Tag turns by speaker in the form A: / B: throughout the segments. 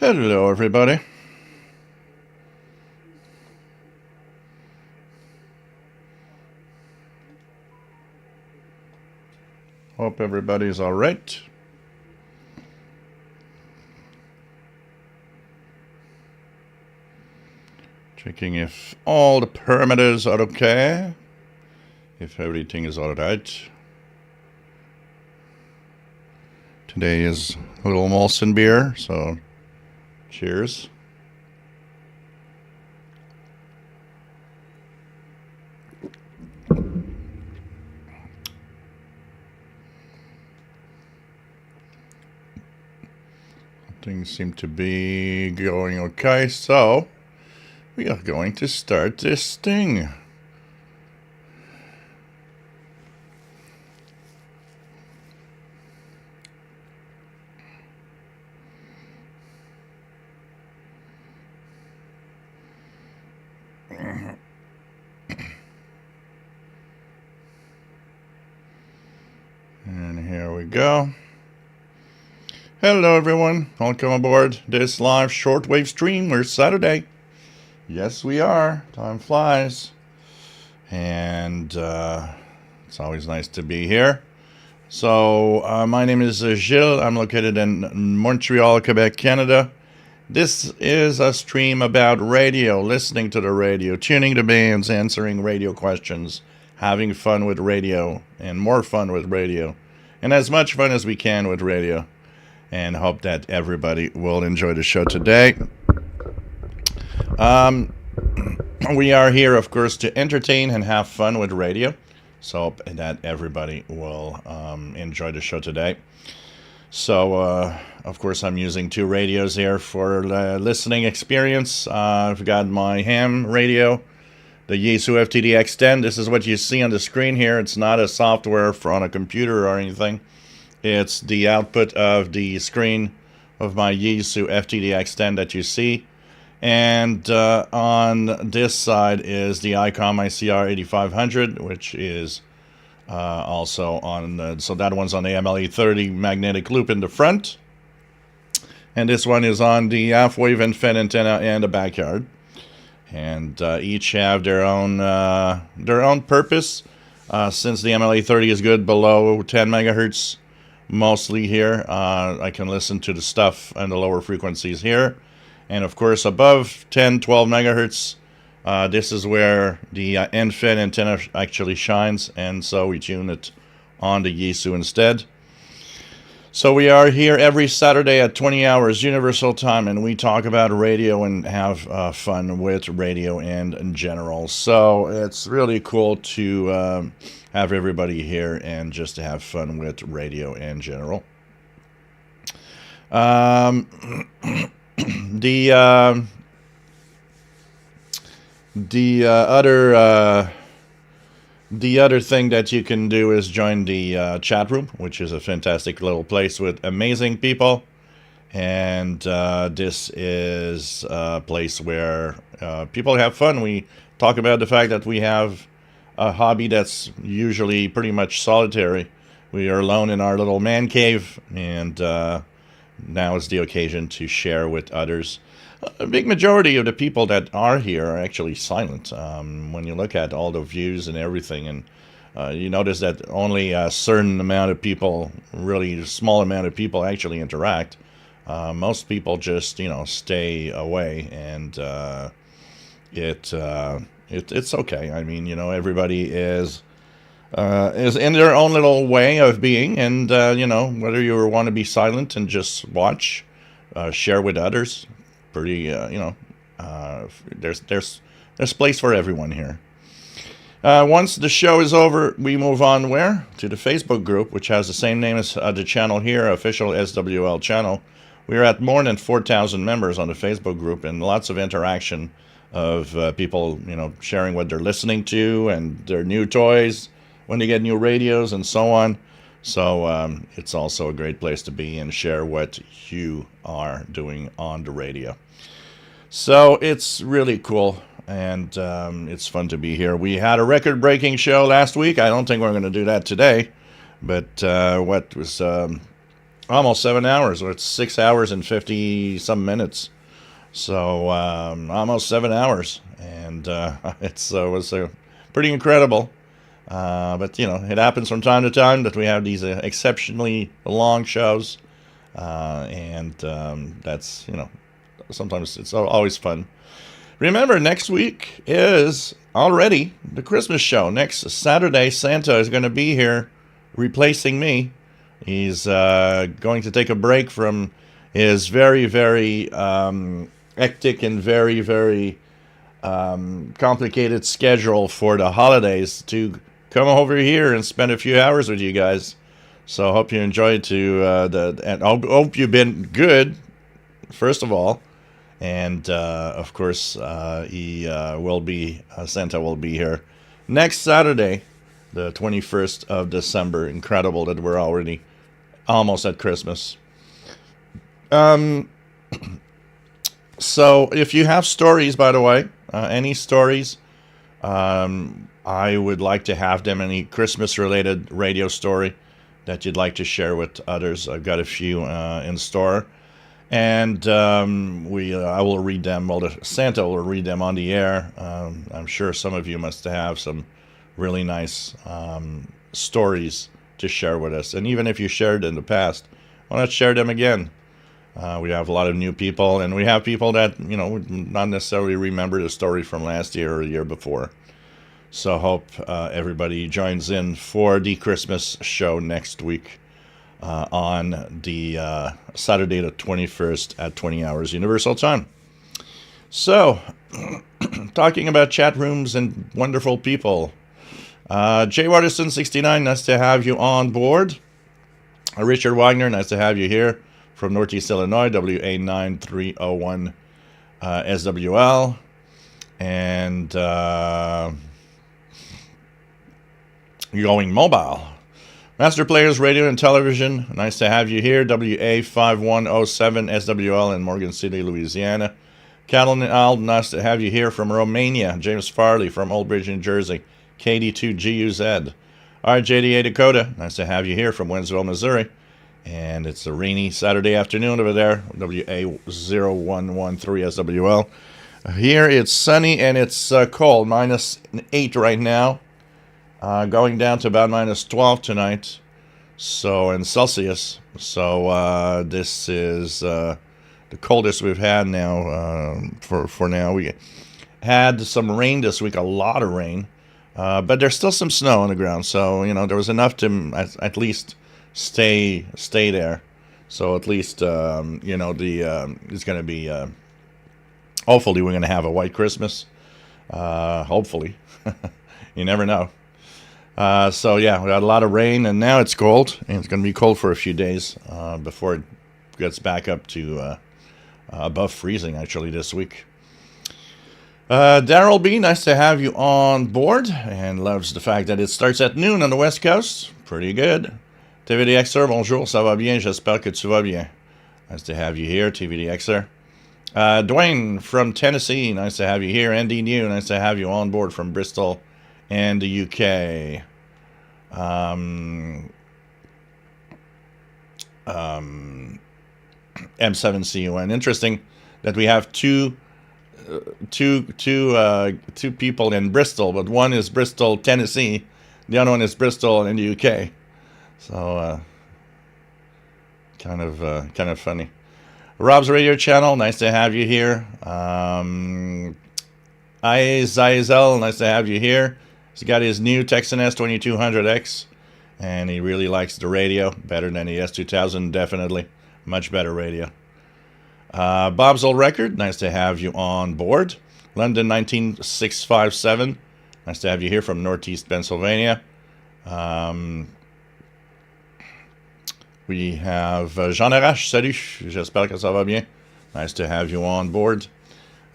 A: Hello, everybody. Hope everybody's all right. Checking if all the parameters are okay. If everything is all right. Today is a little Molson beer, so cheers. Things seem to be going okay, so we are going to start this thing. And here we go. Hello, everyone. Welcome aboard this live shortwave stream. We're Saturday. Yes, we are. Time flies. And it's always nice to be here. So, my name is Gilles. I'm located in Montreal, Quebec, Canada. This is a stream about radio, listening to the radio, tuning to bands, answering radio questions, having fun with radio, and more fun with radio, and as much fun as we can with radio. And hope that everybody will enjoy the show today. We are here, of course, to entertain and have fun with radio. So hope that everybody will enjoy the show today. So, of course, I'm using two radios here for listening experience. I've got my ham radio, the Yaesu FTDX10. This is what you see on the screen here. It's not a software on a computer or anything. It's the output of the screen of my Yaesu FTDX10 that you see. And on this side is the ICOM ICR 8500, which is also on, so that one's on the MLE30 magnetic loop in the front. And this one is on the half-wave and fed antenna and the backyard. And each have their own purpose. Since the MLE30 is good below 10 megahertz, mostly here, I can listen to the stuff on the lower frequencies here. And of course, above 10, 12 megahertz, this is where the end-fed antenna actually shines, and so we tune it on the Yaesu instead. So we are here every Saturday at 20 hours Universal Time, and we talk about radio and have fun with radio and in general. So it's really cool to have everybody here and just to have fun with radio in general. The other thing that you can do is join the chat room, which is a fantastic little place with amazing people. And this is a place where people have fun. We talk about the fact that we have a hobby that's usually pretty much solitary. We are alone in our little man cave, and now is the occasion to share with others. A big majority of the people that are here are actually silent. When you look at all the views and everything, and you notice that only a certain amount of people, really small amount of people, actually interact. Most people just, stay away, and it's okay. I mean, everybody is in their own little way of being, and whether you want to be silent and just watch, share with others, pretty there's place for everyone here. Once the show is over, we move on where? To the Facebook group, which has the same name as the channel here, official SWL channel. We are at more than 4,000 members on the Facebook group, and lots of interaction of people, sharing what they're listening to and their new toys, when they get new radios and so on. So it's also a great place to be and share what you are doing on the radio. So it's really cool, and it's fun to be here. We had a record-breaking show last week. I don't think we're going to do that today, but what was almost 7 hours, or it's 6 hours and 50 some minutes. So almost 7 hours, and it was pretty incredible. But it happens from time to time that we have these exceptionally long shows, and that's sometimes it's always fun. Remember, next week is already the Christmas show. Next Saturday, Santa is going to be here replacing me. He's going to take a break from his very, very hectic and very, very complicated schedule for the holidays to come over here and spend a few hours with you guys. So I hope you enjoyed and I hope you've been good, first of all. And of course, Santa will be here next Saturday, the 21st of December. Incredible that we're already almost at Christmas. So if you have stories, by the way, any stories, I would like to have them. Any Christmas-related radio story that you'd like to share with others, I've got a few in store. And I will read them. Well, Santa will read them on the air. I'm sure some of you must have some really nice stories to share with us. And even if you shared in the past, why not share them again? We have a lot of new people, and we have people that would not necessarily remember the story from last year or the year before. So I hope everybody joins in for the Christmas show next week. On the Saturday the 21st at 20 hours Universal Time. So, talking about chat rooms and wonderful people. Jay Waterston 69, nice to have you on board. Richard Wagner, nice to have you here from Northeast Illinois, WA9301 SWL. And going mobile. Master Players Radio and Television, nice to have you here. WA5107 SWL in Morgan City, Louisiana. Cattle and Al, nice to have you here from Romania. James Farley from Old Bridge, New Jersey. KD2GUZ. RJDA Dakota, nice to have you here from Winsville, Missouri. And it's a rainy Saturday afternoon over there. WA0113 SWL. Here it's sunny and it's cold. -8 right now. Going down to about -12 tonight, so in Celsius. So this is the coldest we've had now for now. We had some rain this week, a lot of rain, but there's still some snow on the ground. So there was enough to at least stay there. So at least it's going to be. Hopefully, we're going to have a white Christmas. Hopefully, you never know. So yeah, we had a lot of rain, and now it's cold, and it's going to be cold for a few days before it gets back up to above freezing, actually, this week. Daryl B, nice to have you on board, and loves the fact that it starts at noon on the West Coast. Pretty good. TVDXer, bonjour, ça va bien, j'espère que tu vas bien. Nice to have you here, TVDXer. Dwayne from Tennessee, nice to have you here. Andy New, nice to have you on board from Bristol and the UK. M7CUN. Interesting that we have two people in Bristol, but one is Bristol, Tennessee, the other one is Bristol in the UK. So kind of funny. Rob's Radio Channel, nice to have you here. Zazel, nice to have you here. He's got his new Texan S2200X, and he really likes the radio. Better than the S2000, definitely. Much better radio. Bob's Old Record, nice to have you on board. London 19657, nice to have you here from Northeast Pennsylvania. We have Jean Arrache, salut, j'espère que ça va bien. Nice to have you on board.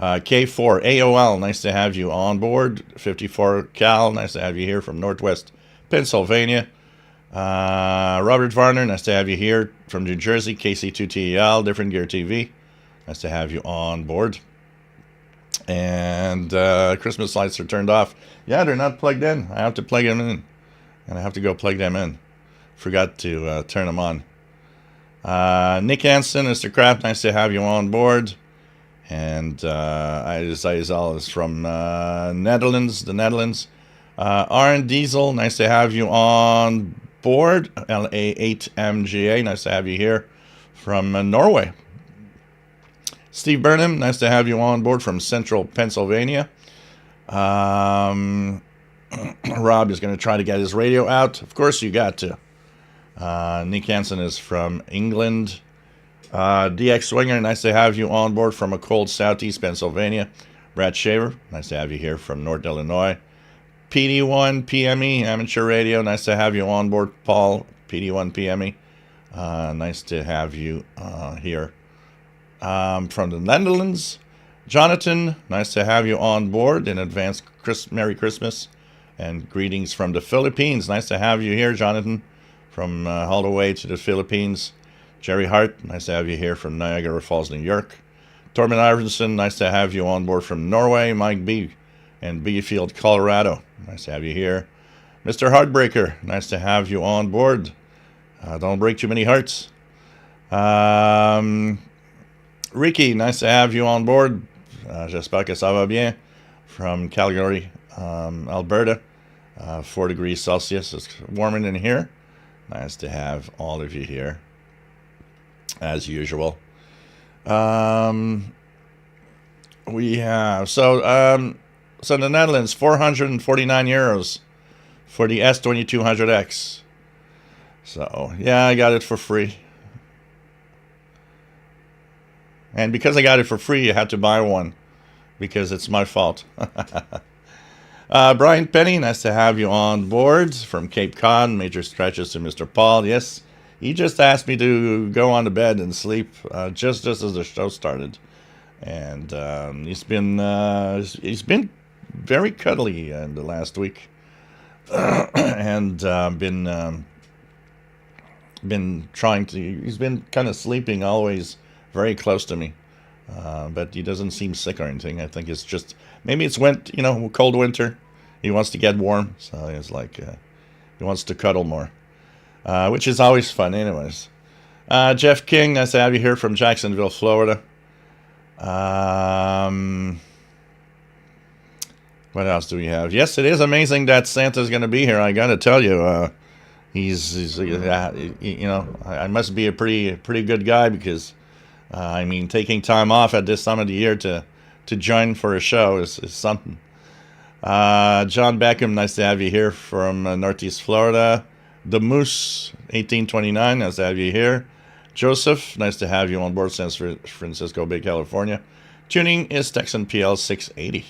A: K4 AOL, nice to have you on board. 54 Cal, nice to have you here from Northwest Pennsylvania. Robert Varner, nice to have you here from New Jersey. KC2TEL, Different Gear TV, nice to have you on board. And Christmas lights are turned off. Yeah, they're not plugged in. I have to plug them in, and I have to go plug them in. Forgot to turn them on. Nick Hansen, Mr. Kraft, nice to have you on board. And Isal is from the Netherlands. Arn Diesel, nice to have you on board. LA8MGA, nice to have you here from Norway. Steve Burnham, nice to have you on board from central Pennsylvania. Rob is going to try to get his radio out. Of course, you got to. Nick Hansen is from England. DX Swinger, nice to have you on board from a cold southeast Pennsylvania. Brad Shaver, nice to have you here from North Illinois. PD1 PME, amateur radio, nice to have you on board, Paul. PD1 PME, nice to have you here. From the Netherlands, Jonathan, nice to have you on board. In advance, Merry Christmas and greetings from the Philippines. Nice to have you here, Jonathan, from all the way to the Philippines. Jerry Hart, nice to have you here from Niagara Falls, New York. Torben Iverson, nice to have you on board from Norway. Mike B. in Beefield, Colorado, nice to have you here. Mr. Heartbreaker, nice to have you on board. Don't break too many hearts. Ricky, nice to have you on board. J'espère que ça va bien. From Calgary, Alberta. 4 degrees Celsius. It's warmer than here. Nice to have all of you here, as usual. We have so in the Netherlands, 449 euros for the S2200X. So yeah, I got it for free, and because I got it for free, I had to buy one because it's my fault. Brian Penny, nice to have you on board from Cape Cod. Major stretches to Mr. Paul. Yes. He just asked me to go on to bed and sleep just as the show started, and he's been very cuddly in the last week, and been trying to. He's been kind of sleeping always very close to me, but he doesn't seem sick or anything. I think it's just maybe it's cold winter. He wants to get warm, so he's like he wants to cuddle more. Which is always fun anyways. Jeff King, nice to have you here from Jacksonville, Florida. What else do we have? Yes, it is amazing that Santa's going to be here. I got to tell you, he's I must be a pretty good guy because, taking time off at this time of the year to join for a show is something. John Beckham, nice to have you here from Northeast Florida. The Moose, 1829, nice to have you here. Joseph, nice to have you on board San Francisco Bay, California. Tuning is Texan PL 680.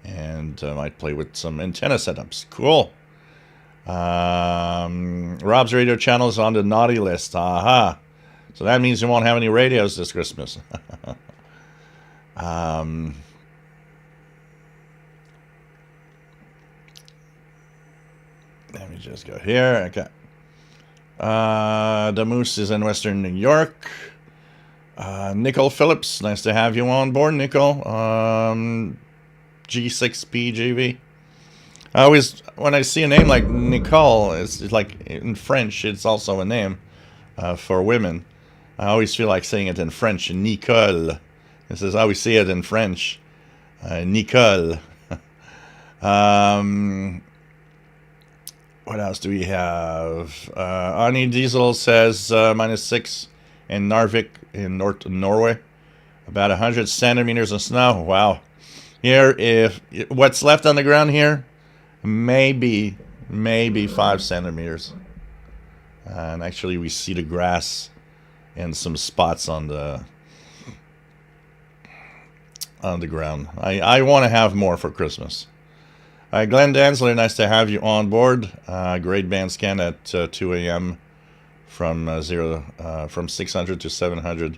A: And might play with some antenna setups. Cool. Rob's radio channel is on the naughty list. Aha. So that means you won't have any radios this Christmas. Let me just go here. Okay. The Moose is in Western New York. Nicole Phillips, nice to have you on board, Nicole. G6PGV. I always, when I see a name like Nicole, it's like in French, it's also a name for women. I always feel like saying it in French, Nicole. This is how we see it in French, Nicole. What else do we have? Arnie Diesel says -6 in Narvik in Norway. About 100 centimeters of snow. Wow. Here, if what's left on the ground here, maybe 5 centimeters. And actually, we see the grass and some spots on the ground. I want to have more for Christmas. Glenn Danzler, nice to have you on board. Great band scan at 2 a.m. from 600 to 700.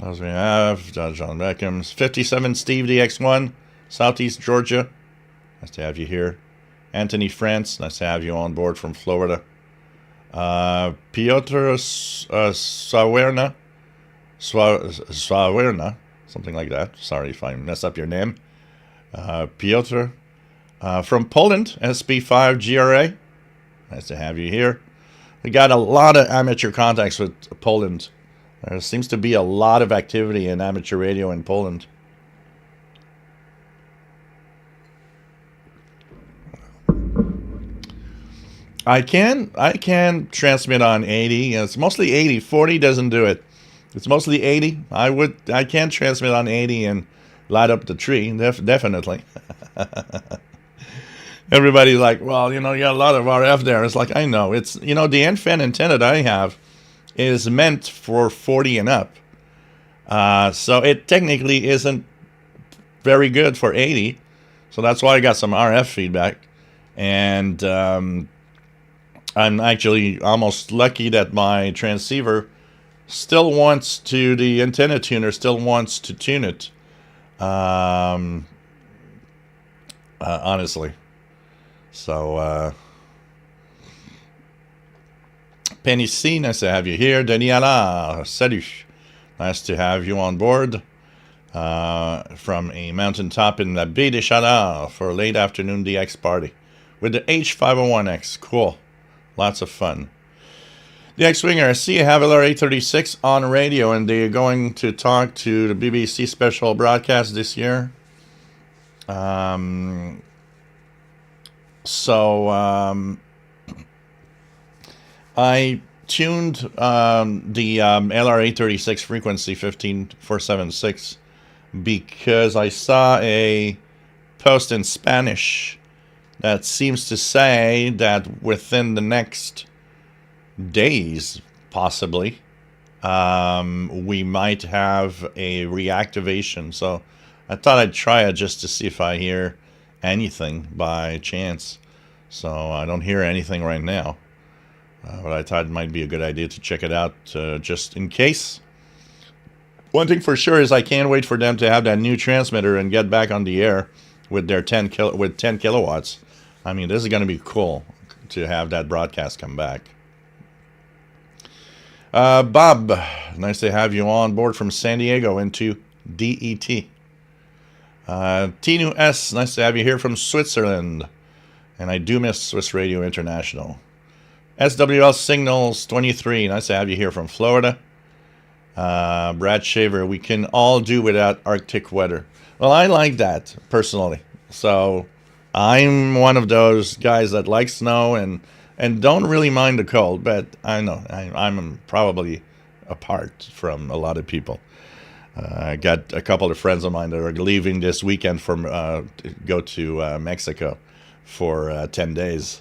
A: As we have John Beckham's 57 Steve DX1, Southeast Georgia. Nice to have you here. Anthony France, nice to have you on board from Florida. Piotr Sawerna, something like that. Sorry if I mess up your name. Piotr from Poland, SP5 GRA. Nice to have you here. We got a lot of amateur contacts with Poland. There seems to be a lot of activity in amateur radio in Poland. I can transmit on 80. It's mostly 80. 40 doesn't do it. It's mostly 80. I can transmit on 80 and light up the tree. Definitely. Everybody's like, well, you got a lot of RF there. It's like, I know. It's, the end-fan antenna that I have is meant for 40 and up. So it technically isn't very good for 80. So that's why I got some RF feedback. And I'm actually almost lucky that my transceiver still wants to, the antenna tuner still wants to tune it. Honestly. So, Penny C, nice to have you here. Daniela, salut. Nice to have you on board. From a mountaintop in la Baie des Chaleurs for a late afternoon DX party with the H501X. Cool. Lots of fun. The X-Winger, I see you have LR 836 on radio, and they're going to talk to the BBC special broadcast this year. I tuned the LR 836 frequency 15476 because I saw a post in Spanish that seems to say that within the next days, possibly, we might have a reactivation. So I thought I'd try it just to see if I hear anything by chance. So I don't hear anything right now. But I thought it might be a good idea to check it out just in case. One thing for sure is I can't wait for them to have that new transmitter and get back on the air with their 10 kilowatts. I mean, this is going to be cool to have that broadcast come back. Bob, nice to have you on board from San Diego into DET. Tinu S, nice to have you here from Switzerland. And I do miss Swiss Radio International. SWL Signals 23, nice to have you here from Florida. Brad Shaver, we can all do without Arctic weather. Well, I like that, personally. So I'm one of those guys that like snow and don't really mind the cold, but I know I'm probably apart from a lot of people. I got a couple of friends of mine that are leaving this weekend to go to Mexico for 10 days.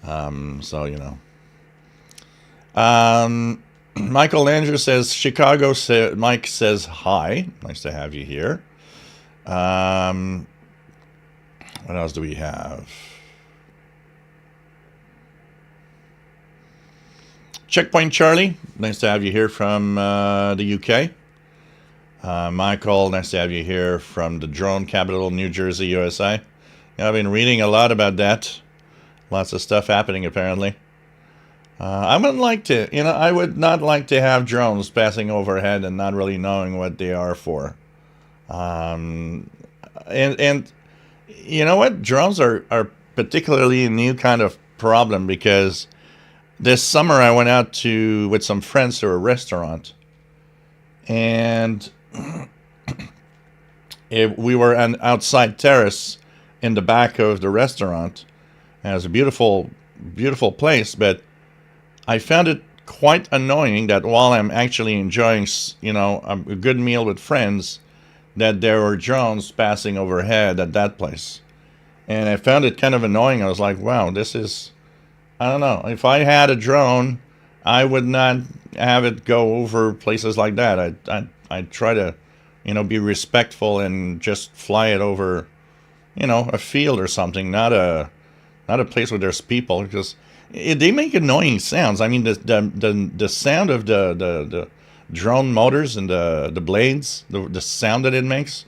A: So, Michael Andrew says, Chicago, Mike says, hi. Nice to have you here. What else do we have? Checkpoint Charlie, nice to have you here from the UK. Michael, nice to have you here from the drone capital, New Jersey, USA. I've been reading a lot about that. Lots of stuff happening, apparently. I would not like to have drones passing overhead and not really knowing what they are for. And you know what? Drones are particularly a new kind of problem because this summer I went out with some friends to a restaurant, and we were on outside terrace in the back of the restaurant. And it was a beautiful, beautiful place, but I found it quite annoying that while I'm actually enjoying, a good meal with friends, that there were drones passing overhead at that place. And I found it kind of annoying. I was like, wow, this is, I don't know. If I had a drone, I would not have it go over places like that. I'd try to, be respectful and just fly it over, a field or something, not a place where there's people, because they make annoying sounds. I mean, the sound of the drone motors and the blades, the sound that it makes,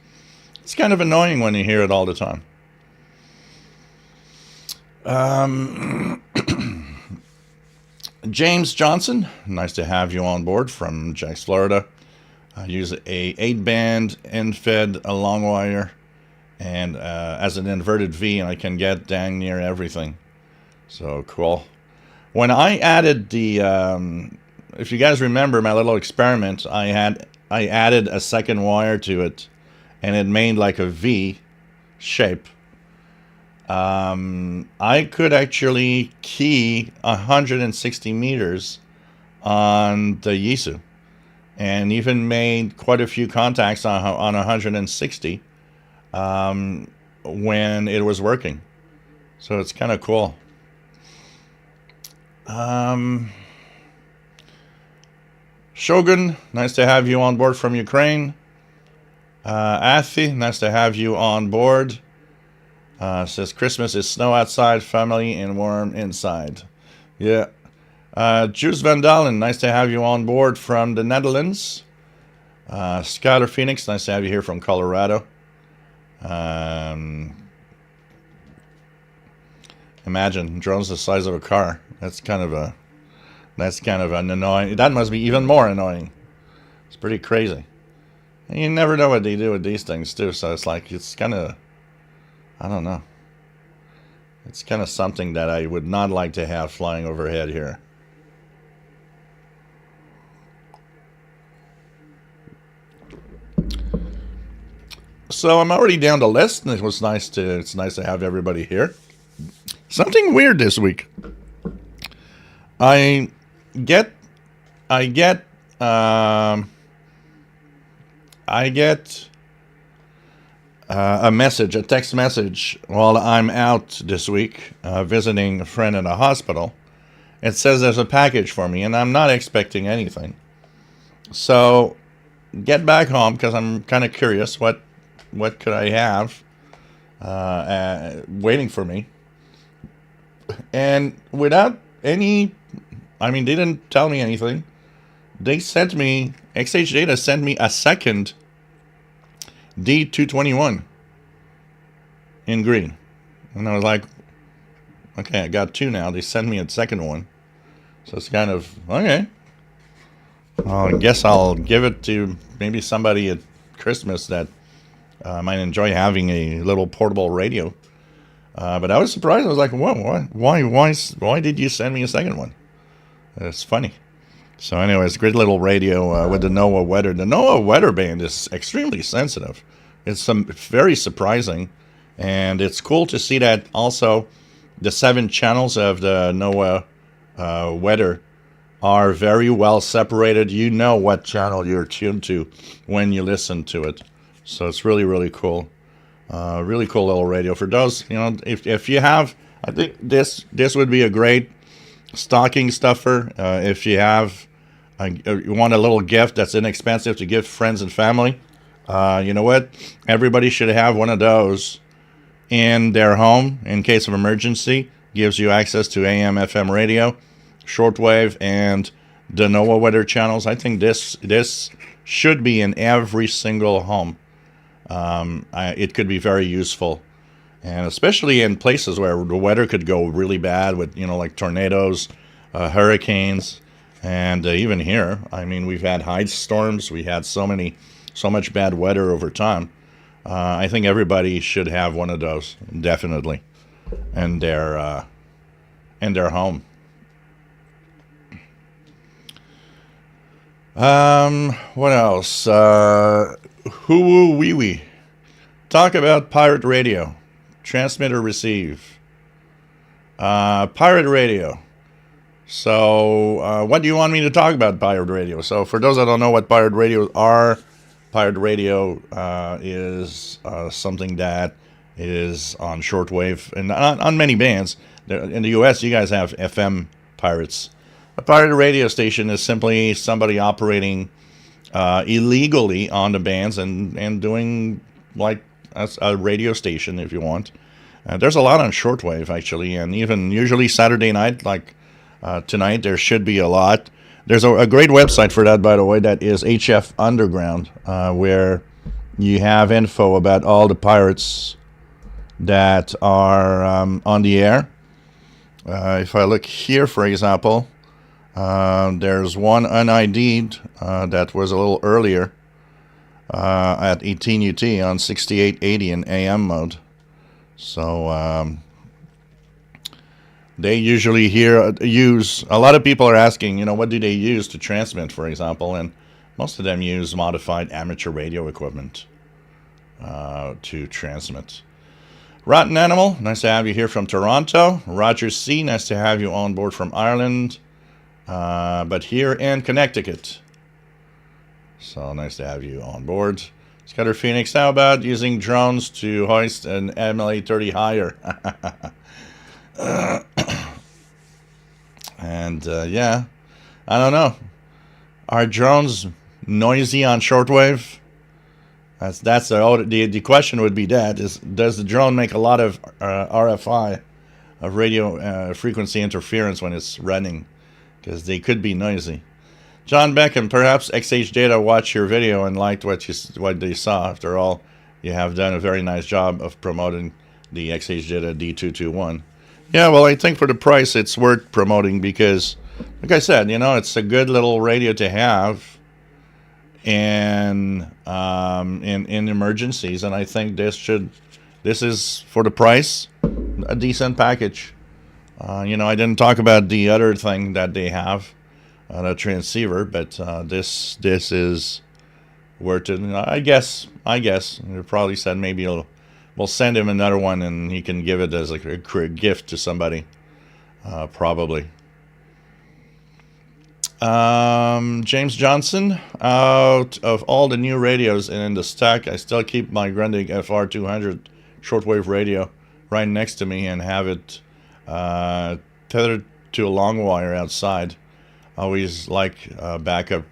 A: it's kind of annoying when you hear it all the time. James Johnson, nice to have you on board from Jax, Florida. I use a 8-band end-fed a long wire, and as an inverted V, and I can get dang near everything. So cool. when I added the, if you guys remember my little experiment, I added a second wire to it, and it made like a V shape. I could actually key 160 meters on the Yisu, and even made quite a few contacts on 160 when it was working. So it's kind of cool. Shogun, nice to have you on board from Ukraine. Athi, nice to have you on board. Says Christmas is snow outside, family and warm inside. Yeah. Juice Van Dalen, nice to have you on board from the Netherlands. Skylar Phoenix, nice to have you here from Colorado. Imagine drones the size of a car. That's kind of an annoying. That must be even more annoying. It's pretty crazy. And you never know what they do with these things too. So it's like it's kind of, I don't know. It's kind of something that I would not like to have flying overhead here. So I'm already down the list, and it's nice to have everybody here. Something weird this week. I get a message, a text message, while I'm out this week visiting a friend in a hospital. It says there's a package for me, and I'm not expecting anything. So, get back home because I'm kind of curious. What could I have waiting for me? And without any, I mean, they didn't tell me anything. They sent me, XH Data sent me a second D221 in green. And I was like, okay, I got two now. They sent me a second one. So it's kind of, okay. Well, I guess I'll give it to maybe somebody at Christmas that might enjoy having a little portable radio. But I was surprised. I was like, whoa, why did you send me a second one? It's funny. So anyways, great little radio with the NOAA weather. The NOAA weather band is extremely sensitive. It's very surprising. And it's cool to see that also the 7 channels of the NOAA weather are very well separated. You know what channel you're tuned to when you listen to it. So it's really, really cool. Really cool little radio. For those, if you have, I think this would be a great stocking stuffer. If you have, you want a little gift that's inexpensive to give friends and family. You know what? Everybody should have one of those in their home in case of emergency. Gives you access to AM, FM radio, shortwave, and the NOAA weather channels. I think this should be in every single home. It could be very useful, and especially in places where the weather could go really bad with, like tornadoes, hurricanes, and even here. I mean, we've had ice storms. We had so much bad weather over time. I think everybody should have one of those, definitely, in their home. What else? Hoo wee wee. Talk about pirate radio. Transmit or receive. Pirate radio. So, what do you want me to talk about pirate radio? So, for those that don't know what pirate radios are, pirate radio is something that is on shortwave and on many bands. In the U.S., you guys have FM pirates. A pirate radio station is simply somebody operating illegally on the bands and doing like a radio station, if you want. There's a lot on shortwave, actually, and even usually Saturday night, like tonight, there should be a lot. There's a great website for that, by the way, that is HF Underground, where you have info about all the pirates that are on the air. If I look here, for example, there's one unID'd that was a little earlier at 18 UT on 6880 in AM mode. So They usually use, a lot of people are asking, what do they use to transmit, for example, and most of them use modified amateur radio equipment to transmit. Rotten Animal, nice to have you here from Toronto. Roger C, nice to have you on board from Ireland, but here in Connecticut. So nice to have you on board. Scudder Phoenix, how about using drones to hoist an MLA-30 higher? And yeah, I don't know. Are drones noisy on shortwave? That's the question would be that is, does the drone make a lot of RFI, of radio frequency interference when it's running? Because they could be noisy. John Beckham, perhaps XH Data watched your video and liked what they saw. After all, you have done a very nice job of promoting the XH Data D221. Yeah, well, I think for the price, it's worth promoting because, like I said, it's a good little radio to have in emergencies, and I think this is for the price a decent package. I didn't talk about the other thing that they have, the transceiver, but this is worth it. I guess you probably said maybe we'll send him another one and he can give it as a gift to somebody, probably. James Johnson, out of all the new radios in the stack, I still keep my Grundig FR200 shortwave radio right next to me and have it tethered to a long wire outside. Always like backup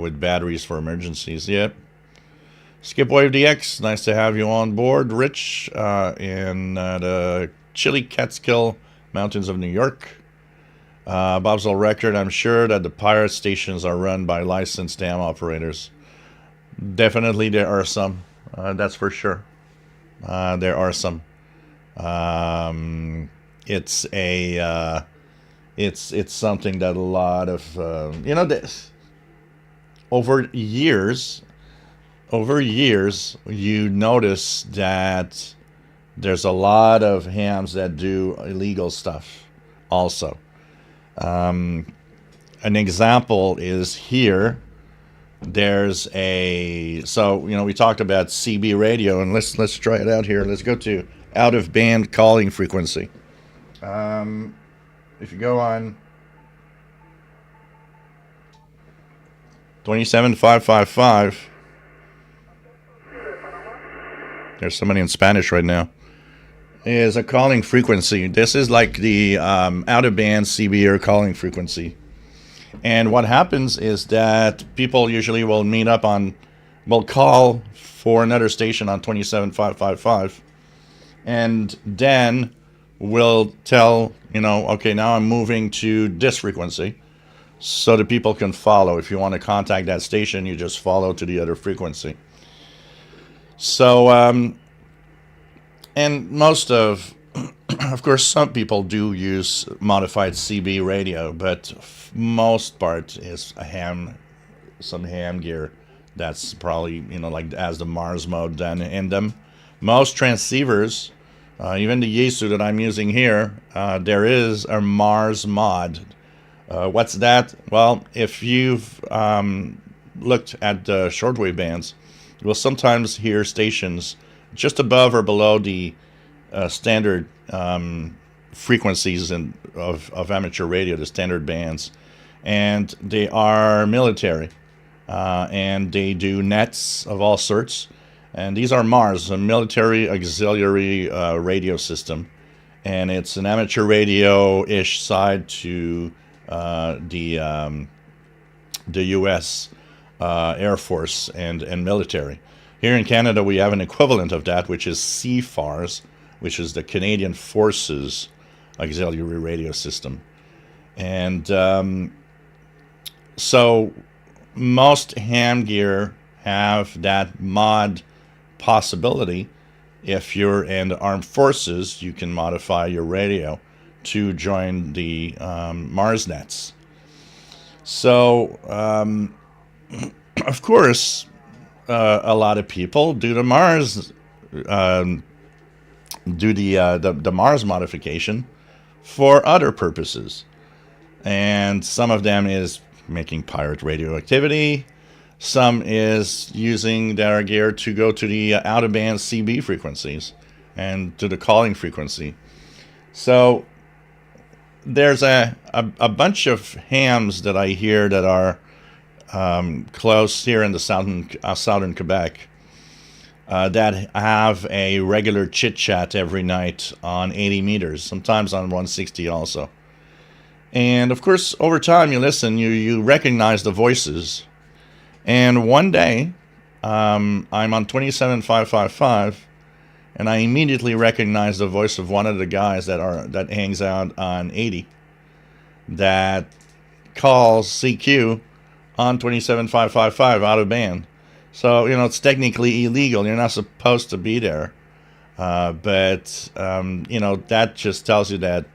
A: with batteries for emergencies. Yep. Skipwave DX, nice to have you on board. Rich in the chilly Catskill Mountains of New York. Bob's Old Record, I'm sure that the pirate stations are run by licensed dam operators. Definitely there are some. That's for sure. There are some. It's something that a lot of this over years you notice that there's a lot of hams that do illegal stuff also. An example is here. There's we talked about CB radio, and let's try it out here. Let's go to out of band calling frequency. If you go on 27555, there's somebody in Spanish right now, is a calling frequency. This is like the out-of-band CBR calling frequency. And what happens is that people usually will meet up will call for another station on 27555, and then will tell, okay, now I'm moving to this frequency, so the people can follow. If you want to contact that station, you just follow to the other frequency. So, and most of course, some people do use modified CB radio, but most part is some ham gear that's probably, like as the Mars mode done in them. Most transceivers, even the Yaesu that I'm using here, there is a Mars mod. What's that? Well, if you've looked at the shortwave bands, you will sometimes hear stations just above or below the standard frequencies of amateur radio, the standard bands, and they are military, and they do nets of all sorts, and these are MARS, a military auxiliary radio system, and it's an amateur radio-ish side to the U.S. Air Force and military. Here in Canada, we have an equivalent of that, which is CFARS, which is the Canadian Forces Auxiliary Radio System. And so most ham gear have that mod possibility. If you're in the armed forces, you can modify your radio to join the Mars nets. So, of course, a lot of people do the Mars, the Mars modification for other purposes. And some of them is making pirate radio activity. Some is using their gear to go to the out-of-band CB frequencies and to the calling frequency. So there's a bunch of hams that I hear that are close here in the southern Quebec that have a regular chit-chat every night on 80 meters, sometimes on 160 also. And of course, over time you listen, you recognize the voices. And one day, I'm on 27555, and I immediately recognize the voice of one of the guys that hangs out on 80, that calls CQ on 27555 out of band. So, it's technically illegal. You're not supposed to be there. But that just tells you that,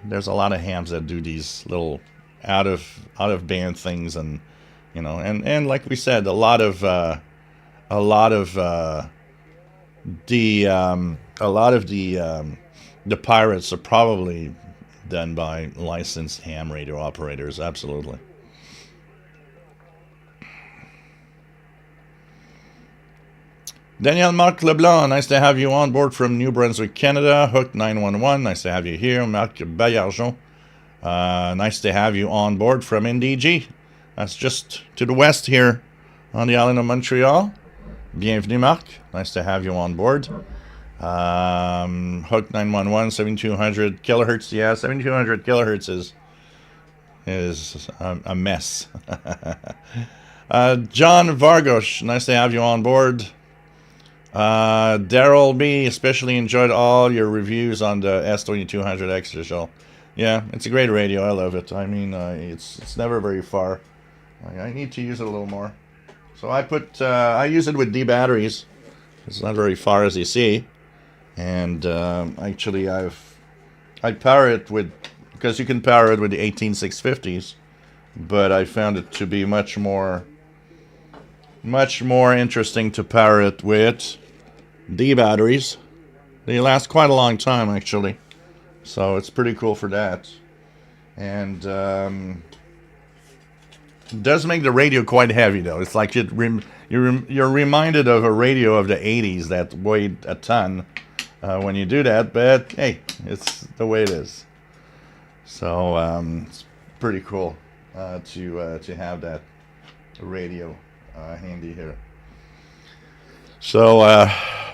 A: there's a lot of hams that do these little out of band things, and, and like we said, a lot of the pirates are probably done by licensed ham radio operators. Absolutely. Daniel Marc Leblanc, nice to have you on board from New Brunswick, Canada. Hook 911, nice to have you here. Marc Baillargeon, nice to have you on board from NDG. That's just to the west here on the island of Montreal. Bienvenue, Marc. Nice to have you on board. Hook 911, 7200 kilohertz. Yeah, 7200 kilohertz is a mess. John Vargosh, nice to have you on board. Daryl B, especially enjoyed all your reviews on the S2200 Extra Shell. Yeah, it's a great radio. I love it. I mean, it's never very far. I need to use it a little more. So I use it with D batteries. It's not very far, as you see. And actually, I power it with, because you can power it with the 18650s, but I found it to be much more interesting to power it with D batteries. They last quite a long time, actually, so it's pretty cool for that. And it does make the radio quite heavy, though. It's like you're reminded of a radio of the 80s that weighed a ton when you do that, but hey, it's the way it is. So it's pretty cool to have that radio handy here. So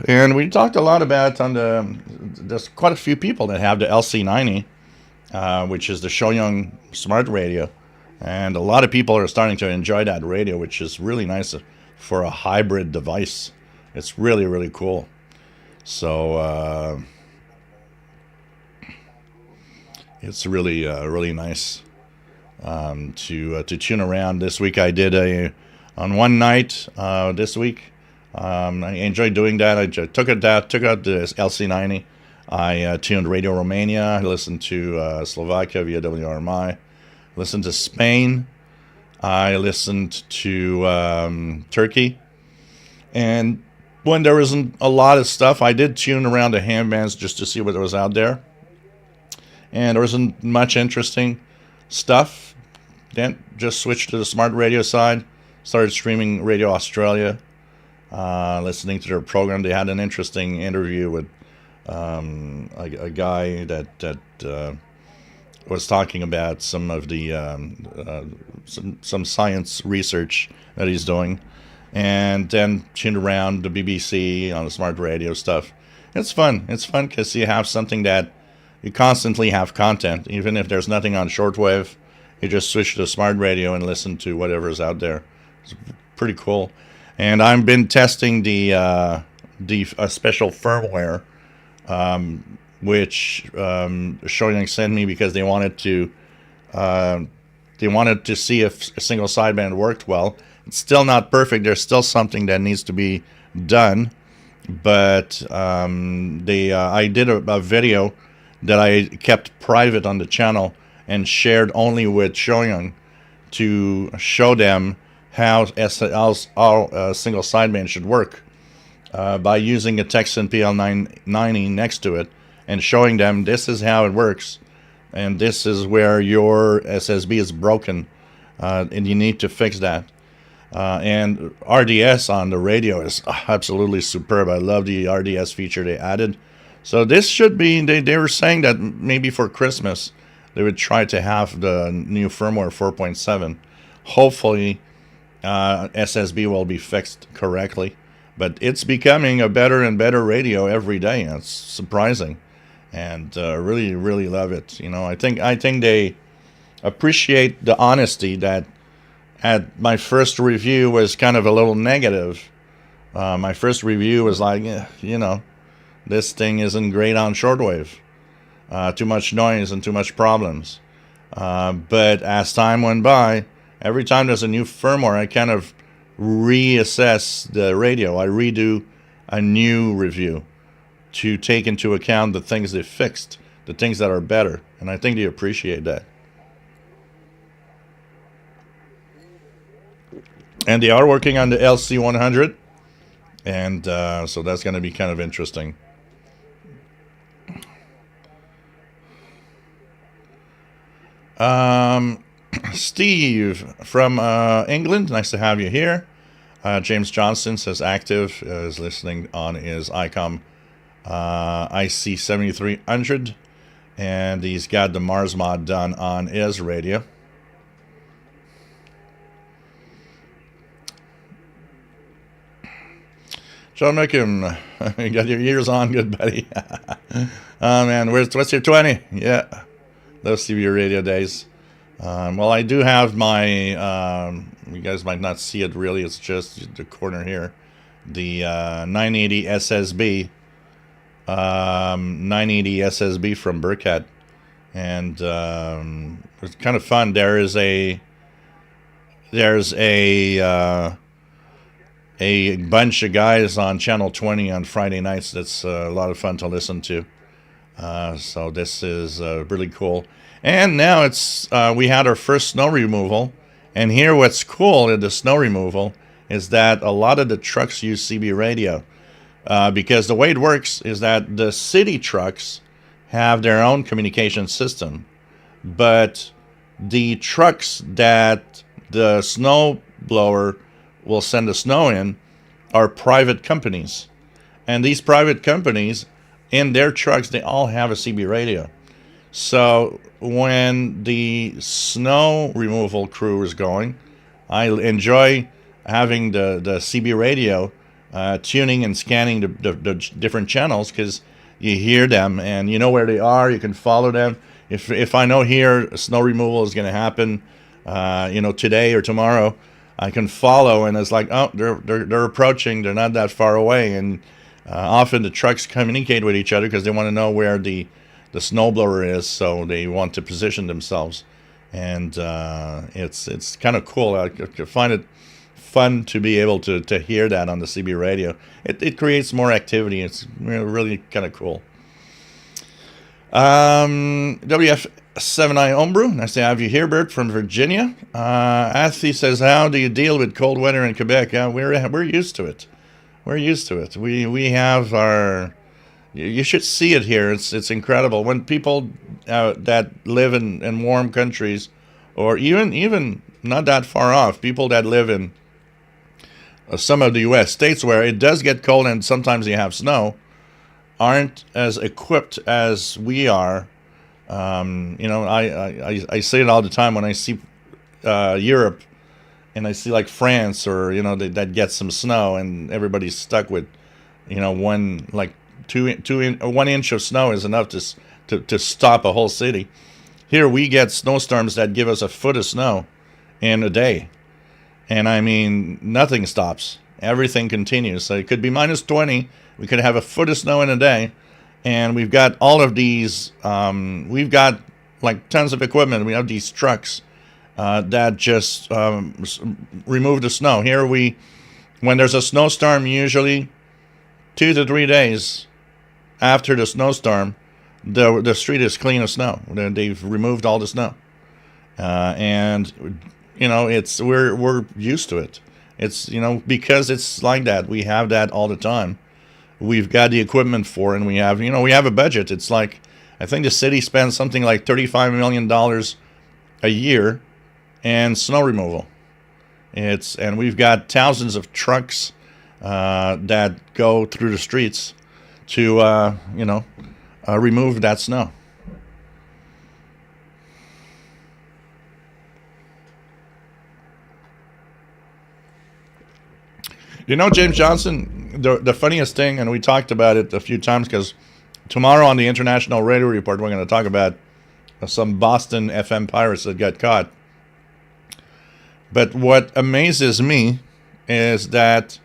A: and we talked a lot about there's quite a few people that have the LC90, which is the Shoyoung smart radio, and a lot of people are starting to enjoy that radio, which is really nice for a hybrid device. It's really, really cool. So it's really really nice to tune around. This week I did on one night this week. I enjoyed doing that. I took out the LC90. I tuned Radio Romania. I listened to Slovakia via WRMI. Listened to Spain. I listened to Turkey. And when there wasn't a lot of stuff, I did tune around the ham bands just to see what was out there. And there wasn't much interesting stuff. Then just switched to the smart radio side. Started streaming Radio Australia, listening to their program. They had an interesting interview with a guy that was talking about some of the some science research that he's doing, and then tuned around the BBC on the smart radio stuff. It's fun. It's fun because you have something that you constantly have content, even if there's nothing on shortwave. You just switch to the smart radio and listen to whatever's out there. It's pretty cool. And I've been testing the special firmware, which Shoyoung sent me because they wanted to see if a single sideband worked well. It's still not perfect. There's still something that needs to be done. But I did a video that I kept private on the channel and shared only with Shoyoung to show them how a single sideband should work by using a Texan PL990 next to it and showing them this is how it works, and this is where your SSB is broken, and you need to fix that. And RDS on the radio is absolutely superb. I love the RDS feature they added. So this should be, they were saying that maybe for Christmas they would try to have the new firmware 4.7. Hopefully SSB will be fixed correctly. But it's becoming a better and better radio every day. It's surprising. And really, really love it. You know, I think they appreciate the honesty that at my first review was kind of a little negative. My first review was like, you know, this thing isn't great on shortwave. Too much noise and too much problems. But as time went by, every time there's a new firmware, I kind of reassess the radio. I redo a new review to take into account the things they fixed, the things that are better. And I think they appreciate that. And they are working on the LC100. And so that's going to be kind of interesting. Steve from England, nice to have you here. James Johnson says active, is listening on his ICOM IC7300, and he's got the Mars mod done on his radio. John Mickham, you got your ears on, good buddy. Oh man, what's your 20? Yeah, those CB radio days. Well, I do have my, you guys might not see it really, it's just the corner here. The 980 SSB, 980 SSB from Burkett. And it's kind of fun. There's a bunch of guys on Channel 20 on Friday nights. That's a lot of fun to listen to. So this is really cool. And now it's we had our first snow removal. And here what's cool in the snow removal is that a lot of the trucks use CB radio. Because the way it works is that the city trucks have their own communication system. But the trucks that the snow blower will send the snow in are private companies. And these private companies, in their trucks, they all have a CB radio. So when the snow removal crew is going, I enjoy having the CB radio tuning and scanning the different channels, because you hear them and you know where they are. You can follow them. If I know here snow removal is going to happen, you know, today or tomorrow, I can follow, and it's like, oh, they're approaching. They're not that far away, and often the trucks communicate with each other because they want to know where the snowblower is, so they want to position themselves, and it's kind of cool. I find it fun to be able to hear that on the CB radio. It creates more activity. It's really kind of cool. WF7i Homebrew, nice to have you here, Bert, from Virginia. Athy says, how do you deal with cold weather in Quebec? We're used to it. We're used to it. We have our... You should see it here. It's incredible. When people that live in warm countries, or even not that far off, people that live in some of the U.S. states where it does get cold and sometimes you have snow, aren't as equipped as we are. You know, I say it all the time when I see Europe, and I see like France, or you know, that gets some snow and everybody's stuck with, you know, 1 inch of snow is enough to stop a whole city. Here we get snowstorms that give us a foot of snow in a day, and I mean nothing stops. Everything continues. So it could be minus 20. We could have a foot of snow in a day. And we've got all of these, we've got like tons of equipment. We have these trucks that just remove the snow. Here when there's a snowstorm, usually 2 to 3 days after the snowstorm, the street is clean of snow. They've removed all the snow. And, you know, we're used to it. It's, you know, because it's like that, we have that all the time. we've got the equipment for, and we have a budget. It's like, I think the city spends something like $35 million a year in snow removal. And we've got thousands of trucks that go through the streets to remove that snow. James Johnson, the funniest thing, and we talked about it a few times, because tomorrow on the International Radio Report, we're going to talk about some Boston FM pirates that got caught. But what amazes me is that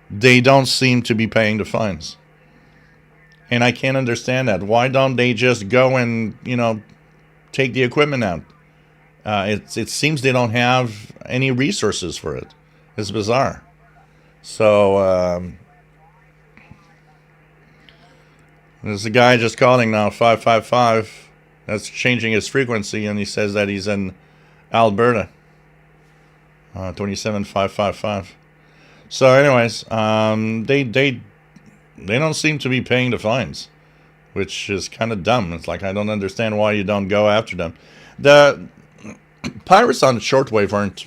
A: they don't seem to be paying the fines. And I can't understand that. Why don't they just go and, take the equipment out? It seems they don't have any resources for it. It's bizarre. So, there's a guy just calling now, 555. That's changing his frequency, and he says that he's in Alberta. 27555. So, anyways, they don't seem to be paying the fines, which is kind of dumb. It's like, I don't understand why you don't go after them. The pirates on shortwave aren't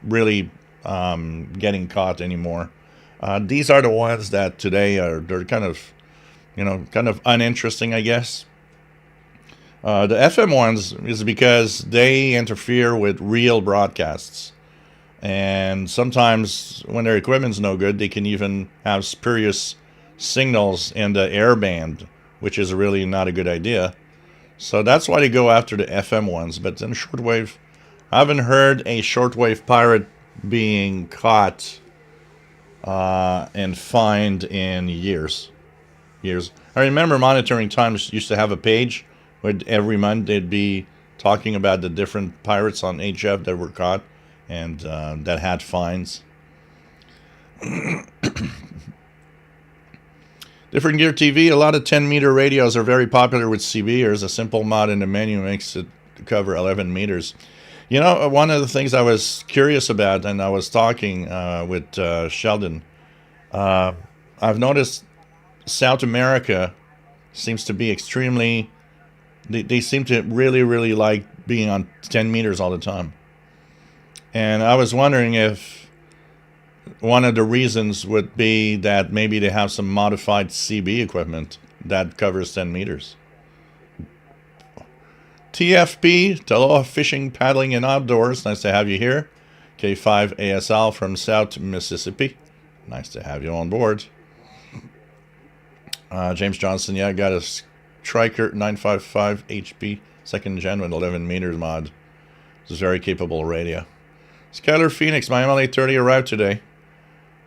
A: really getting caught anymore. These are the ones that today they're kind of uninteresting, I guess. The FM ones is because they interfere with real broadcasts. And sometimes when their equipment's no good, they can even have spurious signals in the air band, which is really not a good idea. So that's why they go after the FM ones. But in shortwave, I haven't heard a shortwave pirate being caught and fined in years. I remember Monitoring Times used to have a page where every month they'd be talking about the different pirates on HF that were caught and that had fines. Different Gear TV, a lot of 10-meter radios are very popular with CBers. A simple mod in the menu makes it cover 11 meters. One of the things I was curious about, and I was talking with Sheldon, I've noticed South America seems to be extremely, they seem to really, really like being on 10 meters all the time. And I was wondering if one of the reasons would be that maybe they have some modified CB equipment that covers 10 meters. TFP, Taloha Fishing, Paddling, and Outdoors. Nice to have you here. K5 ASL from South Mississippi. Nice to have you on board. James Johnson, I got a Striker 955 HP, second gen with 11 meters mod. It's a very capable radio. Skylar Phoenix, my MLA-30 arrived today.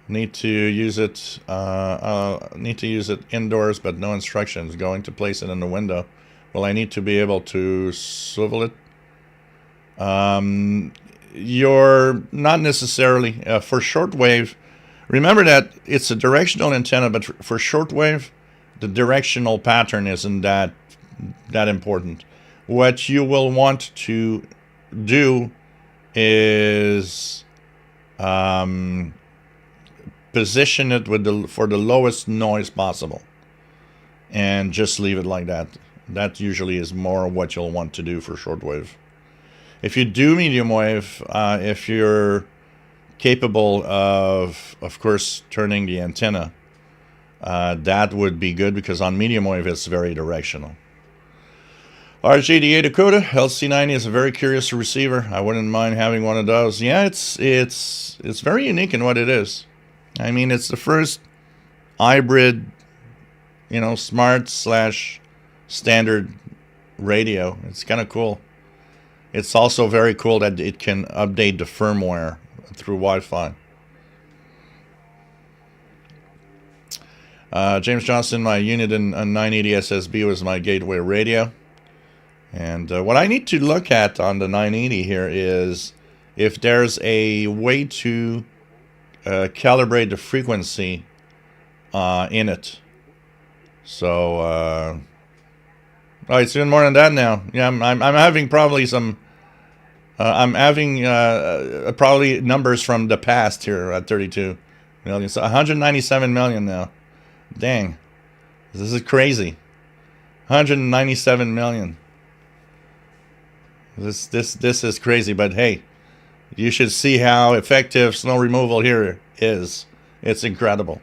A: Need to use it indoors, but no instructions. Going to place it in the window. Well, I need to be able to swivel it. You're not necessarily for shortwave. Remember that it's a directional antenna, but for shortwave, the directional pattern isn't that important. What you will want to do is position it for the lowest noise possible, and just leave it like that. That usually is more what you'll want to do for shortwave. If you do medium wave, if you're capable of course, turning the antenna, that would be good, because on medium wave it's very directional. RJ-DA Dakota, LC90 is a very curious receiver. I wouldn't mind having one of those. Yeah, it's very unique in what it is. I mean, it's the first hybrid, smart / standard radio. It's kind of cool. It's also very cool that it can update the firmware through Wi-Fi. James Johnson, my unit in 980 SSB was my gateway radio. And what I need to look at on the 980 here is if there's a way to calibrate the frequency in it. So, oh, it's even more than that now. Yeah, I'm having probably some. I'm having probably numbers from the past here at 32 million. So 197 million now. Dang. This is crazy. 197 million. This is crazy, but hey, you should see how effective snow removal here is. It's incredible.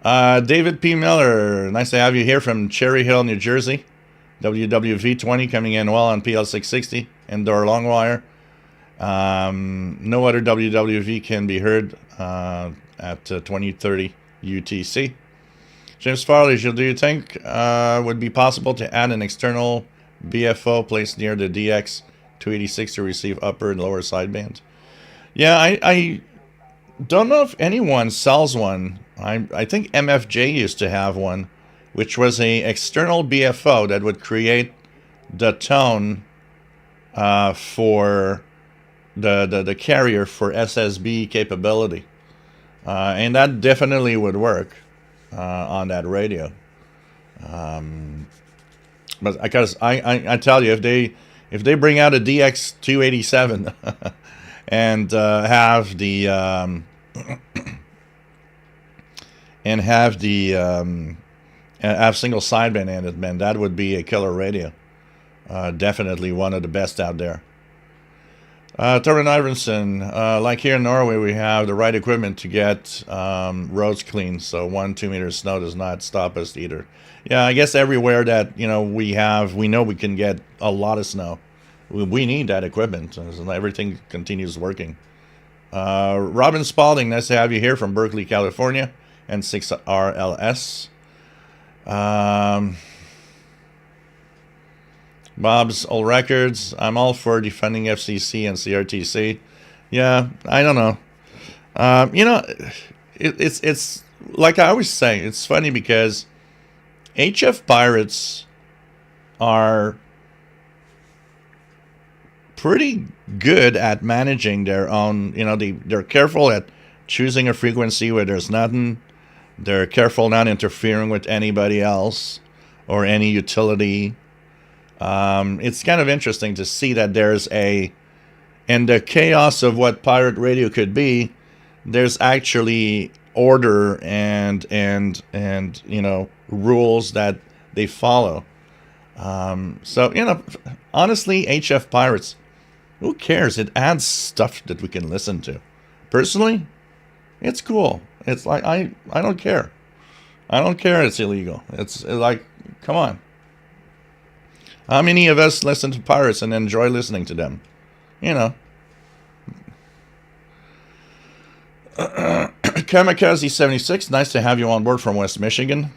A: David P. Miller, nice to have you here from Cherry Hill, New Jersey. WWV20 coming in well on PL660, indoor long wire. No other WWV can be heard at 2030 UTC. James Farley, do you think would be possible to add an external BFO placed near the DX 286 to receive upper and lower sideband? Yeah, I don't know if anyone sells one. I think MFJ used to have one, which was a external BFO that would create the tone for the carrier for SSB capability, and that definitely would work on that radio. But because I tell you, if they bring out a DX 287 and have single sideband in it, man, that would be a killer radio. Definitely one of the best out there. Torben Iverson, like here in Norway, we have the right equipment to get roads clean, so 1-2 meters snow does not stop us either. Yeah, I guess everywhere that we know we can get a lot of snow. We need that equipment, so everything continues working. Robin Spalding, nice to have you here from Berkeley, California, and 6RLS. Bob's Old Records. I'm all for defending FCC and CRTC. Yeah, I don't know. It's like I always say. It's funny because HF pirates are pretty good at managing their own. They're careful at choosing a frequency where there's nothing. They're careful not interfering with anybody else or any utility. It's kind of interesting to see that in the chaos of what pirate radio could be, there's actually order and rules that they follow. So honestly, HF pirates, who cares? It adds stuff that we can listen to. Personally, it's cool. It's like I don't care. I don't care. It's illegal. It's like, come on. How many of us listen to pirates and enjoy listening to them? Kamikaze 76, nice to have you on board from West Michigan.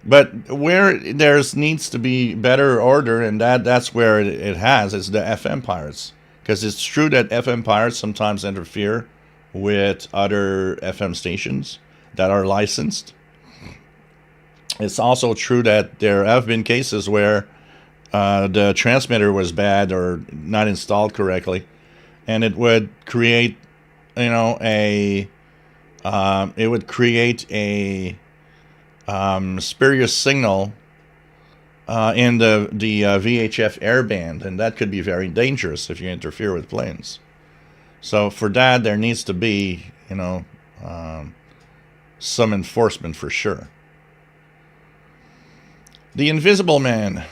A: But where needs to be better order, and that's where it has, is the FM pirates. Because it's true that FM pirates sometimes interfere with other FM stations that are licensed. It's also true that there have been cases where the transmitter was bad or not installed correctly, and it would create, a spurious signal in the VHF airband, and that could be very dangerous if you interfere with planes. So for that, there needs to be, some enforcement for sure. The Invisible Man.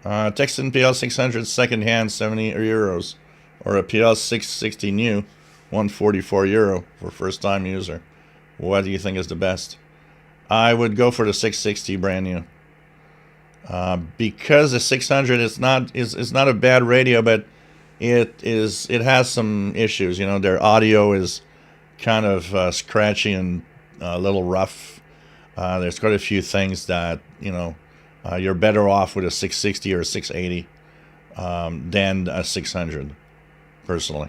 A: Texan PL600 second-hand, 70 euros, or a PL660 new, 144 euro for first-time user. What do you think is the best? I would go for the 660 brand new. Because the 600 is not a bad radio, but it has some issues. Their audio is kind of scratchy and a little rough. There's quite a few things that you're better off with a 660 or a 680 than a 600, personally.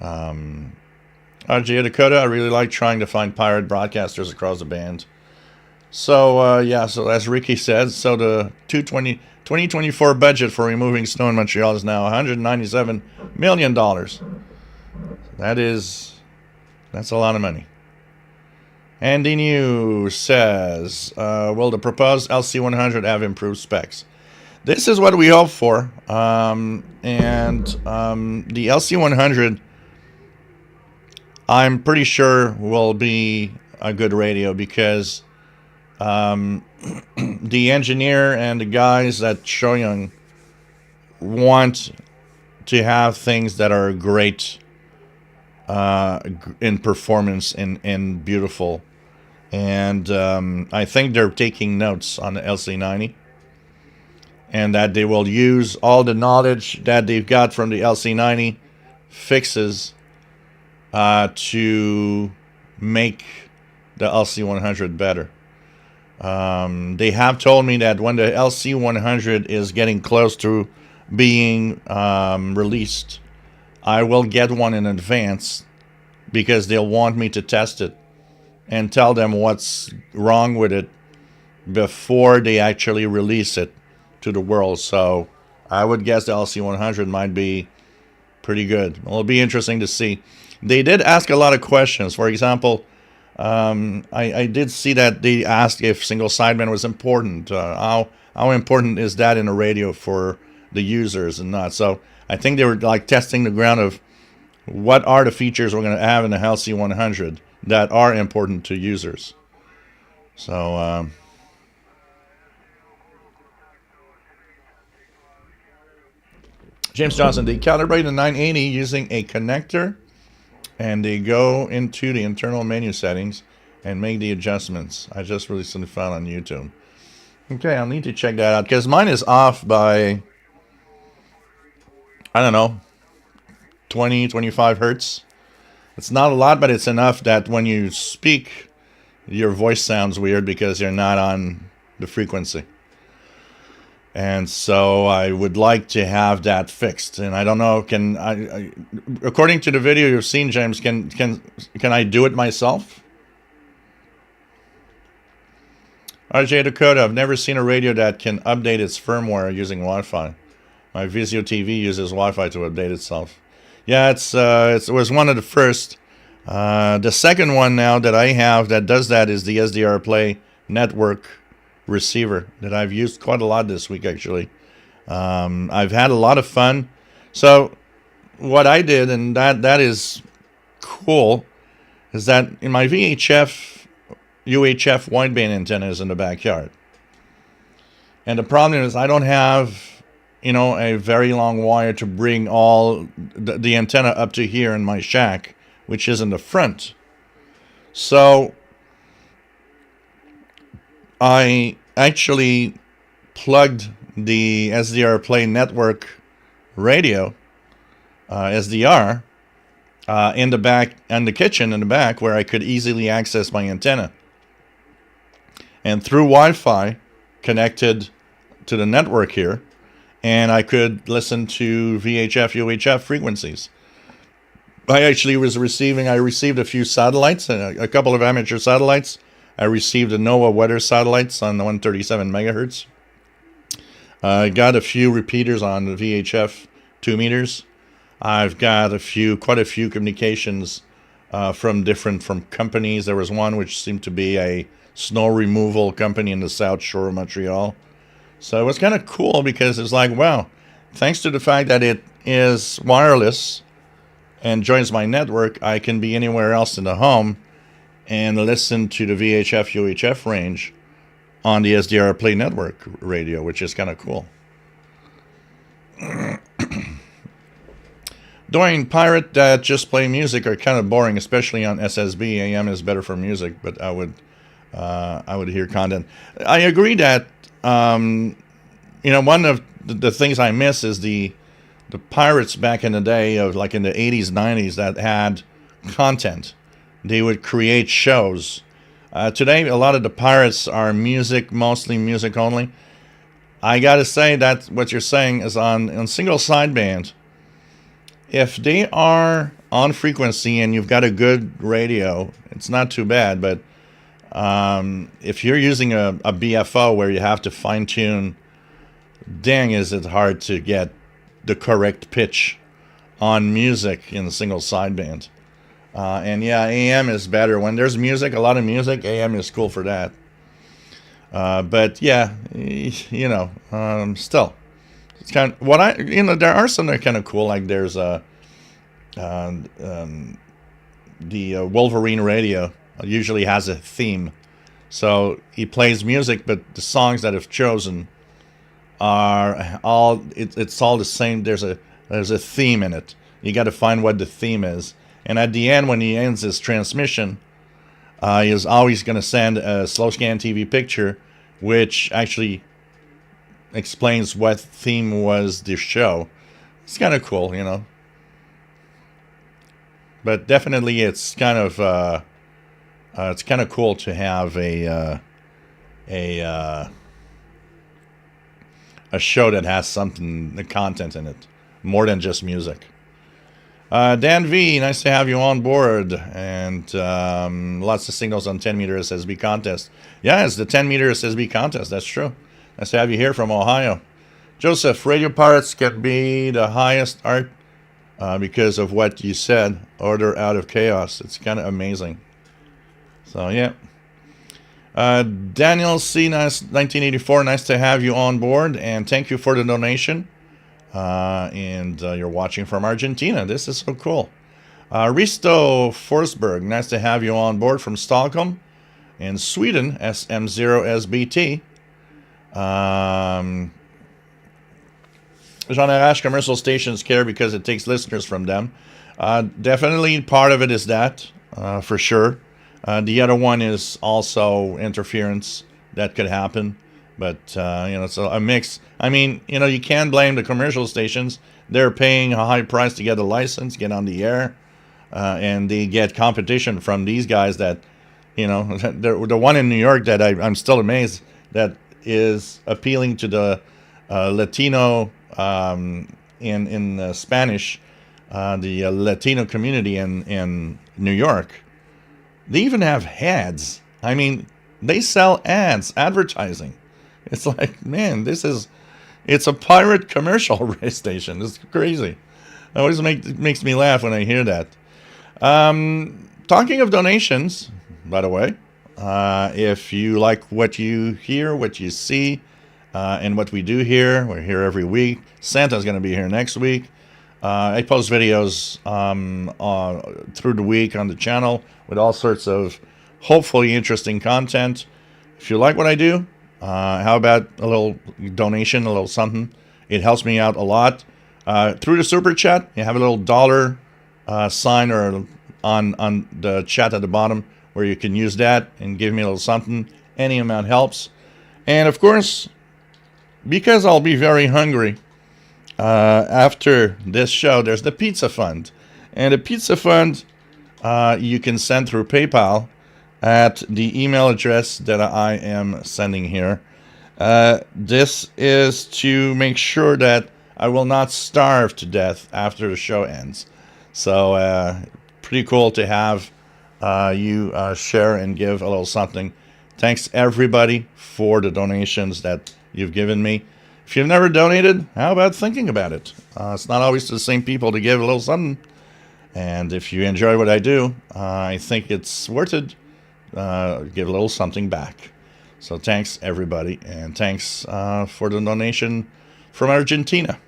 A: RJ Dakota, I really like trying to find pirate broadcasters across the band. So, so as Ricky said, so the 2024 budget for removing snow in Montreal is now $197 million. That's a lot of money. Andy New says, will the proposed LC100 have improved specs? This is what we hope for. The LC100, I'm pretty sure, will be a good radio because the engineer and the guys at Shoyoung want to have things that are great in performance and beautiful. And I think they're taking notes on the LC90, and that they will use all the knowledge that they've got from the LC90 fixes to make the LC100 better. They have told me that when the LC100 is getting close to being released, I will get one in advance because they'll want me to test it and tell them what's wrong with it before they actually release it to the world. So I would guess the LC100 might be pretty good. It'll be interesting to see. They did ask a lot of questions. For example, I did see that they asked if single sideband was important. How important is that in a radio for the users and not? So I think they were like testing the ground of what are the features we're going to have in the LC100 that are important to users. So James Johnson, they calibrate the 980 using a connector, and they go into the internal menu settings and make the adjustments. I just recently found on YouTube. Okay, I'll need to check that out because mine is off by, I don't know, 20, 25 hertz. It's not a lot, but it's enough that when you speak, your voice sounds weird because you're not on the frequency. And so I would like to have that fixed. And I don't know, can I according to the video you've seen, James, can I do it myself? RJ Dakota, I've never seen a radio that can update its firmware using Wi-Fi. My Vizio TV uses Wi-Fi to update itself. Yeah, it was one of the first. The second one now that I have that does that is the SDR Play network receiver that I've used quite a lot this week, actually. I've had a lot of fun. So what I did, and that is cool, is that in my VHF, UHF wideband antennas in the backyard. And the problem is I don't have, a very long wire to bring all the antenna up to here in my shack, which is in the front. So I actually plugged the SDR Play network radio, SDR, in the back, and the kitchen in the back, where I could easily access my antenna. And through Wi-Fi, connected to the network here, and I could listen to VHF, UHF frequencies. I received a few satellites, a couple of amateur satellites. I received the NOAA weather satellites on the 137 megahertz. I got a few repeaters on the VHF 2 meters. I've got quite a few communications from companies. There was one which seemed to be a snow removal company in the South Shore of Montreal. So it was kind of cool because it's like, wow, thanks to the fact that it is wireless and joins my network, I can be anywhere else in the home and listen to the VHF UHF range on the SDR Play network radio, which is kind of cool. Doing pirate that just play music are kind of boring, especially on SSB. AM is better for music, but I would hear content. I agree that one of the things I miss is the pirates back in the day of like in the 80s, 90s that had content. They would create shows. Today, a lot of the pirates are mostly music only. I gotta say that what you're saying is on single sideband. If they are on frequency and you've got a good radio, it's not too bad. But if you're using a BFO where you have to fine tune, dang, is it hard to get the correct pitch on music in the single sideband. And yeah, AM is better. When there's music, a lot of music, AM is cool for that. But yeah, still, it's kind of, there are some that are kind of cool. Like there's the Wolverine radio usually has a theme. So he plays music, but the songs that have chosen are all it's all the same. There's a theme in it. You got to find what the theme is. And at the end, when he ends his transmission, he is always going to send a slow scan TV picture, which actually explains what theme was the show. It's kind of cool, you know. But definitely, it's kind of cool to have a show that has something, the content in it, more than just music. Dan V, nice to have you on board, and lots of signals on 10-meter SSB contest. Yeah, it's the 10-meter SSB contest, that's true. Nice to have you here from Ohio. Joseph, radio pirates can be the highest art because of what you said, order out of chaos. It's kind of amazing. So, yeah. Daniel C, nice, 1984, nice to have you on board, and thank you for the donation. And you're watching from Argentina. This is so cool. Risto Forsberg, nice to have you on board from Stockholm. In Sweden, SM0SBT. Jean Arash commercial stations care because it takes listeners from them. Definitely part of it is that, for sure. The other one is also interference that could happen. But, you know, it's a mix. I mean, you know, you can't blame the commercial stations. They're paying a high price to get a license, get on the air, and they get competition from these guys that, you know, the one in New York that I'm still amazed that is appealing to the Latino in Spanish, the Latino community in New York. They even have ads. I mean, they sell ads, advertising. It's like, man, it's a pirate commercial radio station. It's crazy. It always makes me laugh when I hear that. Talking of donations, by the way, if you like what you hear, what you see, and what we do here, we're here every week. Santa's going to be here next week. I post videos through the week on the channel with all sorts of hopefully interesting content. If you like what I do, how about a little donation, a little something? It helps me out a lot. Through the super chat, you have a little dollar sign or on the chat at the bottom where you can use that and give me a little something. Any amount helps. And of course, because I'll be very hungry after this show, there's the pizza fund. And the pizza fund you can send through PayPal at the email address that I am sending here. This is to make sure that I will not starve to death after the show ends. So pretty cool to have you share and give a little something. Thanks everybody for the donations that you've given me. If you've never donated, how about thinking about it? It's not always the same people to give a little something. And if you enjoy what I do, I think it's worth it. Give a little something back. So thanks everybody, and thanks for the donation from Argentina.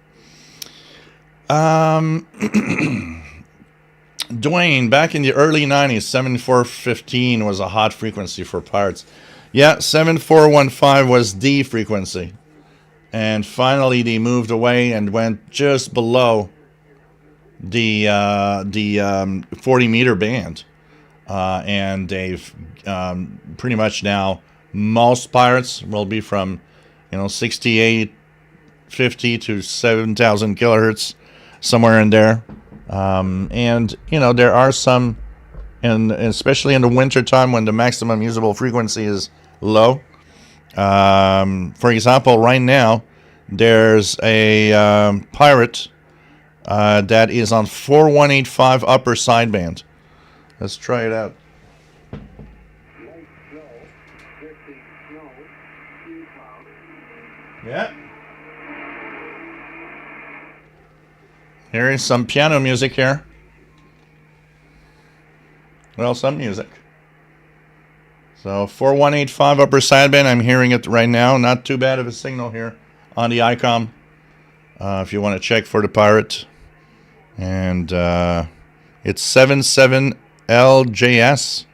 A: Dwayne, back in the early 90s, 7415 was a hot frequency for pirates. Yeah, 7415 was the frequency. And finally they moved away and went just below the 40-meter band. And they've pretty much now, most pirates will be from, 6850 to 7,000 kilohertz, somewhere in there. And, there are some, and especially in the winter time when the maximum usable frequency is low. For example, right now, there's a pirate that is on 4185 upper sideband. Let's try it out. Yeah. Here is some piano music here. Well, some music. So 4185 upper sideband, I'm hearing it right now. Not too bad of a signal here on the ICOM. If you want to check for the pirate. And it's 77LJS.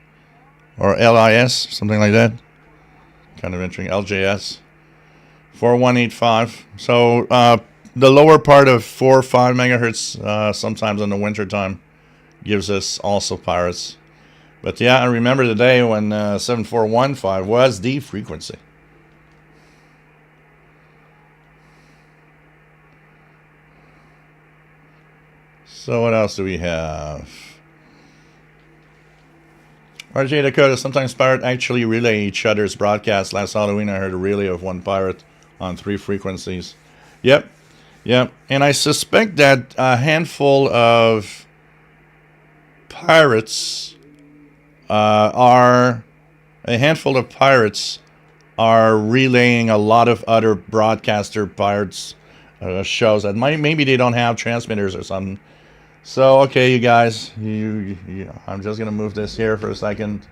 A: or LIS, something like that. Kind of interesting. LJS 4185. So the lower part of 4 or 5 megahertz, sometimes in the winter time, gives us also pirates. But yeah, I remember the day when 7415 was the frequency. So what else do we have? RJ Dakota, sometimes pirate actually relay each other's broadcasts. Last Halloween I heard a relay of one pirate on 3 frequencies. Yep. And I suspect that a handful of pirates are relaying a lot of other broadcaster pirates shows that maybe they don't have transmitters or something. So okay, you guys, I'm just gonna move this here for a second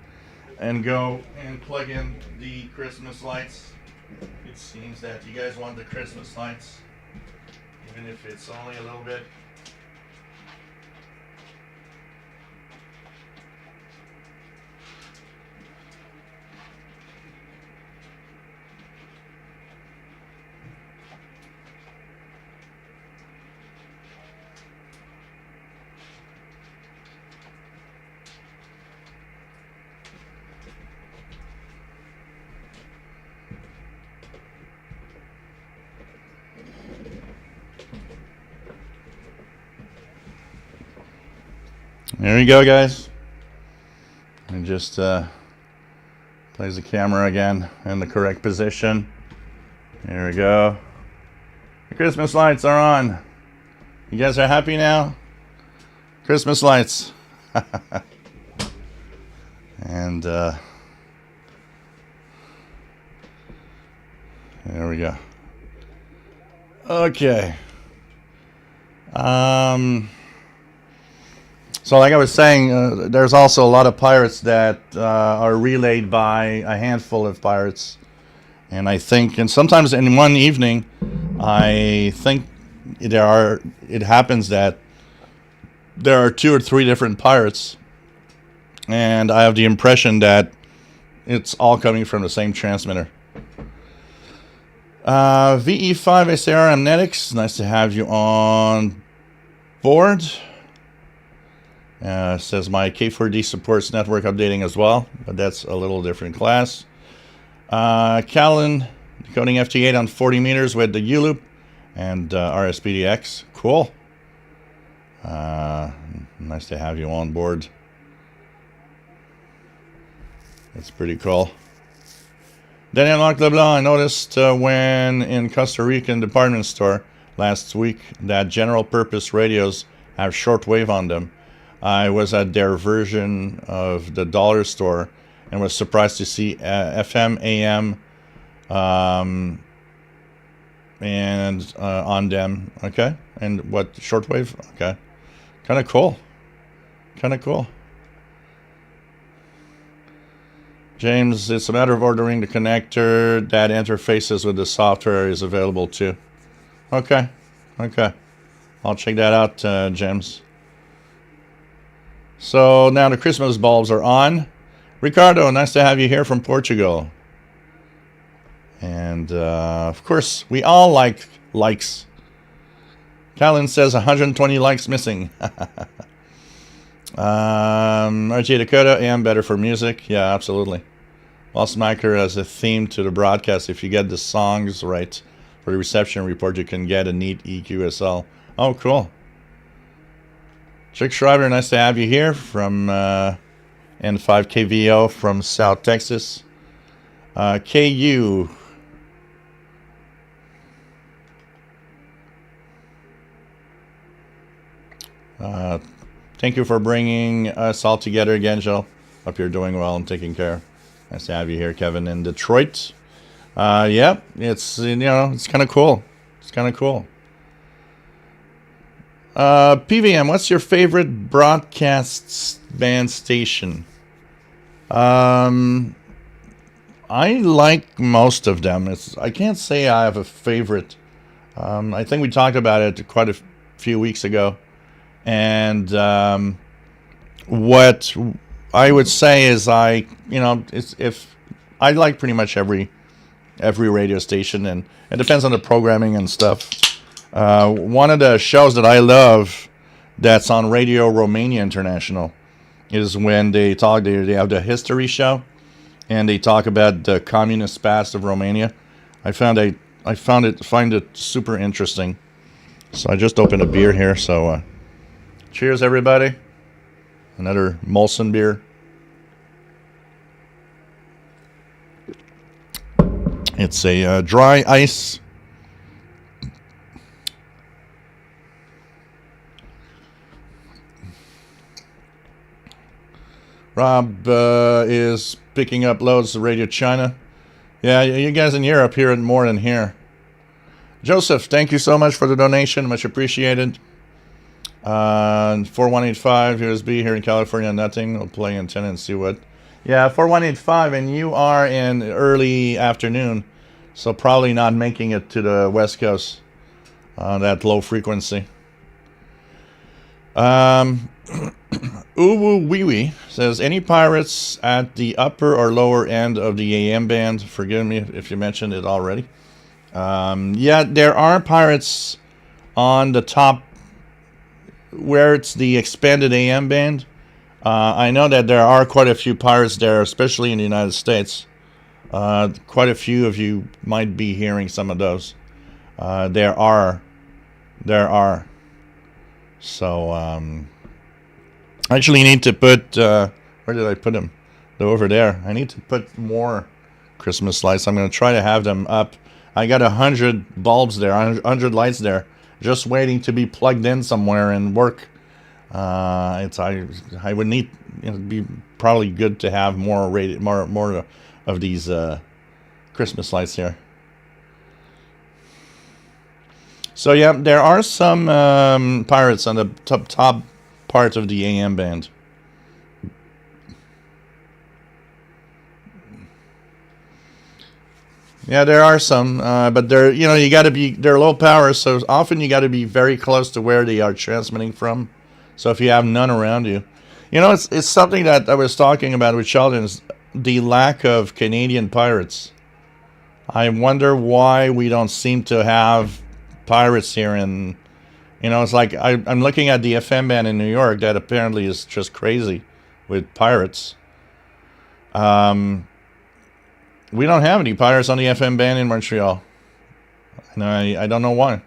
A: and go and plug in the Christmas lights. It seems that you guys want the Christmas lights, even if it's only a little bit. There you go, guys. And just place the camera again in the correct position. There we go. The Christmas lights are on. You guys are happy now? Christmas lights. And there we go. Okay. So like I was saying, there's also a lot of pirates that are relayed by a handful of pirates. And I think, and sometimes in one evening, I think it happens that there are 2 or 3 different pirates. And I have the impression that it's all coming from the same transmitter. VE5 SAR Amnetics, nice to have you on board. Says my K4D supports network updating as well, but that's a little different class. Callan decoding FT8 on 40 meters with the U-loop and RSPDX. Cool. Nice to have you on board. That's pretty cool. Daniel Marc Leblanc, I noticed when in Costa Rican department store last week that general purpose radios have shortwave on them. I was at their version of the dollar store and was surprised to see FM, AM, and on them. Okay, and what, shortwave? Okay, kind of cool. James, it's a matter of ordering the connector that interfaces with the software is available too. Okay, I'll check that out, James. So now the Christmas bulbs are on. Ricardo, nice to have you here from Portugal. And of course, we all like likes. Callan says 120 likes missing. RJ Dakota, AM better for music. Yeah, absolutely. Lost Maker as a theme to the broadcast. If you get the songs right for the reception report, you can get a neat EQSL. Oh, cool. Chick Schreiber, nice to have you here from N5KVO from South Texas. KU. Thank you for bringing us all together again, Jill. Hope you're doing well and taking care. Nice to have you here, Kevin, in Detroit. Yeah, it's, it's kind of cool. PVM, what's your favorite broadcast band station? I like most of them. I can't say I have a favorite. I think we talked about it quite a few weeks ago. And what I would say is if I like pretty much every radio station, and it depends on the programming and stuff. One of the shows that I love that's on Radio Romania International is when they have the history show, and they talk about the communist past of Romania. I find it super interesting. So I just opened a beer here. So cheers, everybody! Another Molson beer. It's a dry ice. Rob is picking up loads of Radio China. Yeah, you guys in Europe hear it more than here. Joseph, thank you so much for the donation. Much appreciated. 4185 USB here in California, nothing. We'll play in 10 and see what. Yeah, 4185, and you are in early afternoon, so probably not making it to the West Coast on that low frequency. Uwu Wiwi says, any pirates at the upper or lower end of the AM band? Forgive me if you mentioned it already. Yeah, there are pirates on the top where it's the expanded AM band. I know that there are quite a few pirates there, especially in the United States. Quite a few of you might be hearing some of those. There are. So, I actually need to put, where did I put them? They're over there. I need to put more Christmas lights. I'm going to try to have them up. I got 100 bulbs there, 100 lights there, just waiting to be plugged in somewhere and work. I would need, it'd be probably good to have more of these Christmas lights here. So yeah, there are some pirates on the top part of the AM band. Yeah, there are some, but they're they're low power, so often you got to be very close to where they are transmitting from. So if you have none around you, it's something that I was talking about with Sheldon, is the lack of Canadian pirates. I wonder why we don't seem to have pirates here, and it's like I'm looking at the FM band in New York that apparently is just crazy with pirates. We don't have any pirates on the FM band in Montreal. And I don't know why.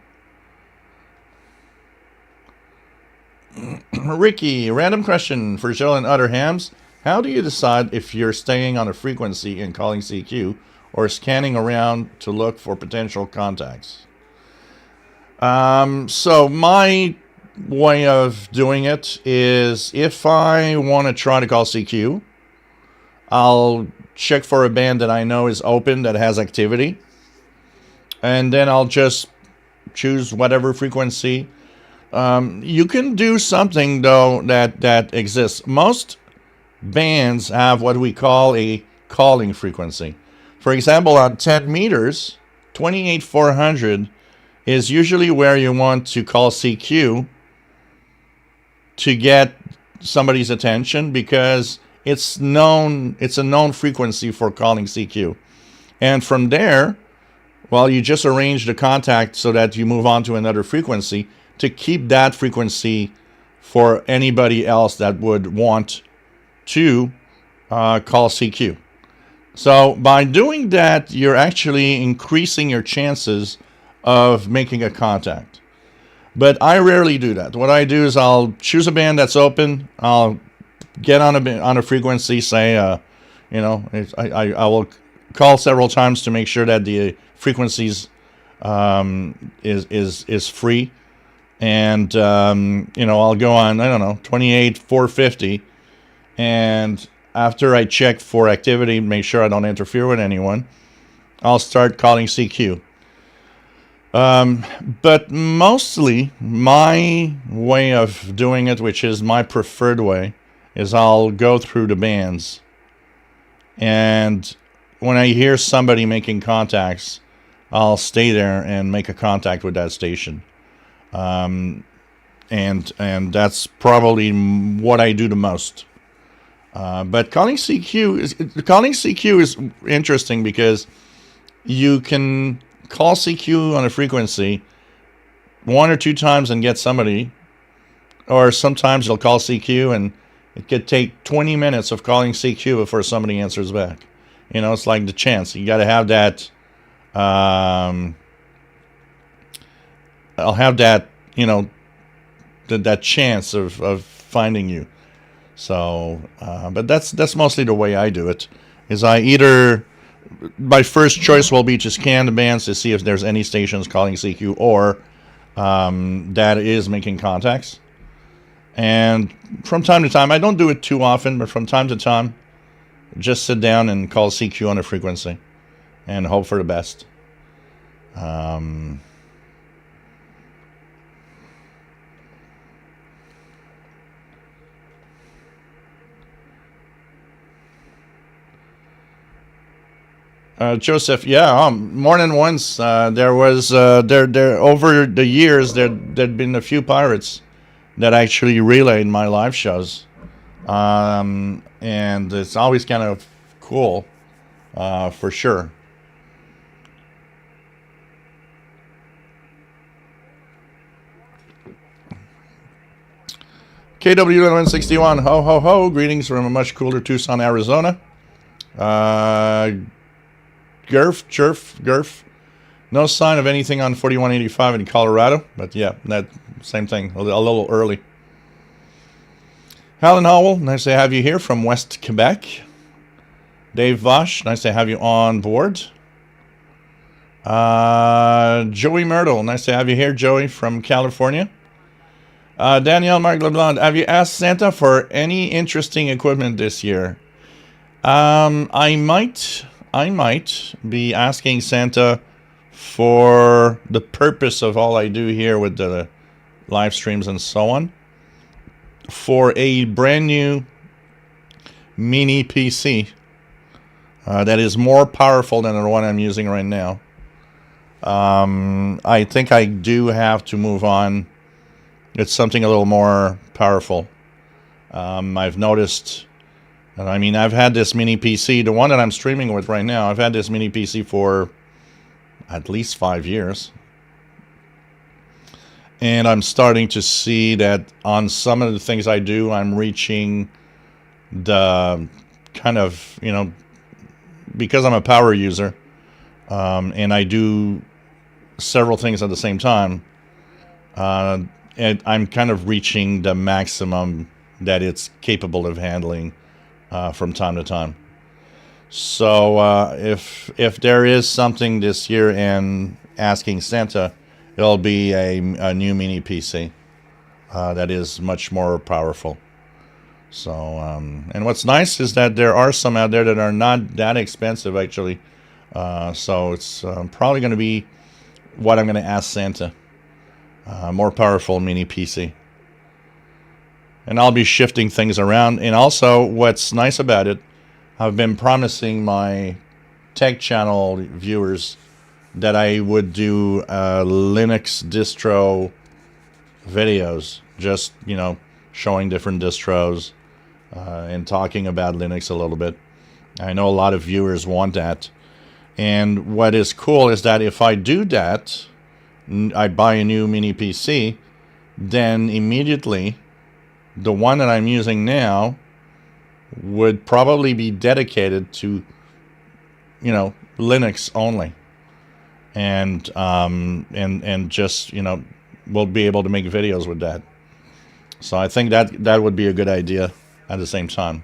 A: Ricky, random question for Jill and other hams. How do you decide if you're staying on a frequency and calling CQ or scanning around to look for potential contacts? So my way of doing it is, if I want to try to call CQ, I'll check for a band that I know is open, that has activity, and then I'll just choose whatever frequency. You can do something though that exists. Most bands have what we call a calling frequency. For example, on 10 meters, 28400 is usually where you want to call CQ to get somebody's attention, because it's a known frequency for calling CQ. And from there, well, you just arrange the contact so that you move on to another frequency to keep that frequency for anybody else that would want to call CQ. So by doing that, you're actually increasing your chances of making a contact. But I rarely do that. What I do is I'll choose a band that's open. I'll get on a frequency, say, I will call several times to make sure that the frequencies is free, and I'll go on, 28450, and after I check for activity, make sure I don't interfere with anyone, I'll start calling CQ. But mostly my way of doing it, which is my preferred way, is I'll go through the bands, and when I hear somebody making contacts, I'll stay there and make a contact with that station. And that's probably what I do the most. But calling CQ is interesting because you can call CQ on a frequency 1 or 2 times and get somebody, or sometimes you'll call CQ and it could take 20 minutes of calling CQ before somebody answers back. You know, it's like the chance. You got to have that. I'll have that. You know, that chance of finding you. So, but that's mostly the way I do it. Is I either my first choice will be to scan the bands to see if there's any stations calling CQ or that is making contacts. And from time to time, I don't do it too often, but from time to time, just sit down and call CQ on a frequency and hope for the best. Joseph, yeah, more than once. There was there over the years there'd been a few pirates that actually relayed my live shows, and it's always kind of cool, for sure. KW161, ho ho ho! Greetings from a much cooler Tucson, Arizona. Gurf. No sign of anything on 4185 in Colorado, but yeah, that same thing, a little early. Alan Howell, nice to have you here from West Quebec. Dave Vosh, nice to have you on board. Joey Myrtle, nice to have you here, Joey from California. Danielle Marc LeBlanc, have you asked Santa for any interesting equipment this year? I might be asking Santa for the purpose of all I do here with the live streams and so on, for a brand new mini PC that is more powerful than the one I'm using right now. I think I do have to move on. It's something a little more powerful. I've noticed. I mean, I've had this mini PC, the one that I'm streaming with right now, I've had this mini PC for at least 5 years. And I'm starting to see that on some of the things I do, I'm reaching the kind of, you know, because I'm a power user, and I do several things at the same time, and I'm kind of reaching the maximum that it's capable of handling from time to time. So if there is something this year in asking Santa, it'll be a new mini PC that is much more powerful. So and what's nice is that there are some out there that are not that expensive actually. So it's probably going to be what I'm going to ask Santa. More powerful mini PC. And I'll be shifting things around. And also, what's nice about it, I've been promising my tech channel viewers that I would do Linux distro videos, just, you know, showing different distros and talking about Linux a little bit. I know a lot of viewers want that. And what is cool is that if I do that, I buy a new mini PC, then immediately the one that I'm using now would probably be dedicated to, you know, Linux only, and just, you know, we'll be able to make videos with that. So I think that would be a good idea at the same time.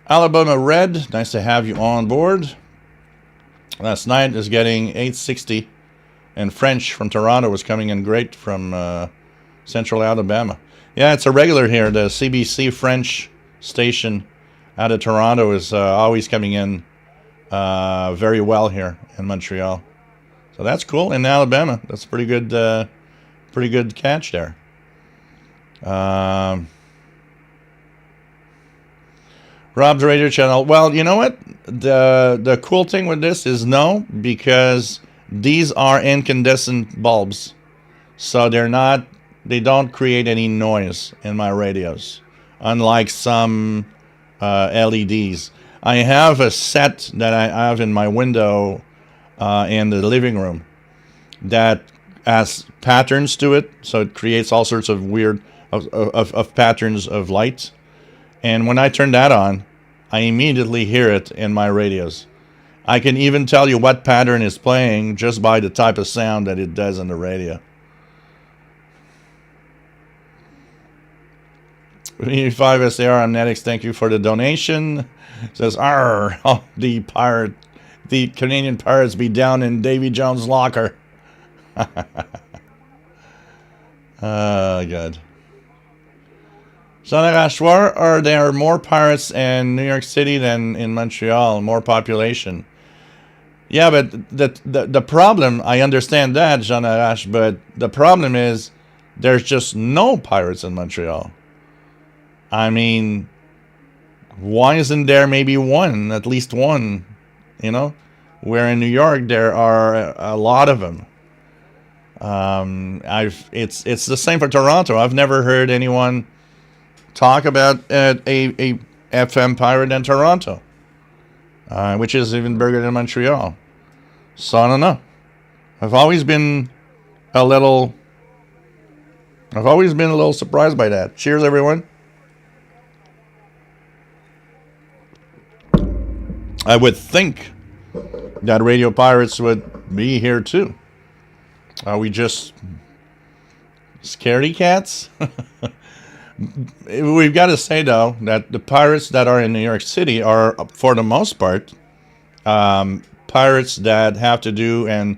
A: Alabama Red, nice to have you on board. Last night is getting 860. And French from Toronto was coming in great from central Alabama. Yeah, it's a regular here. The CBC French station out of Toronto is always coming in very well here in Montreal. So that's cool. In Alabama, that's pretty good catch there. Rob's Radio Channel. Well, you know what? The cool thing with this is no, because these are incandescent bulbs, so they're not they don't create any noise in my radios, unlike some LEDs. I have a set that I have in my window in the living room that has patterns to it, so it creates all sorts of weird of patterns of light. And when I turn that on, I immediately hear it in my radios. I can even tell you what pattern is playing just by the type of sound that it does on the radio. V5 SAR on Netix, thank you for the donation. It says, oh, the Canadian Pirates be down in Davy Jones' locker. Oh, God. Jean Arachoir, are there more pirates in New York City than in Montreal? More population. Yeah, but the problem, I understand that, Jean Arash, but the problem is there's just no pirates in Montreal. I mean, why isn't there maybe one, at least one, you know? Where in New York there are a lot of them. It's the same for Toronto. I've never heard anyone talk about a FM pirate in Toronto, which is even bigger than Montreal. So I don't know. I've always been a little surprised by that. Cheers, everyone. I would think that radio pirates would be here too. Are we just scaredy cats? We've got to say, though, that the pirates that are in New York City are, for the most part, pirates that have to do and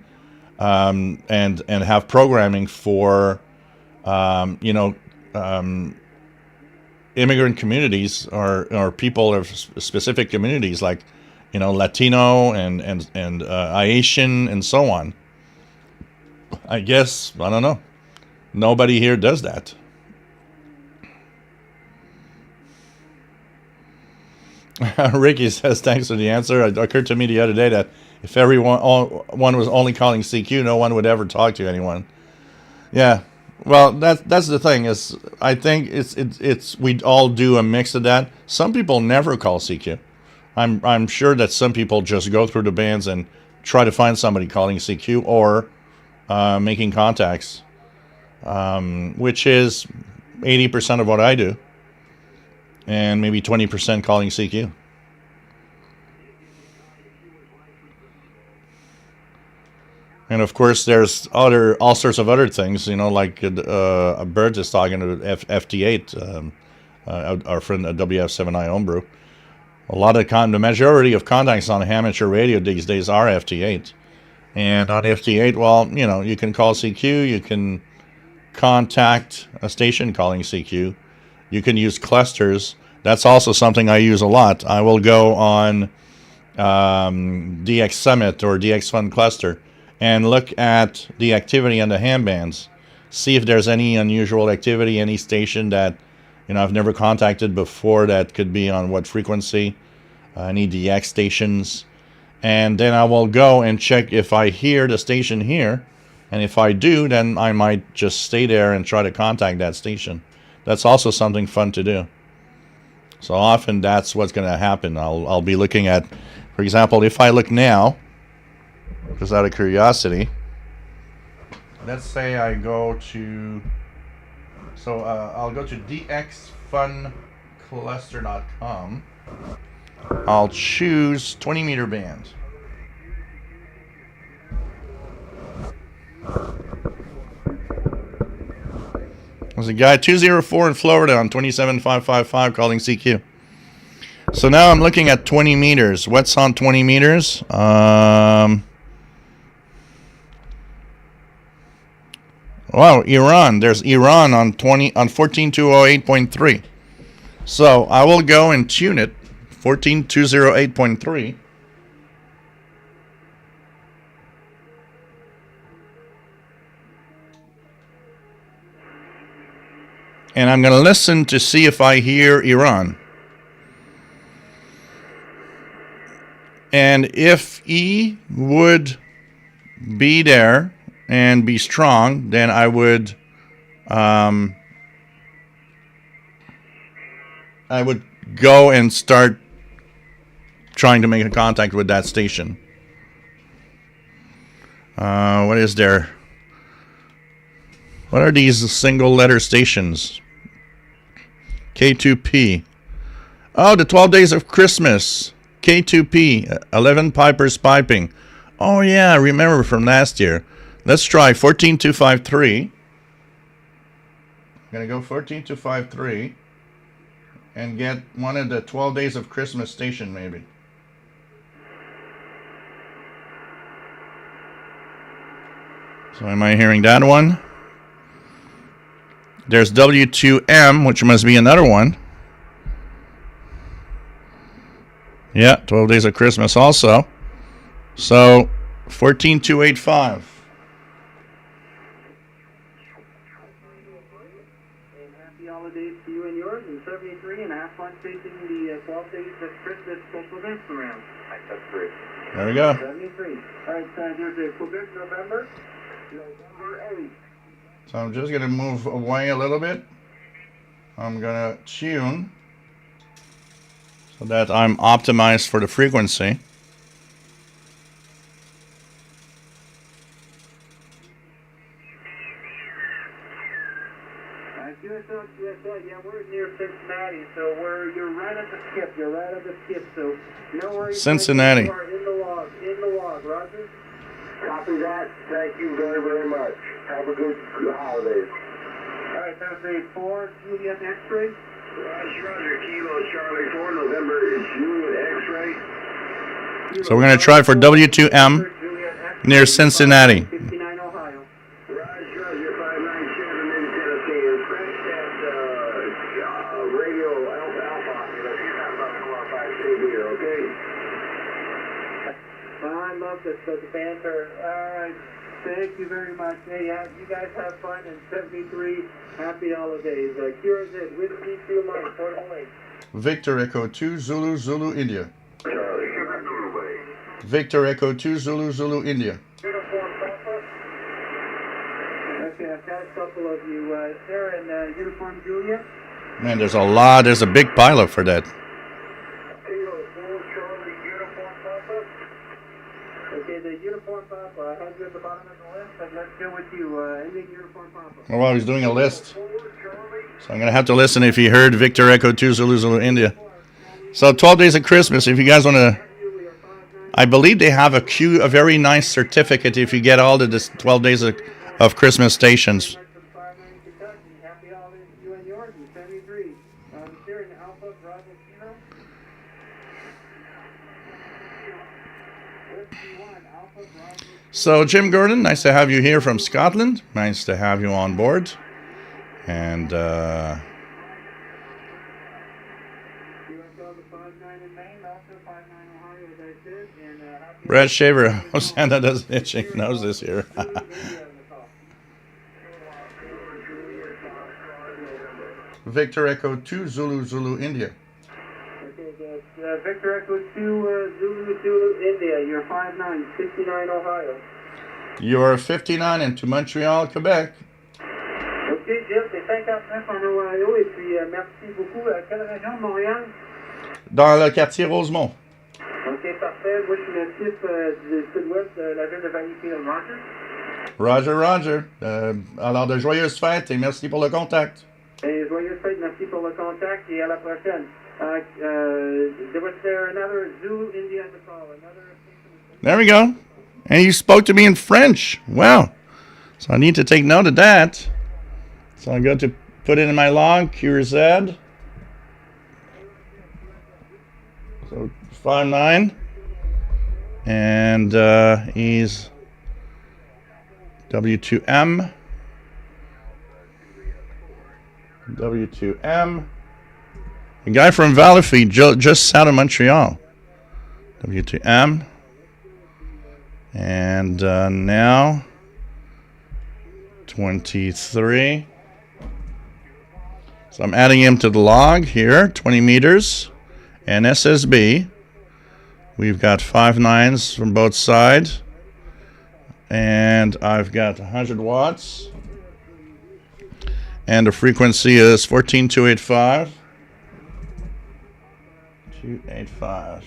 A: have programming for, immigrant communities or people of specific communities like, Latino and Haitian and so on. I guess, I don't know. Nobody here does that. Ricky says, thanks for the answer. It occurred to me the other day that if one was only calling CQ, no one would ever talk to anyone. Yeah. Well, that's the thing is, I think it's we all do a mix of that. Some people never call CQ. I'm sure that some people just go through the bands and try to find somebody calling CQ or making contacts, which is 80% of what I do, and maybe 20% calling CQ. And of course, there's all sorts of other things, like a Bert is talking to FT8, our friend WF7I Homebrew. The majority of contacts on amateur radio these days are FT8. And on FT8, well, you can call CQ, you can contact a station calling CQ, you can use clusters. That's also something I use a lot. I will go on DX Summit or DX Fun Cluster and look at the activity on the ham bands, see if there's any unusual activity, any station that I've never contacted before that could be on what frequency, any DX stations, and then I will go and check if I hear the station here, and if I do, then I might just stay there and try to contact that station. That's also something fun to do. So often that's what's going to happen. I'll be looking at, for example, if I look now, just out of curiosity, let's say I go to, I'll go to dxfuncluster.com. I'll choose 20 meter band. There's a guy 204 in Florida on 27555 calling CQ. So now I'm looking at 20 meters. What's on 20 meters? Wow, Iran. There's Iran on 14208.3. So I will go and tune it, 14208.3. And I'm going to listen to see if I hear Iran. And if E would be there and be strong, then I would I would go and start trying to make a contact with that station. What is there? What are these single letter stations? K2P. Oh, the 12 Days of Christmas. K2P. 11 Pipers Piping. Oh yeah, I remember from last year. Let's try 14253. I'm gonna go 14253 and get one of the 12 Days of Christmas station maybe. So am I hearing that one? There's W2M, which must be another one. Yeah, 12 Days of Christmas also. So 14285.
B: Happy holidays to you and yours, and 73, and have fun chasing the 12 Days of Christmas social events around. That's great.
A: There we go.
B: 73. All right, there's a Quebec November 8.
A: So I'm just going to move away a little bit. I'm going to tune so that I'm optimized for the frequency.
B: Yeah, we're near Cincinnati, so you're right at the skip. You're right at the skip, so no worries.
A: Cincinnati.
B: You are in the log, Roger. Copy that. Thank you very, very much. Have a good holidays. All right, that's a 4 Juliet X-ray. Roger, Kilo Charlie 4, November is Juliet X-ray.
A: So we're going to try for W2M near Cincinnati.
B: 59, Ohio.
C: Roger, 597 in Tennessee. And scratch that radio alpha. You're not about to go off by here, okay?
B: I love this, the banter. All right, thank you very much. Hey, you guys have fun, and 73, happy holidays. Here's it, with me to my Portable Lake.
A: Victor Echo 2 Zulu Zulu India.
C: Charlie, Norway.
A: Victor Echo 2 Zulu Zulu India.
B: Uniform Papa. Okay, I've got a couple of you there in Uniform Julia.
A: Man, there's a lot. There's a big pileup for that.
C: Kilo 4, Charlie, Uniform Papa.
B: Okay, the Uniform Papa, I had you at the bottom of the list, but let's go with you. Ending Uniform Papa.
A: Well, I was doing a list. So I'm going to have to listen if you heard Victor Echo 2 Zulu Zulu India. So 12 Days of Christmas, if you guys want to... I believe they have a very nice certificate if you get all the 12 Days of Christmas stations.
B: Happy holidays to you and yours, and 73. Here in Alpha, Bravo, Kilo. 51, Alpha, Bravo.
A: So Jim Gordon, nice to have you here from Scotland. Nice to have you on board. And Brad Shaver, Santa does itching, knows this here. Victor Echo 2 Zulu Zulu India.
B: Okay, that's Victor Echo 2 Zulu Zulu India. You're 59, 69 Ohio.
A: You're 59 into Montreal, Quebec.
B: Ok, Jeff, c'est 59 en Ohio. Et puis, merci beaucoup. À quelle région de Montréal?
A: Dans le quartier Rosemont.
B: Ok, parfait. Moi, je suis natif du sud-ouest de la ville de Valleyfield. Roger?
A: Roger, Roger. Alors, de joyeuses fêtes et merci pour le contact.
B: Et joyeuses fêtes, merci pour le contact et à la prochaine. Was there another Zulu India to call?
A: There we go. And you spoke to me in French. Wow. So I need to take note of that. So I'm going to put it in my log, QRZ. So 59. And he's W2M. W2M. A guy from Valleyfield, just south of Montreal. W2M. And now 23. So I'm adding him to the log here, 20 meters. And SSB. We've got 5 nines from both sides. And I've got 100 watts. And the frequency is 14285. 285.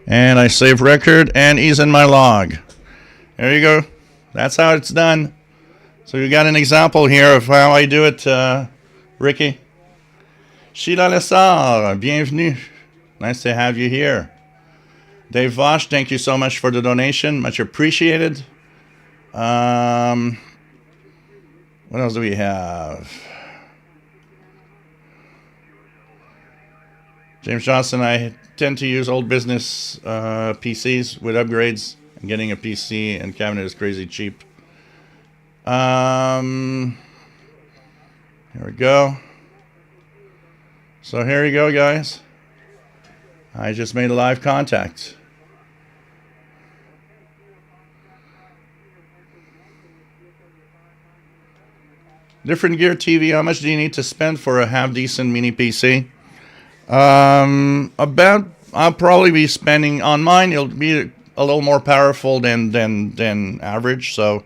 A: And I save record and ease in my log. There you go. That's how it's done. So you got an example here of how I do it, Ricky. Sheila Lessard, bienvenue. Nice to have you here. Dave Vosh, thank you so much for the donation. Much appreciated. What else do we have? James Johnson, I tend to use old business PCs with upgrades. And getting a PC and cabinet is crazy cheap. Here we go. So here you go, guys. I just made a live contact. Different gear TV. How much do you need to spend for a half decent mini PC? I'll probably be spending on mine. It'll be a little more powerful than average. So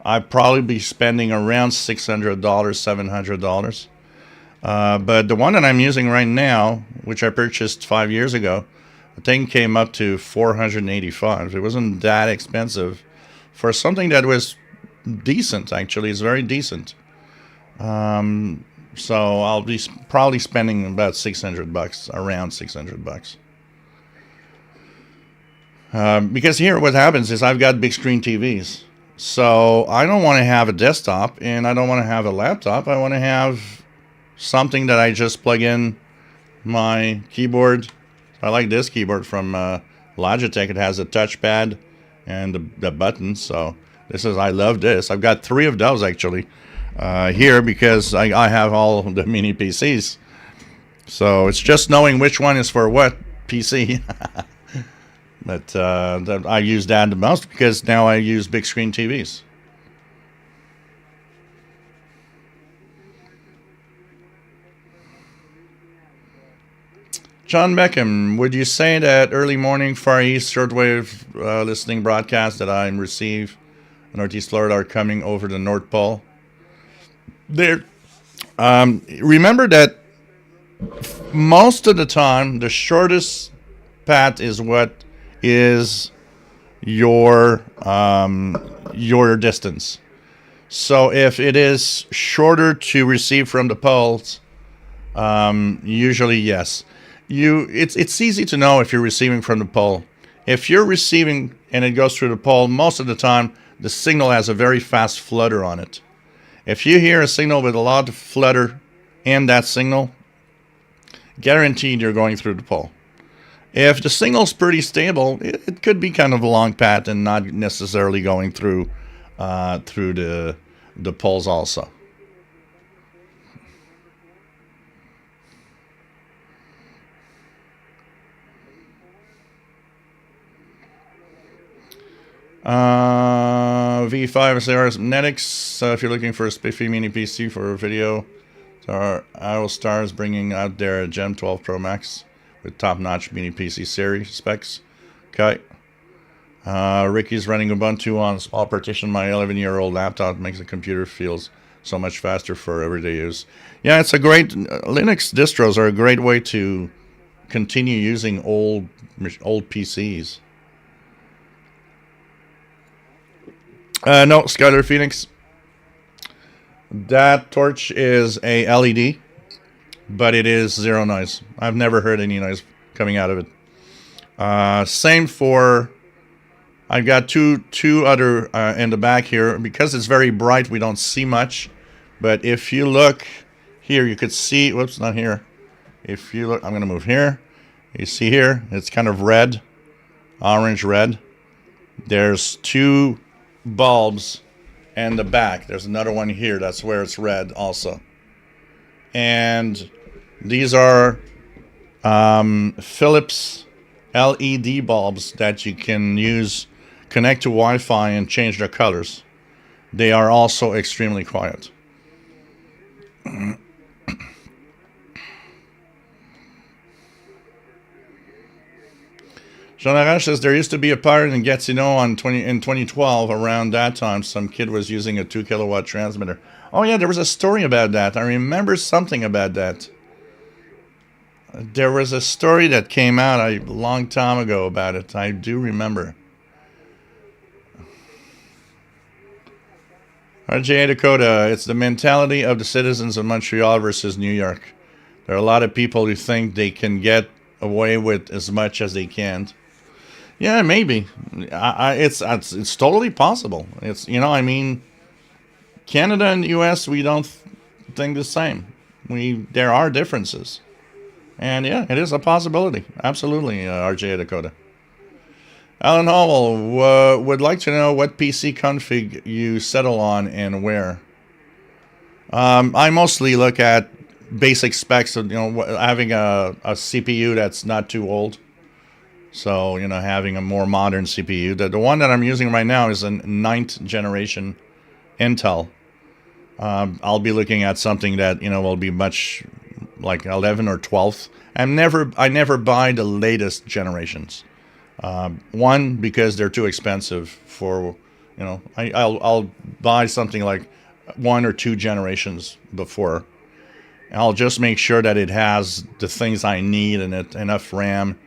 A: I'll probably be spending around $600, $700. But the one that I'm using right now, which I purchased 5 years ago, the thing came up to $485. It wasn't that expensive for something that was decent. Actually, it's very decent. So I'll be probably spending about $600, around $600. Because here what happens is I've got big screen TVs. So I don't want to have a desktop and I don't want to have a laptop. I want to have something that I just plug in my keyboard. I like this keyboard from Logitech. It has a touchpad and the buttons. So I love this. I've got 3 of those actually here because I have all the mini PCs. So it's just knowing which one is for what PC. But I use that the most because now I use big screen TVs. John Beckham, would you say that early morning Far East shortwave listening broadcasts that I receive in Northeast Florida are coming over the North Pole? Remember that most of the time the shortest path is what is your distance. So if it is shorter to receive from the poles, usually yes. It's easy to know if you're receiving from the pole. If you're receiving and it goes through the pole, most of the time the signal has a very fast flutter on it. If you hear a signal with a lot of flutter in that signal, guaranteed you're going through the pole. If the signal's pretty stable, it could be kind of a long path and not necessarily going through the poles also. V5 SAR Magnetics. If you're looking for a spiffy mini PC for a video, Our Star is bringing out their Gem 12 Pro Max with top-notch mini PC series specs. Okay. Ricky's running Ubuntu on a small partition. My 11-year-old laptop makes the computer feels so much faster for everyday use. Yeah, it's a great Linux distros are a great way to continue using old PCs. No, Skylar Phoenix. That torch is a LED, but it is zero noise. I've never heard any noise coming out of it. Same for, I've got two other in the back here. Because it's very bright, we don't see much. But if you look here, you could see, whoops, not here. If you look, I'm going to move here. You see here, it's kind of red, orange red. There's 2 bulbs in the back. There's another one here. That's where it's red also. And these are Philips LED bulbs that you can use, connect to Wi-Fi and change their colors. They are also extremely quiet. Jean Arash says there used to be a pirate in Gatineau in 2012. Around that time, some kid was using a 2 kilowatt transmitter. Oh yeah, there was a story about that. I remember something about that. There was a story that came out a long time ago about it. I do remember. RJ Dakota, it's the mentality of the citizens of Montreal versus New York. There are a lot of people who think they can get away with as much as they can. Yeah, maybe. It's totally possible. It's, you know, I mean, Canada and the U.S., we don't think the same. There are differences. And yeah, it is a possibility. Absolutely, RJ Dakota. Alan Howell would like to know what PC config you settle on and where. I mostly look at basic specs of, you know, having a CPU that's not too old. So, you know, having a more modern CPU. The one that I'm using right now is a 9th generation Intel. I'll be looking at something that, you know, will be much like 11 or 12th. I never buy the latest generations. One, because they're too expensive for, you know, I'll buy something like 1 or 2 generations before. I'll just make sure that it has the things I need in it, enough RAM,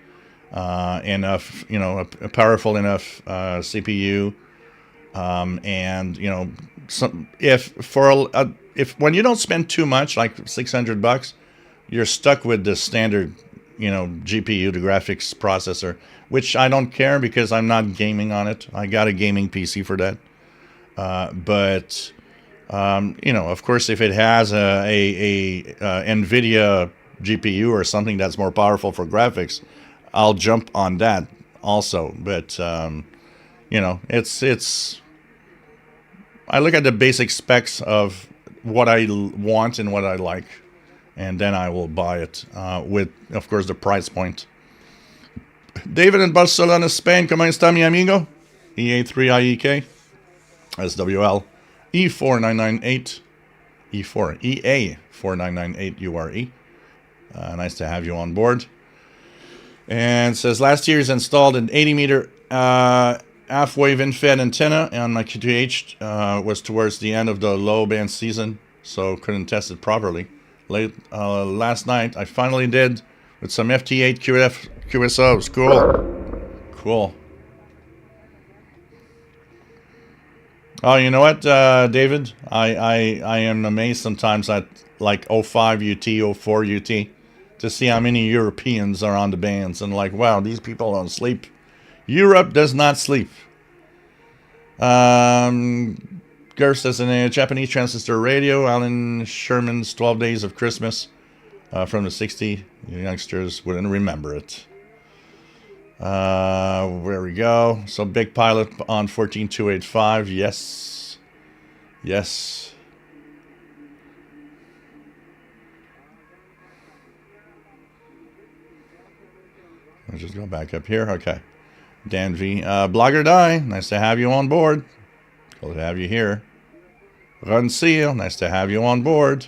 A: enough, you know, a powerful enough CPU, and, you know, if when you don't spend too much, like $600, you're stuck with the standard, you know, GPU, the graphics processor, which I don't care because I'm not gaming on it. I got a gaming PC for that. But you know, of course, if it has a NVIDIA GPU or something that's more powerful for graphics, I'll jump on that also. But you know, it's. I look at the basic specs of what I want and what I like, and then I will buy it with, of course, the price point. David in Barcelona, Spain. ¿Cómo está, mi amigo? EA3IEK. SWL. E4998. E4. EA4998 URE. Nice to have you on board. And says, last year's installed an 80-meter half-wave in-fed antenna on my QTH. Was towards the end of the low band season, so couldn't test it properly. Last night, I finally did with some FT8 QSOs. Cool. Oh, you know what, David? I am amazed sometimes at like 05 UT, 04 UT to see how many Europeans are on the bands, and like, wow, these people don't sleep. Europe does not sleep. Gerst says in a Japanese transistor radio, Alan Sherman's 12 Days of Christmas from the 60s. Youngsters wouldn't remember it. Where we go. So Big Pilot on 14285. Yes. I'll just go back up here. Okay. Dan V. Blogger Die. Nice to have you on board. Cool to have you here. Run Seal. Nice to have you on board.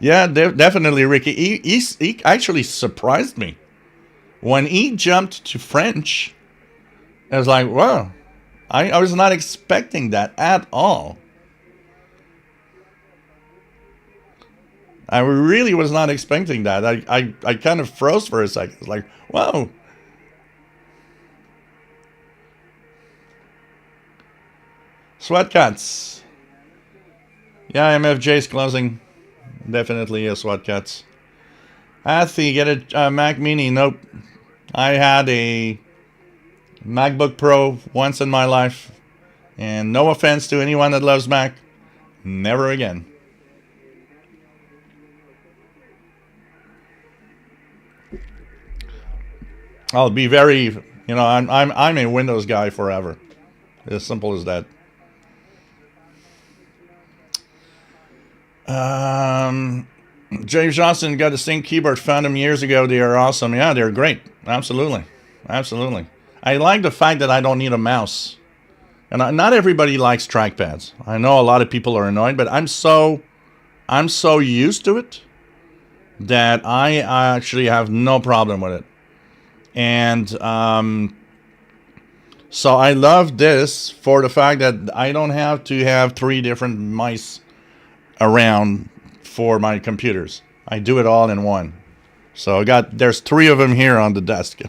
A: Yeah, definitely, Ricky. He actually surprised me. When he jumped to French, I was like, wow. I was not expecting that at all. I really was not expecting that. I kind of froze for a second. I was like, wow. Sweatcats. Yeah, MFJ's closing. Definitely a Sweatcats. Athy, get a Mac Mini. Nope. I had a MacBook Pro once in my life. And no offense to anyone that loves Mac. Never again. I'll be very, you know, I'm a Windows guy forever. As simple as that. James Johnson got a Sync keyboard. Found them years ago. They are awesome. Yeah, they're great. Absolutely. I like the fact that I don't need a mouse. And not everybody likes trackpads. I know a lot of people are annoyed, but I'm so used to it that I actually have no problem with it. And so I love this for the fact that I don't have to have 3 different mice around for my computers. I do it all in one. So there's 3 of them here on the desk.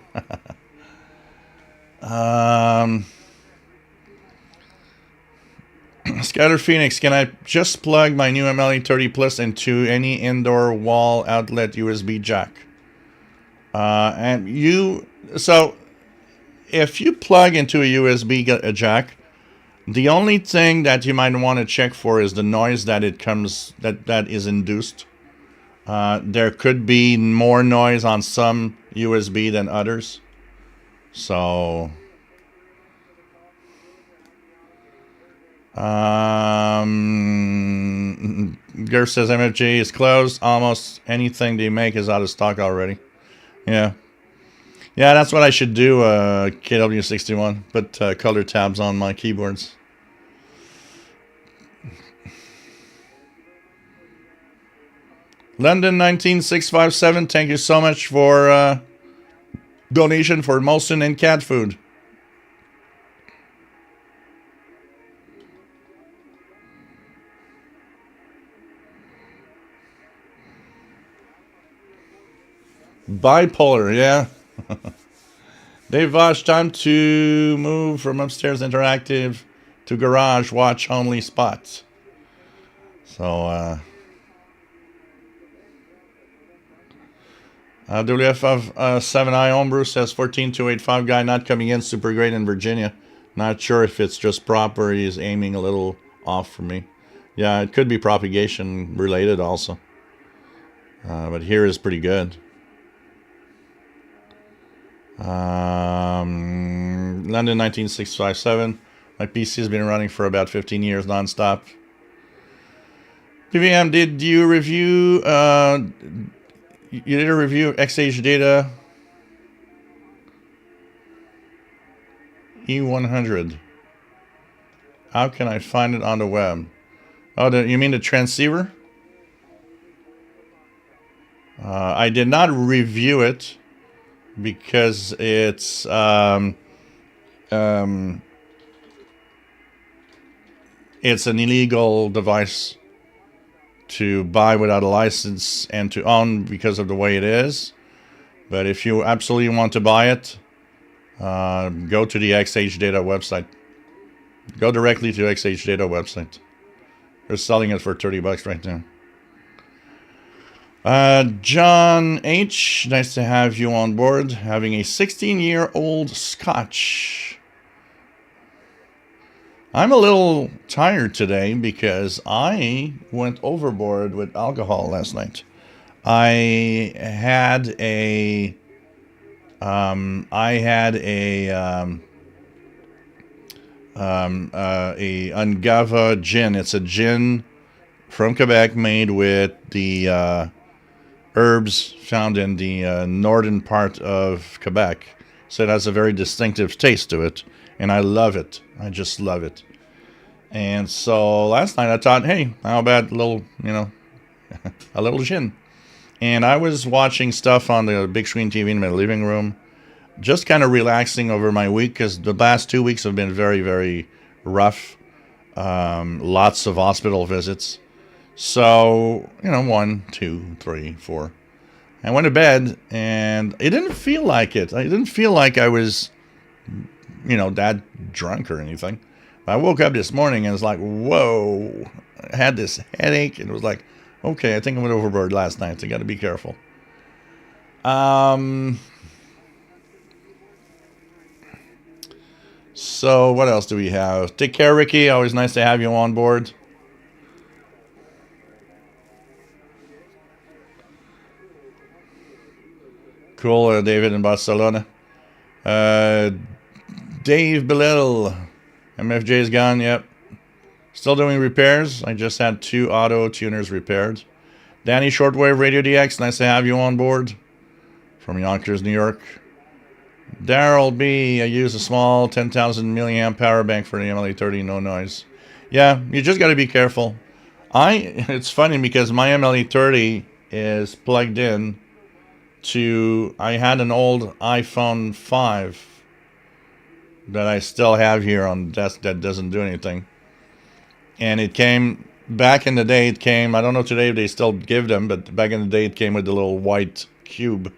A: Scatter Phoenix, can I just plug my new MLA30 Plus into any indoor wall outlet USB jack? So if you plug into a USB jack, the only thing that you might want to check for is the noise that that is induced. There could be more noise on some USB than others. So Gerf says MFJ is closed. Almost anything they make is out of stock already. Yeah, that's what I should do. KW61, put color tabs on my keyboards. London 19657, thank you so much for donation for Molson and cat food. Bipolar, yeah. Dave Vosh, time to move from upstairs interactive to garage watch only spots. So, WF of 7i Homebrew says 14285 guy not coming in, super great in Virginia. Not sure if it's just prop or he's aiming a little off for me. Yeah, it could be propagation related also. But here is pretty good. London 19657. My PC has been running for about 15 years non-stop. PVM, did you review you did a review of XH data E100? How can I find it on the web? Oh, you mean the transceiver? I did not review it because it's an illegal device to buy without a license and to own because of the way it is. But if you absolutely want to buy it, go to the XH Data website. Go directly to XH Data website. They're selling it for $30 right now. John H, nice to have you on board. Having a 16-year-old Scotch. I'm a little tired today because I went overboard with alcohol last night. I had a Angava gin. It's a gin from Quebec made with the herbs found in the northern part of Quebec. So it has a very distinctive taste to it, and I love it. I just love it. And so last night I thought, hey, how about a little, a little gin? And I was watching stuff on the big screen TV in my living room, just kind of relaxing over my week, because the last 2 weeks have been very, very rough. Lots of hospital visits. So, 1, 2, 3, 4. I went to bed, and it didn't feel like it. I didn't feel like I was, that drunk or anything. I woke up this morning, and it's like, whoa. I had this headache, and it was like, okay, I think I went overboard last night, so I got to be careful. So, what else do we have? Take care, Ricky. Always nice to have you on board. Cool, David in Barcelona. Dave Bellil. MFJ's gone, yep. Still doing repairs. I just had 2 auto tuners repaired. Danny Shortwave Radio DX, nice to have you on board. From Yonkers, New York. Daryl B, I use a small 10,000 milliamp power bank for the MLA30, no noise. Yeah, you just got to be careful. It's funny because my MLA30 is plugged in I had an old iPhone 5 that I still have here on the desk that doesn't do anything. And it came, back in the day it came, I don't know today if they still give them, but back in the day it came with the little white cube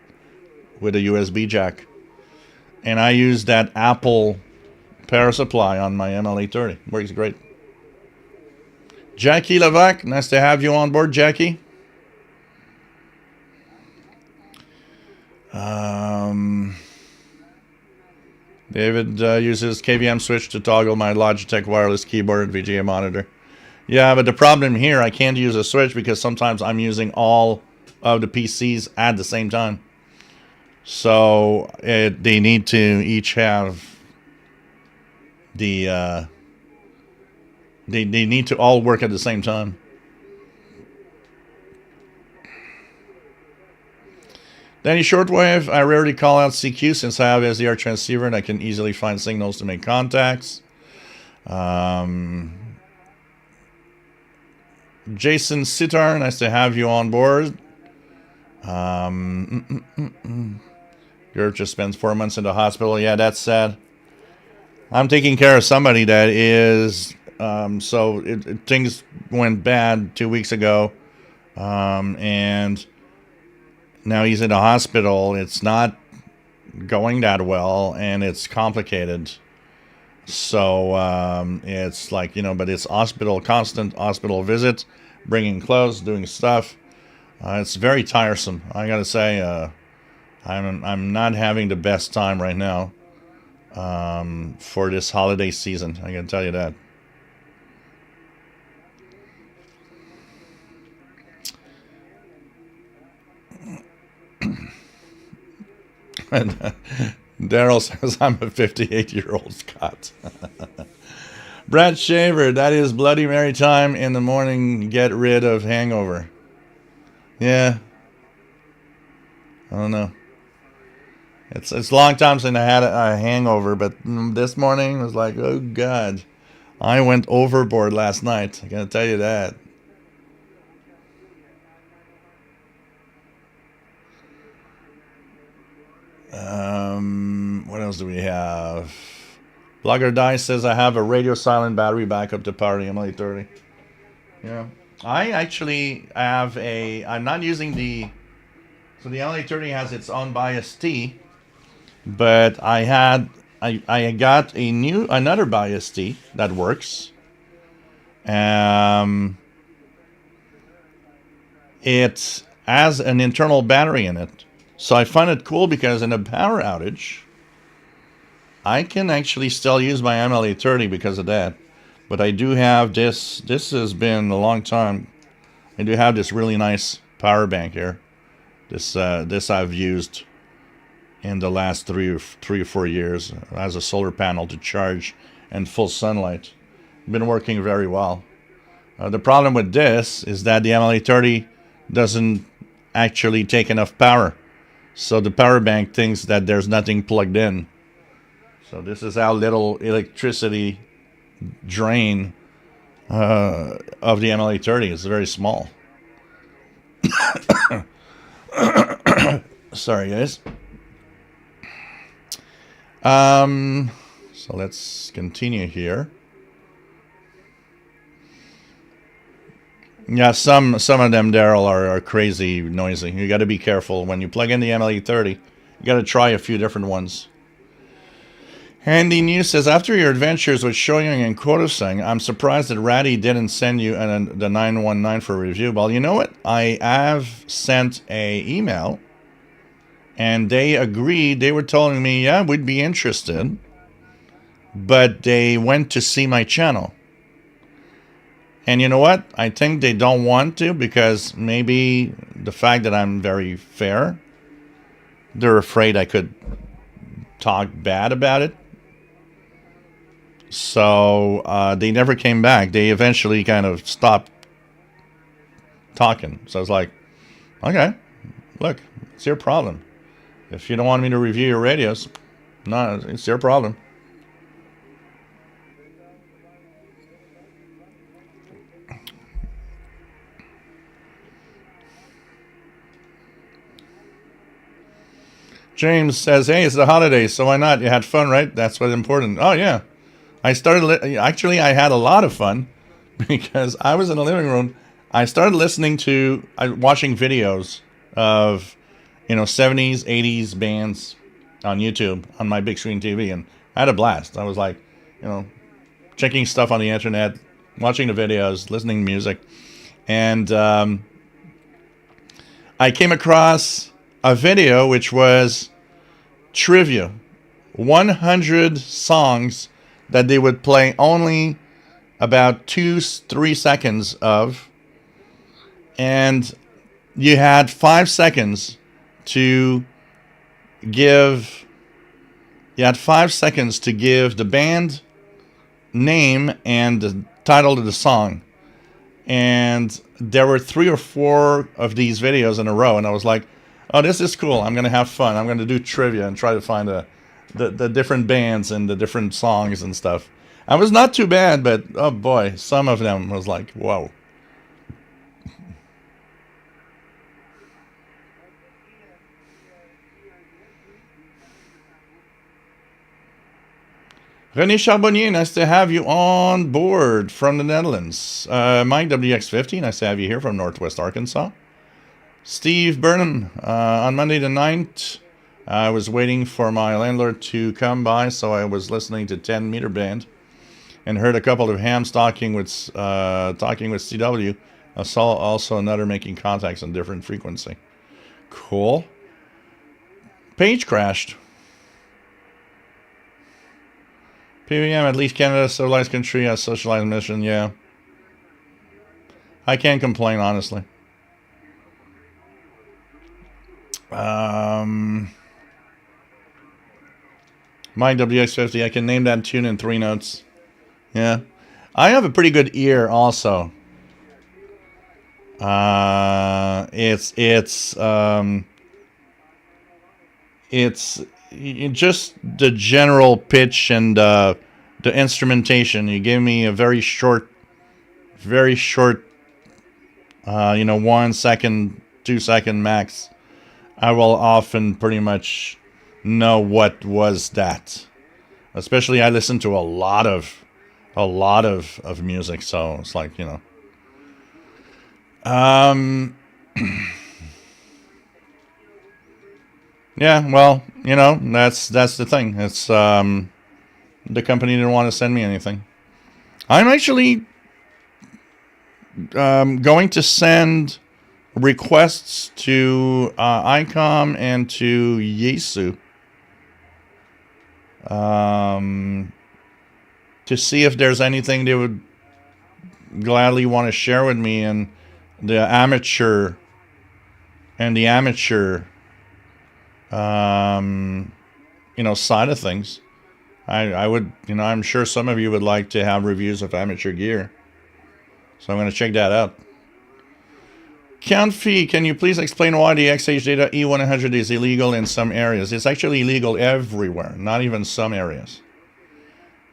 A: with a USB jack. And I used that Apple power supply on my MLA30. Works great. Jackie Levac, nice to have you on board, Jackie. David uses KVM switch to toggle my Logitech wireless keyboard VGA monitor. Yeah, but the problem here, I can't use a switch because sometimes I'm using all of the PCs at the same time. So they need to each have the they need to all work at the same time. Danny Shortwave, I rarely call out CQ since I have SDR transceiver and I can easily find signals to make contacts. Jason Sitar, nice to have you on board. Gert just spends 4 months in the hospital. Yeah, that's sad. I'm taking care of somebody that is... things went bad 2 weeks ago. And now he's in the hospital. It's not going that well, and it's complicated. So it's like, but it's constant hospital visit, bringing clothes, doing stuff. It's very tiresome. I gotta say, I'm not having the best time right now for this holiday season. I can tell you that. And Daryl says, I'm a 58-year-old Scot. Brad Shaver, that is Bloody Mary time in the morning. Get rid of hangover. Yeah. I don't know. It's a long time since I had a hangover, but this morning was like, oh, God. I went overboard last night. I gotta tell you that. What else do we have? Blogger Dice says I have a radio silent battery backup to power the MLA30. Yeah. I actually have I'm not using so the MLA30 has its own bias T, but I got another bias T that works. It has an internal battery in it. So I find it cool because in a power outage, I can actually still use my MLA30 because of that. But I do have this. This has been a long time. I do have this really nice power bank here. This I've used in the last three or 4 years as a solar panel to charge in full sunlight. Been working very well. The problem with this is that the MLA30 doesn't actually take enough power. So the power bank thinks that there's nothing plugged in. So this is how little electricity drain of the MLA30. It's very small. Sorry, guys. So let's continue here. Yeah, some of them, Daryl, are crazy noisy. You got to be careful when you plug in the MLE30. You got to try a few different ones. Handy News says, after your adventures with Shoyang and Kodosang, I'm surprised that Ratty didn't send you the 919 for review. Well, you know what? I have sent a email, and they agreed. They were telling me, yeah, we'd be interested, but they went to see my channel. And you know what? I think they don't want to because maybe the fact that I'm very fair, they're afraid I could talk bad about it. So they never came back. They eventually kind of stopped talking. So I was like, okay, look, it's your problem. If you don't want me to review your radios, no, it's your problem. James says, hey, it's the holidays, so why not? You had fun, right? That's what's important. Oh, yeah. Actually, I had a lot of fun because I was in the living room. I started watching videos of, 70s, 80s bands on YouTube on my big screen TV, and I had a blast. I was like, checking stuff on the internet, watching the videos, listening to music, and I came across a video which was trivia, 100 songs that they would play only about 2-3 seconds of, and you had 5 seconds to give. You had 5 seconds to give the band name and the title of the song, and there were 3 or 4 of these videos in a row, and I was like, oh, this is cool. I'm gonna have fun. I'm gonna do trivia and try to find the different bands and the different songs and stuff. I was not too bad, but oh boy, some of them was like, whoa. René Charbonnier, nice to have you on board from the Netherlands. Mike WX50, nice to have you here from Northwest Arkansas. Steve Burnham, on Monday the 9th, I was waiting for my landlord to come by, so I was listening to 10 meter band and heard a couple of hams talking with CW. I saw also another making contacts on different frequency. Cool. Page crashed. PVM, at least Canada, civilized country, has socialized mission, yeah. I can't complain, honestly. My WX50, I can name that tune in 3 notes. Yeah. I have a pretty good ear also. It's just the general pitch and the instrumentation. You gave me a very short, 1 second, 2 second max. I will often pretty much know what was that. Especially I listen to a lot of music, so it's like, yeah, well, that's the thing. It's the company didn't want to send me anything. I'm actually going to send requests to ICOM and to Yesu to see if there's anything they would gladly want to share with me, and the amateur side of things. I would, I'm sure some of you would like to have reviews of amateur gear, so I'm going to check that out. Count Fee, can you please explain why the XH Data E100 is illegal in some areas? It's actually illegal everywhere, not even some areas.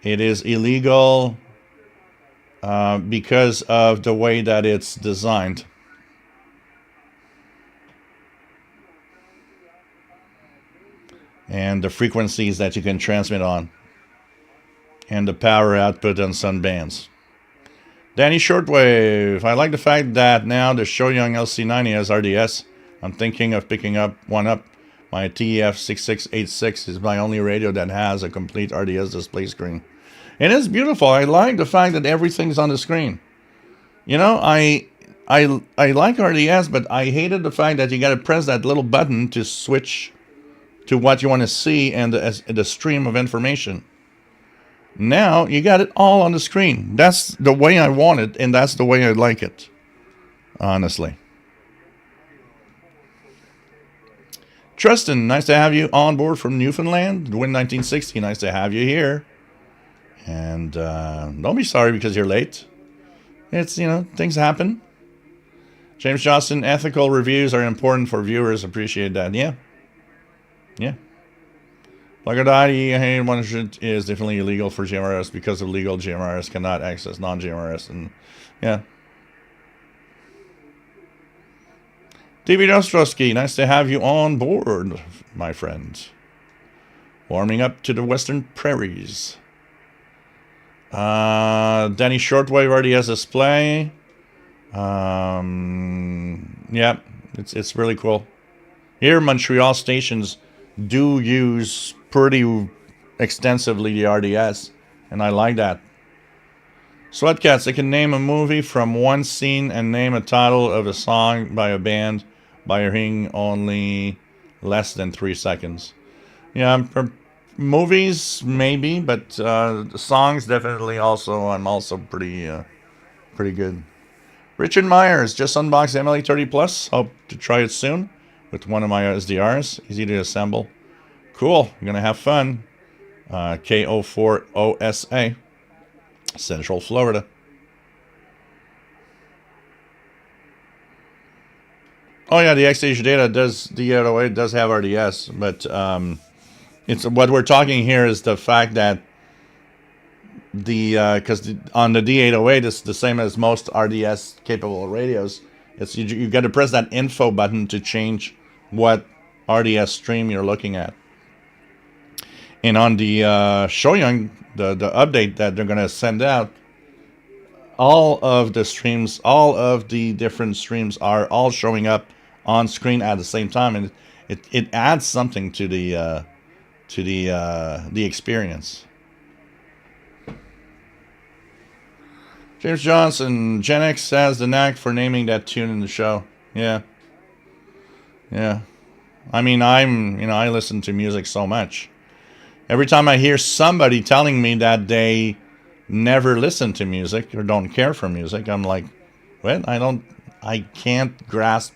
A: It is illegal because of the way that it's designed. And the frequencies that you can transmit on. And the power output on some bands. Danny Shortwave, I like the fact that now the Shoyoung LC90 has RDS. I'm thinking of picking one up. My TEF6686 is my only radio that has a complete RDS display screen. It is beautiful. I like the fact that everything's on the screen. I like RDS, but I hated the fact that you got to press that little button to switch to what you want to see and the stream of information. Now you got it all on the screen. That's the way I want it, and that's the way I like it, honestly. Tristan, nice to have you on board from Newfoundland. Win 1960, nice to have you here. And don't be sorry because you're late. It's, things happen. James Johnson, ethical reviews are important for viewers. Appreciate that. Yeah. Lagadati 100 is definitely illegal for GMRS because of legal GMRS cannot access non-GMRS. And yeah. David Ostrowski, nice to have you on board, my friend. Warming up to the western prairies. Danny Shortwave already has a display. Yeah, it's really cool. Here, Montreal stations do use pretty extensively the RDS, and I like that. Sweatcats, they can name a movie from one scene and name a title of a song by a band by hearing only less than 3 seconds. Yeah, for movies maybe, but songs definitely also. I'm also pretty good. Richard Myers just unboxed MLE 30 Plus. Hope to try it soon with one of my SDRs. Easy to assemble. Cool. You're gonna have fun. KO4OSA, Central Florida. Oh yeah, the X-Stage Data does, the 808 does have RDS, but it's what we're talking here is the fact that because on the D808 it's the same as most RDS capable radios. It's you got to press that info button to change what RDS stream you're looking at. And on the Shoyoung, the update that they're gonna send out, all of the streams, all of the different streams are all showing up on screen at the same time, and it adds something to the experience. James Johnson, Gen X has the knack for naming that tune in the show. Yeah. I mean, I listen to music so much. Every time I hear somebody telling me that they never listen to music or don't care for music, I'm like, what? I can't grasp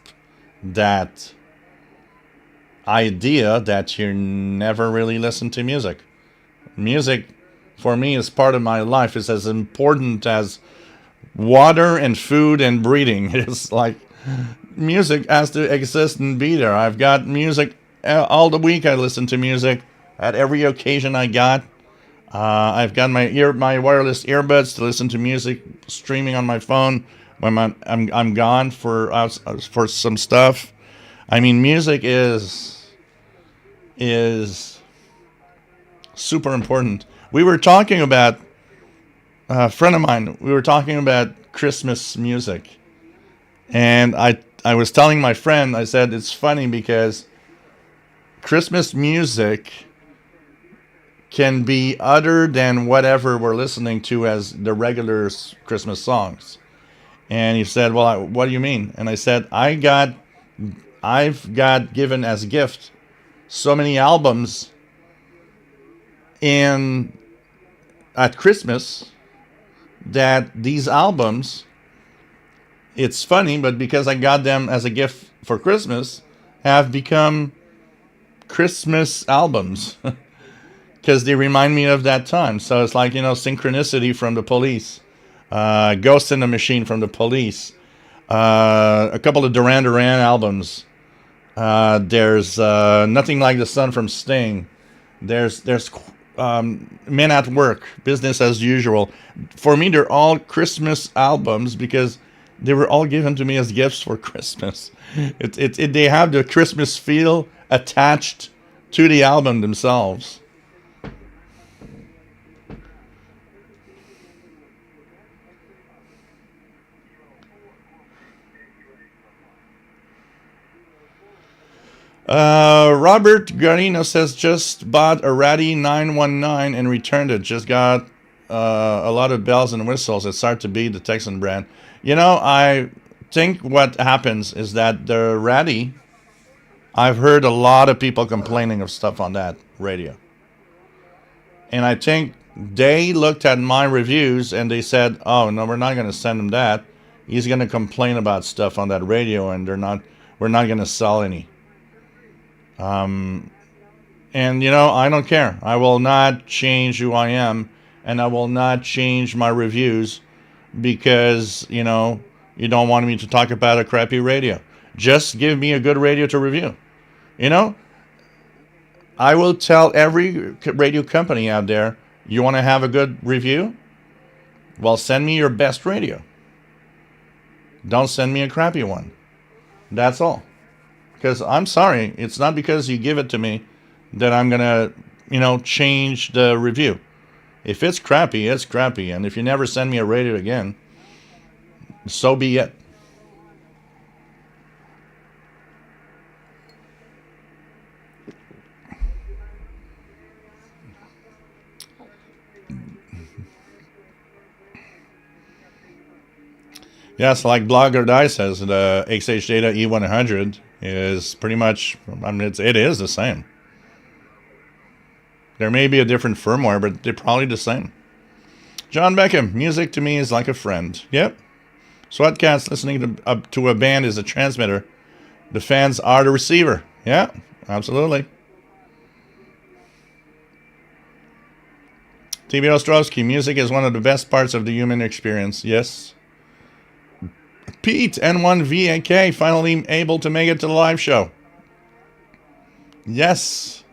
A: that idea that you never really listen to music. Music, for me, is part of my life. It's as important as water and food and breathing. It's like music has to exist and be there. I've got music all the week. I listen to music at every occasion I got. I've got my wireless earbuds to listen to music streaming on my phone when I'm gone for some stuff. I mean, music is super important. We were talking about a friend of mine. We were talking about Christmas music, and I was telling my friend. I said it's funny because Christmas music can be other than whatever we're listening to as the regular Christmas songs. And he said, well, what do you mean? And I said, I've got given as a gift so many albums at Christmas that these albums, it's funny, but because I got them as a gift for Christmas, have become Christmas albums. Because they remind me of that time. So it's like, Synchronicity from the Police, Ghost in the Machine from the Police, a couple of Duran Duran albums. There's Nothing Like the Sun from Sting. There's Men at Work, Business as Usual. For me, they're all Christmas albums because they were all given to me as gifts for Christmas. They have the Christmas feel attached to the album themselves. Robert Garino says just bought a Ratty 919 and returned it. Just got a lot of bells and whistles. It's hard to beat the Texan brand. I think what happens is that the Ratty, I've heard a lot of people complaining of stuff on that radio. And I think they looked at my reviews and they said, oh, no, we're not going to send him that. He's going to complain about stuff on that radio and we're not going to sell any. And I don't care. I will not change who I am, and I will not change my reviews because, you don't want me to talk about a crappy radio. Just give me a good radio to review. I will tell every radio company out there, you want to have a good review? Well, send me your best radio. Don't send me a crappy one. That's all. Because I'm sorry, it's not because you give it to me that I'm gonna, change the review. If it's crappy, it's crappy, and if you never send me a radio again, so be it. Yes, like Blogger Die says, the XH Data E100 is pretty much, it is the same. There may be a different firmware, but they're probably the same. John Beckham, music to me is like a friend. Yep. Sweatcats, listening to a band is a transmitter. The fans are the receiver. Yeah, absolutely. TV Ostrowski, music is one of the best parts of the human experience. Yes. Pete, N1VAK, finally able to make it to the live show. Yes.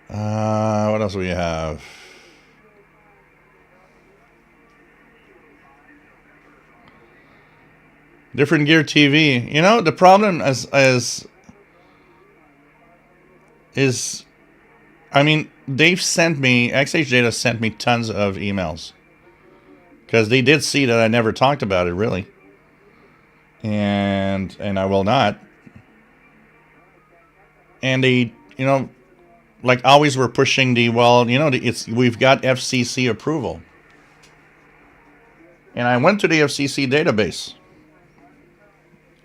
A: What else do we have? Different Gear TV. The problem is, XH Data sent me tons of emails. Because they did see that I never talked about it, really. And I will not. And they, like always we're pushing we've got FCC approval. And I went to the FCC database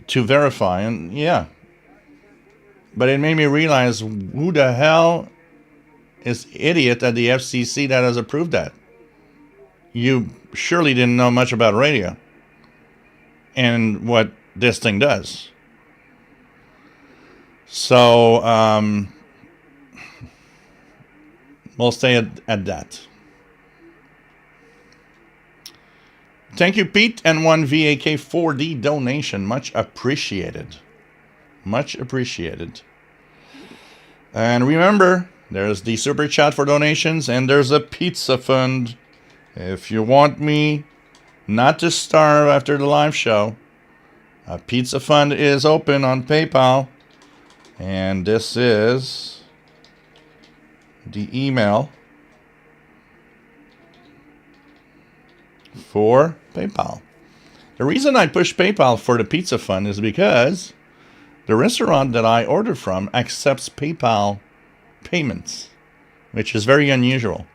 A: to verify, and yeah. But it made me realize who the hell is idiot at the FCC that has approved that. You surely didn't know much about radio and what this thing does. So, we'll stay at that. Thank you, Pete, N1VAK for the donation. Much appreciated. Much appreciated. And remember, there's the super chat for donations, and there's a pizza fund. If you want me not to starve after the live show, a pizza fund is open on PayPal. And this is the email for PayPal. The reason I push PayPal for the pizza fund is because the restaurant that I ordered from accepts PayPal payments, which is very unusual.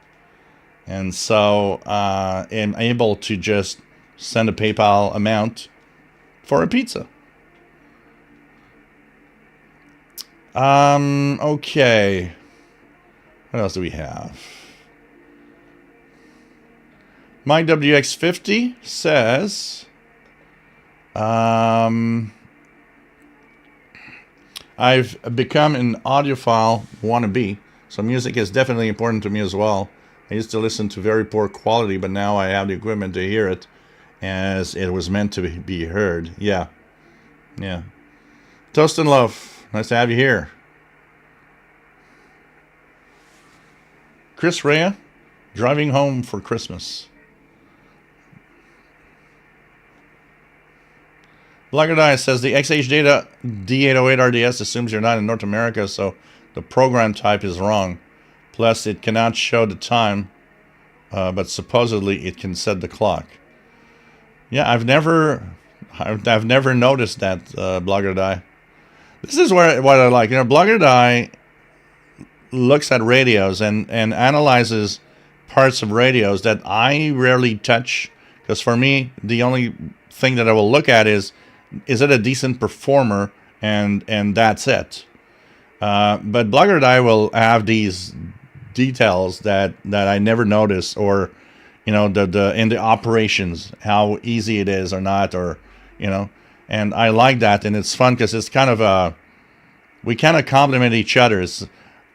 A: And so I'm able to just send a PayPal amount for a pizza. Okay. What else do we have? My WX50 says, I've become an audiophile wannabe, so music is definitely important to me as well. I used to listen to very poor quality, but now I have the equipment to hear it as it was meant to be heard. Yeah. Yeah. Toast and love. Nice to have you here. Chris Rea, driving home for Christmas. Blogger Die says the XH Data D808 RDS assumes you're not in North America, so the program type is wrong. Plus, it cannot show the time, but supposedly it can set the clock. Yeah, I've never noticed that, Blogger Die. This is what I like. Blogger Die looks at radios and analyzes parts of radios that I rarely touch. Because for me, the only thing that I will look at is it a decent performer, and that's it. But Blogger Die will have these details that I never notice, or the in the operations, how easy it is or not, or and I like that, and it's fun because it's kind of we kind of complement each other.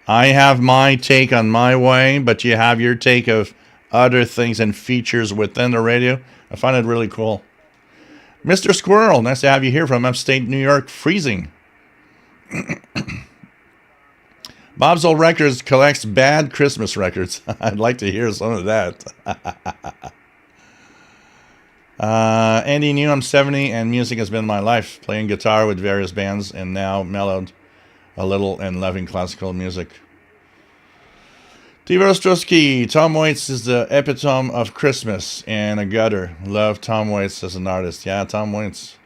A: I have my take on my way, but you have your take of other things and features within the radio. I find it really cool. Mr. Squirrel, nice to have you here from upstate New York, freezing. Bob's Old Records collects bad Christmas records. I'd like to hear some of that. Andy knew I'm 70 and music has been my life, playing guitar with various bands and now mellowed a little and loving classical music. Tivo Ostrowski, Tom Waits is the epitome of Christmas and a gutter. Love Tom Waits as an artist. Yeah, Tom Waits.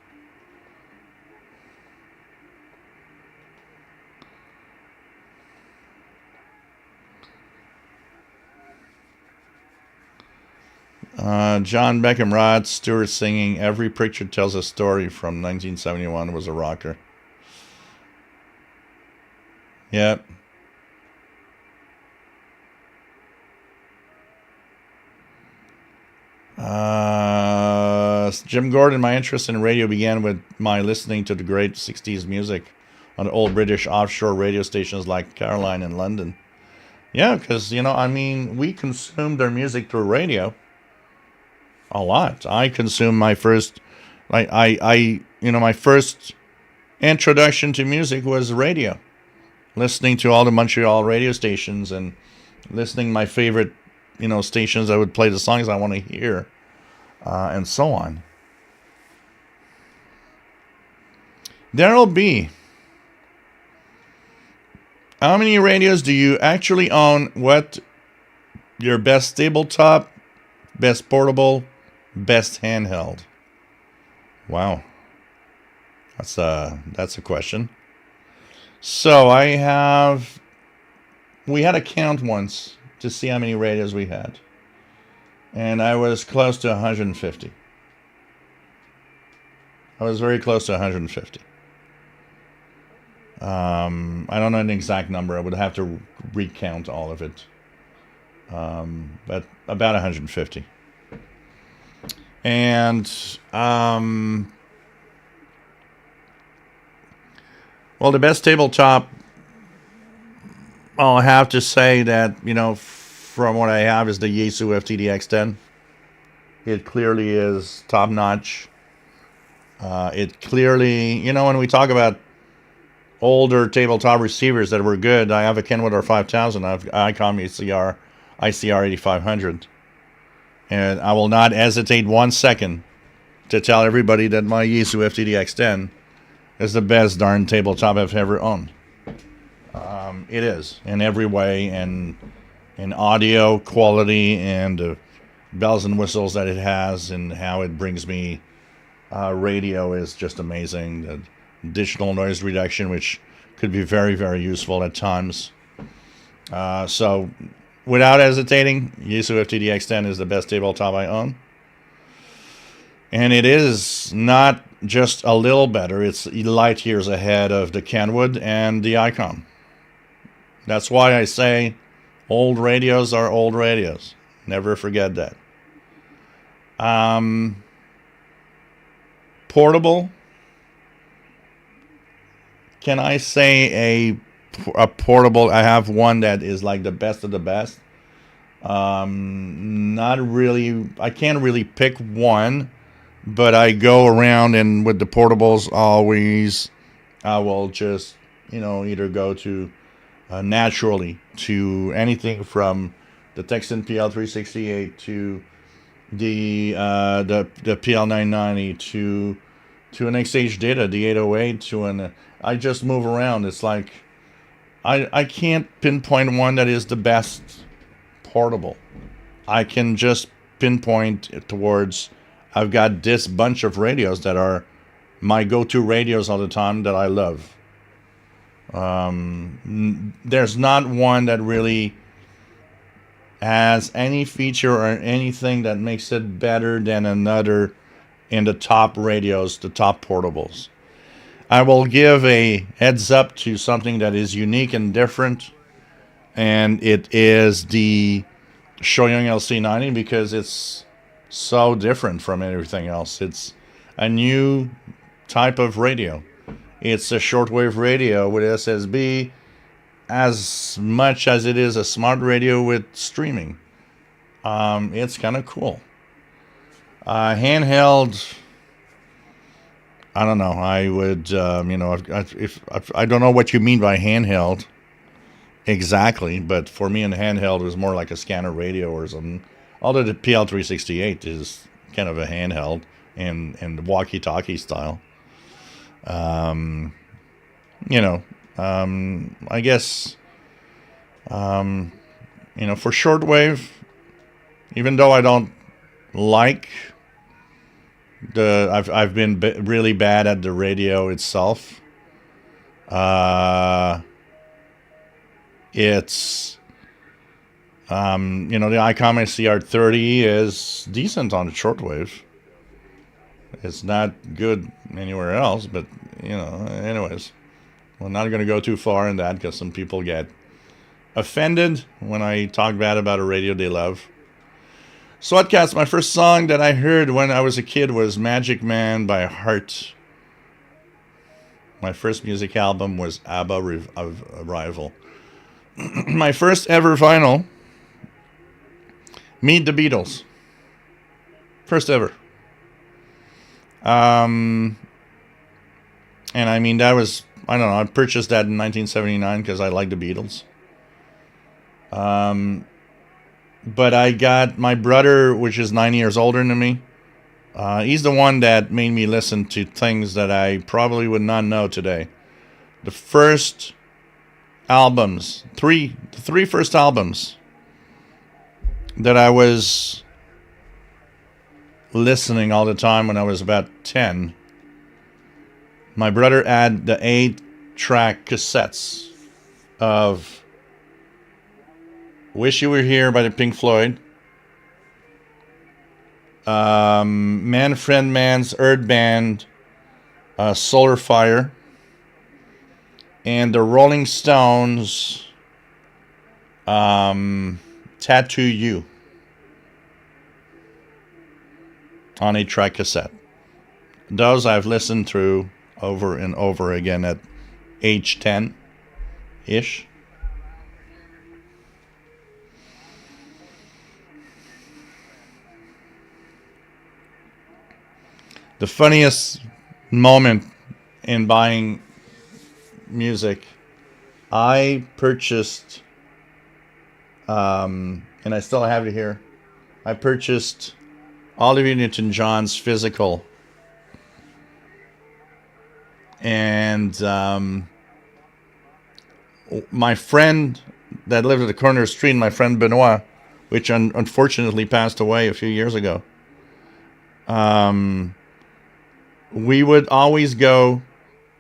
A: John Beckham, Stewart singing Every Picture Tells a Story from 1971 was a rocker. Yep. Jim Gordon, my interest in radio began with my listening to the great 60s music on old British offshore radio stations like Caroline in London. Yeah, because, we consumed their music through radio a lot. I consumed my first, my first introduction to music was radio. Listening to all the Montreal radio stations and listening my favorite, stations that would play the songs I want to hear, and so on. Daryl B. How many radios do you actually own? What your best tabletop, best portable, best handheld? Wow. That's a question. So we had a count once to see how many radios we had. And I was close to 150. I was very close to 150. I don't know an exact number. I would have to recount all of it. But about 150. And, well, the best tabletop, I'll have to say that, from what I have is the Yaesu FTDX10. It clearly is top notch. It clearly, when we talk about older tabletop receivers that were good, I have a Kenwood R5000, I have ICOM ICR 8500. And I will not hesitate 1 second to tell everybody that my Yaesu FTDX10 is the best darn tabletop I've ever owned. It is in every way, and in audio quality and the bells and whistles that it has and how it brings me radio is just amazing. The digital noise reduction, which could be very, very useful at times. So without hesitating, Yaesu FTDX10 is the best tabletop I own. And it is not just a little better, it's light years ahead of the Kenwood and the ICOM. That's why I say old radios are old radios. Never forget that. Portable. Can I say a portable? I have one that is like the best of the best. Not really. I can't really pick one, but I go around and with the portables always, I will just either go to naturally to anything from the Texan PL368 to the PL990 to an XH Data, the 808 to an. I just move around. It's like I can't pinpoint one that is the best portable. I can just pinpoint towards I've got this bunch of radios that are my go-to radios all the time that I love. There's not one that really has any feature or anything that makes it better than another in the top radios, the top portables. I will give a heads up to something that is unique and different, and it is the Shoyoung LC90 because it's so different from everything else. It's a new type of radio. It's a shortwave radio with SSB as much as it is a smart radio with streaming. It's kind of cool. Handheld, I don't know. I would, I don't know what you mean by handheld exactly, but for me, a handheld is more like a scanner radio or something. Although the PL368 is kind of a handheld and walkie-talkie style. I guess, for shortwave, even though I don't like I've been really bad at the radio itself. It's the ICOM CR30 is decent on the shortwave. It's not good anywhere else, but anyways, we're not going to go too far in that because some people get offended when I talk bad about a radio they love. Swatcast, my first song that I heard when I was a kid was Magic Man by Heart. My first music album was ABBA Arrival. My first ever vinyl, Meet the Beatles. First ever. And I mean, that was, I don't know, I purchased that in 1979 because I like the Beatles. But I got my brother, which is 9 years older than me. He's the one that made me listen to things that I probably would not know today. The first albums, the three first albums that I was listening all the time when I was about 10. My brother had the 8-track cassettes of Wish You Were Here by the Pink Floyd, Manfred Mann's Earth Band, Solar Fire, and the Rolling Stones, Tattoo You, on a track cassette. Those I've listened through over and over again at age 10-ish. The funniest moment in buying music, I purchased, and I still have it here, I purchased Olivia Newton-John's Physical. And my friend that lived at the corner of the street, my friend Benoit, which unfortunately passed away a few years ago, we would always go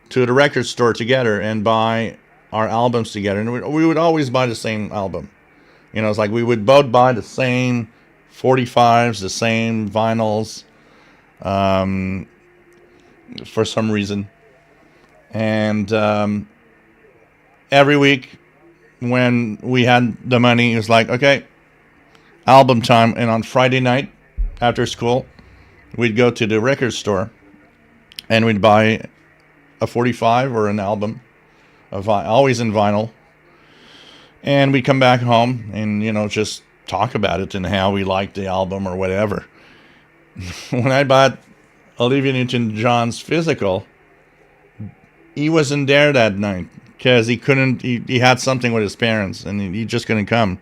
A: to the record store together and buy our albums together. And we would always buy the same album. It's like we would both buy the same 45s, the same vinyls, for some reason. And every week when we had the money, it was like, okay, album time. And on Friday night after school, we'd go to the record store and we'd buy a 45 or an album, always in vinyl. And we'd come back home and, just talk about it and how we liked the album or whatever. When I bought Olivia Newton-John's Physical, he wasn't there that night because he couldn't, he had something with his parents and he just couldn't come.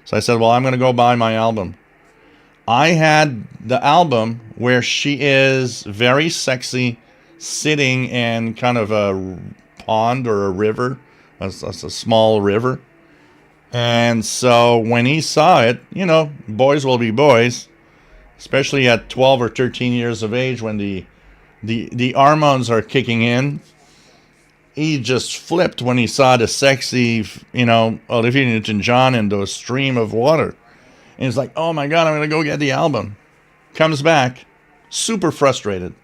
A: So I said, well, I'm going to go buy my album. I had the album where she is very sexy, sitting in kind of a pond or a river, a small river. And so when he saw it, boys will be boys, especially at 12 or 13 years of age when the hormones are kicking in. He just flipped when he saw the sexy, Olivia Newton-John in the stream of water. And he's like, oh my God, I'm going to go get the album. Comes back, super frustrated.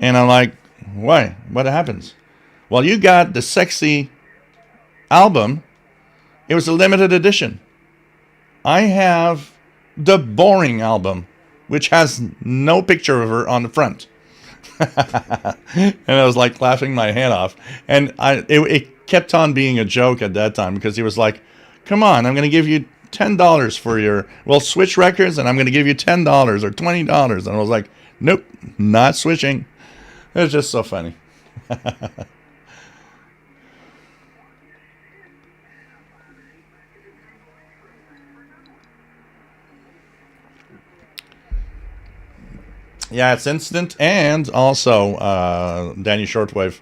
A: And I'm like, why? What happens? Well, you got the sexy album. It was a limited edition. I have the boring album, which has no picture of her on the front. And I was like laughing my head off. And it kept on being a joke at that time because he was like, come on, I'm going to give you $10 for we'll switch records and I'm going to give you $10 or $20. And I was like, nope, not switching. It was just so funny. Yeah, it's instant, and also Danny Shortwave.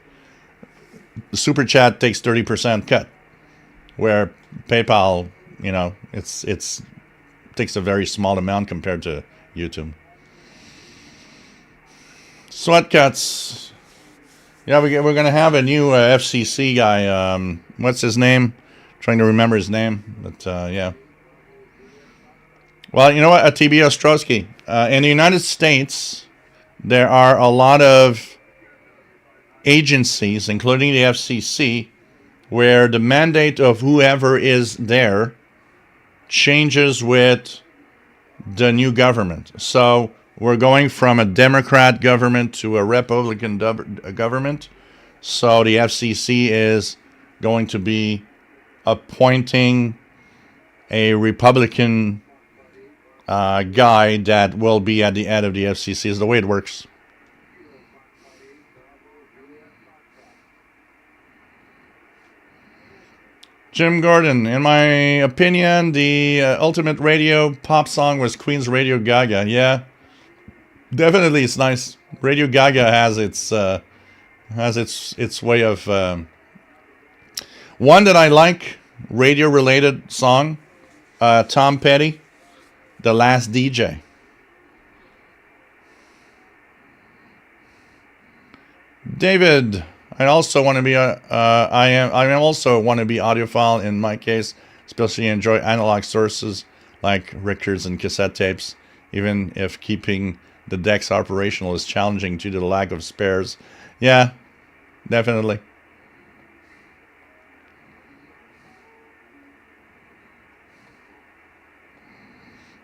A: Super Chat takes 30% cut, where PayPal, it's takes a very small amount compared to YouTube. Sweat cuts. Yeah, we're gonna have a new FCC guy. What's his name? Trying to remember his name, but yeah. Well, you know what? TB Ostrowski. In the United States, there are a lot of agencies, including the FCC, where the mandate of whoever is there changes with the new government. So we're going from a Democrat government to a Republican government. So the FCC is going to be appointing a Republican guy that will be at the head of the FCC. Is the way it works. Jim Gordon, in my opinion, the ultimate radio pop song was Queen's Radio Gaga. Yeah, definitely, it's nice. Radio Gaga has its way of one that I like. Radio related song, Tom Petty, The Last DJ. David, I also want to be I also want to be audiophile in my case, especially enjoy analog sources like records and cassette tapes, even if keeping the decks operational is challenging due to the lack of spares. Yeah, definitely.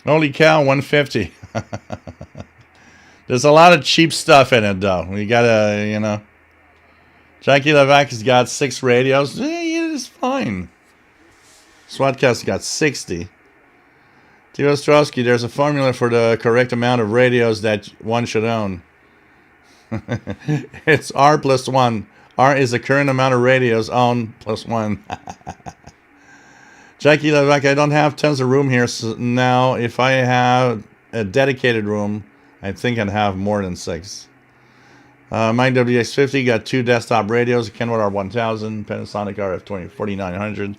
A: Holy cow, 150. There's a lot of cheap stuff in it, though. We gotta, Jackie Levac has got 6 radios. It's fine. Swatcast got 60. T. Ostrowski, there's a formula for the correct amount of radios that one should own. It's R plus 1. R is the current amount of radios owned plus 1. Jackie Levac, I don't have tons of room here so now. If I have a dedicated room, I think I'd have more than 6. My WX50 got 2 desktop radios, a Kenwood R1000, Panasonic RF4900,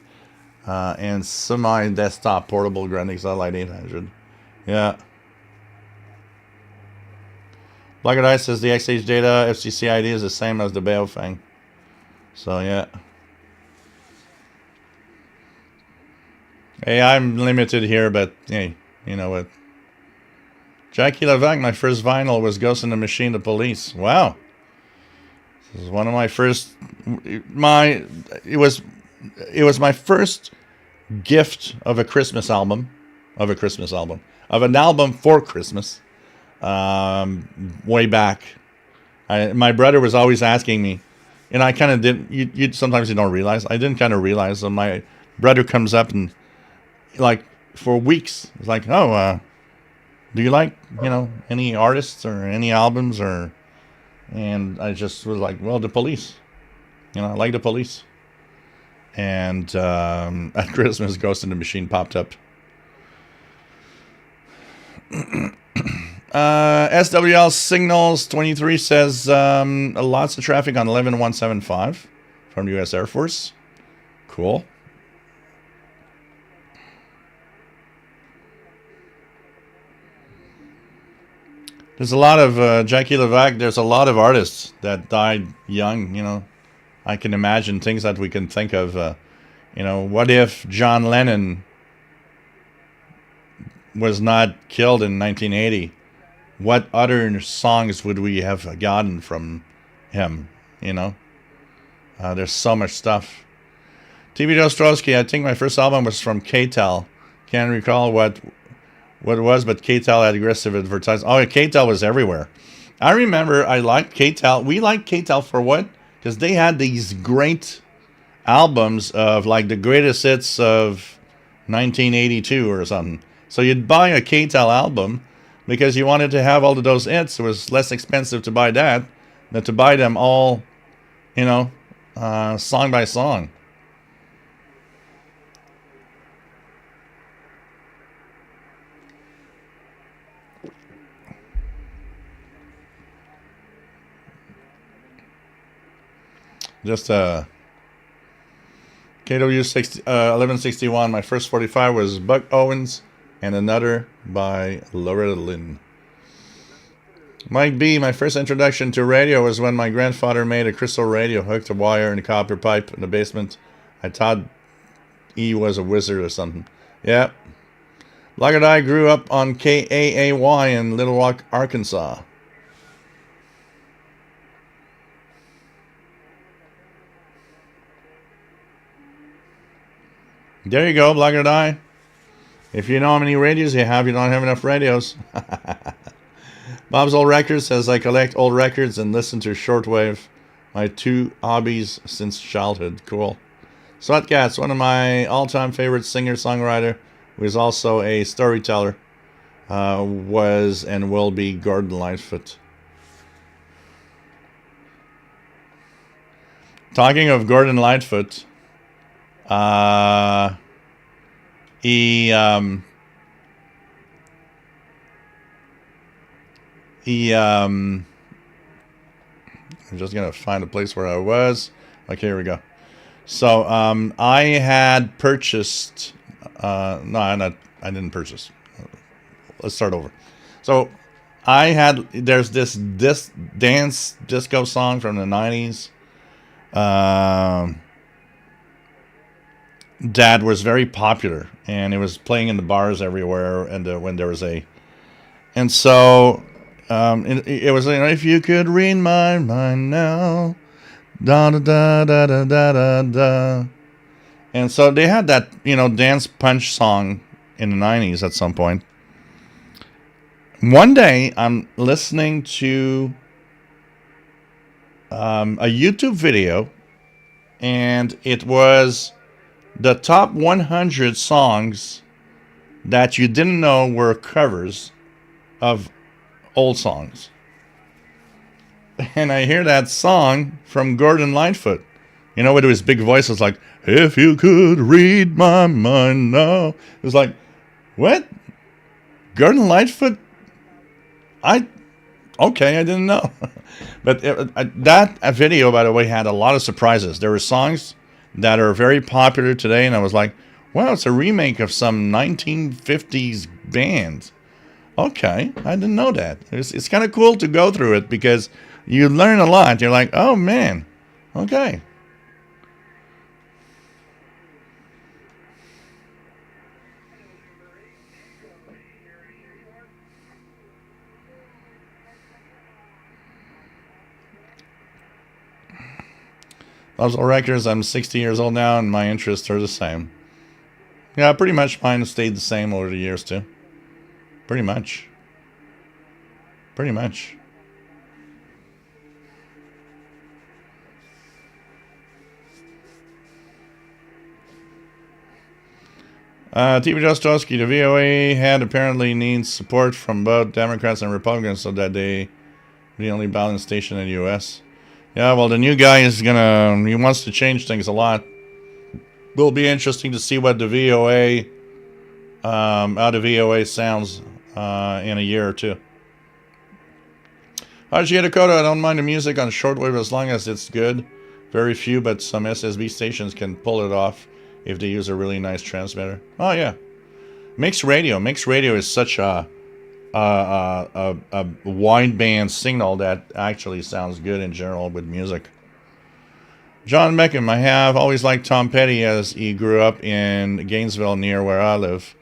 A: and semi-desktop portable Grundig Satellite 800. Yeah. Black and Ice says the XH data FCC ID is the same as the Baofeng. So, yeah. Hey, I'm limited here, but hey, you know what? Jackie Levac, my first vinyl was Ghost in the Machine, The Police. Wow. This is one of my first... It was my first gift of a Christmas album. Of an album for Christmas. Way back. My brother was always asking me, and I kind of didn't... Sometimes you don't realize. I didn't kind of realize. So my brother comes up and, like, for weeks, it's like, oh, do you like, any artists or any albums and I just was like, well, The Police. I like The Police. And at Christmas, Ghost in the Machine popped up. SWL Signals 23 says lots of traffic on 11175 from U.S. Air Force. Cool. There's a lot of Jackie Levac. There's a lot of artists that died young. I can imagine things that we can think of. What if John Lennon was not killed in 1980? What other songs would we have gotten from him? There's so much stuff. TV Ostrowski, I think my first album was from KTEL. Can't recall what it was, but KTEL had aggressive advertising. Oh, KTEL was everywhere. I remember I liked KTEL. We liked KTEL for what? Because they had these great albums of like the greatest hits of 1982 or something. So you'd buy a KTEL album because you wanted to have all of those hits. It was less expensive to buy that than to buy them all, song by song. Just KW 1161. My first 45 was Buck Owens, and another by Loretta Lynn. Mike B. My first introduction to radio was when my grandfather made a crystal radio, hooked a wire in a copper pipe in the basement. I thought he was a wizard or something. Yeah. Like I grew up on KAAY in Little Rock, Arkansas. There you go, Black or Die. If you know how many radios you don't have enough radios. Bob's Old Records says, I collect old records and listen to shortwave. My two hobbies since childhood. Cool. Swatcats, one of my all-time favorite singer-songwriter, who is also a storyteller, was and will be Gordon Lightfoot. Talking of Gordon Lightfoot, he I'm just gonna find a place where I was. Okay, here we go. So I had purchased no, I didn't purchase. Let's start over. So there's this dance disco song from the 90s that was very popular, and it was playing in the bars everywhere, and when there was and so it was, if you could read my mind now, da da da da da da da. And so they had that, dance punch song in the 90s at some point. One day, I'm listening to a YouTube video, and it was the top 100 songs that you didn't know were covers of old songs. And I hear that song from Gordon Lightfoot. With his big voice, it's like, if you could read my mind now. It was like, what? Gordon Lightfoot? Okay, I didn't know. But that video, by the way, had a lot of surprises. There were songs that are very popular today, and I was like, wow, it's a remake of some 1950s band. Okay, I didn't know that. It's kind of cool to go through it because you learn a lot. You're like, oh, man, okay. Puzzle Records, I'm 60 years old now, and my interests are the same. Yeah, pretty much mine have stayed the same over the years, too. Pretty much. Pretty much. TV Dostowski, the VOA had apparently needs support from both Democrats and Republicans so that they be the only balanced station in the U.S. Yeah, well, the new guy he wants to change things a lot. Will be interesting to see what the VOA, how the VOA sounds in a year or two. Haji Dakota, I don't mind the music on shortwave as long as it's good. Very few, but some SSB stations can pull it off if they use a really nice transmitter. Oh yeah, mixed radio. Mixed radio is such a wideband signal that actually sounds good in general with music. John Beckham, I have always liked Tom Petty as he grew up in Gainesville near where I live.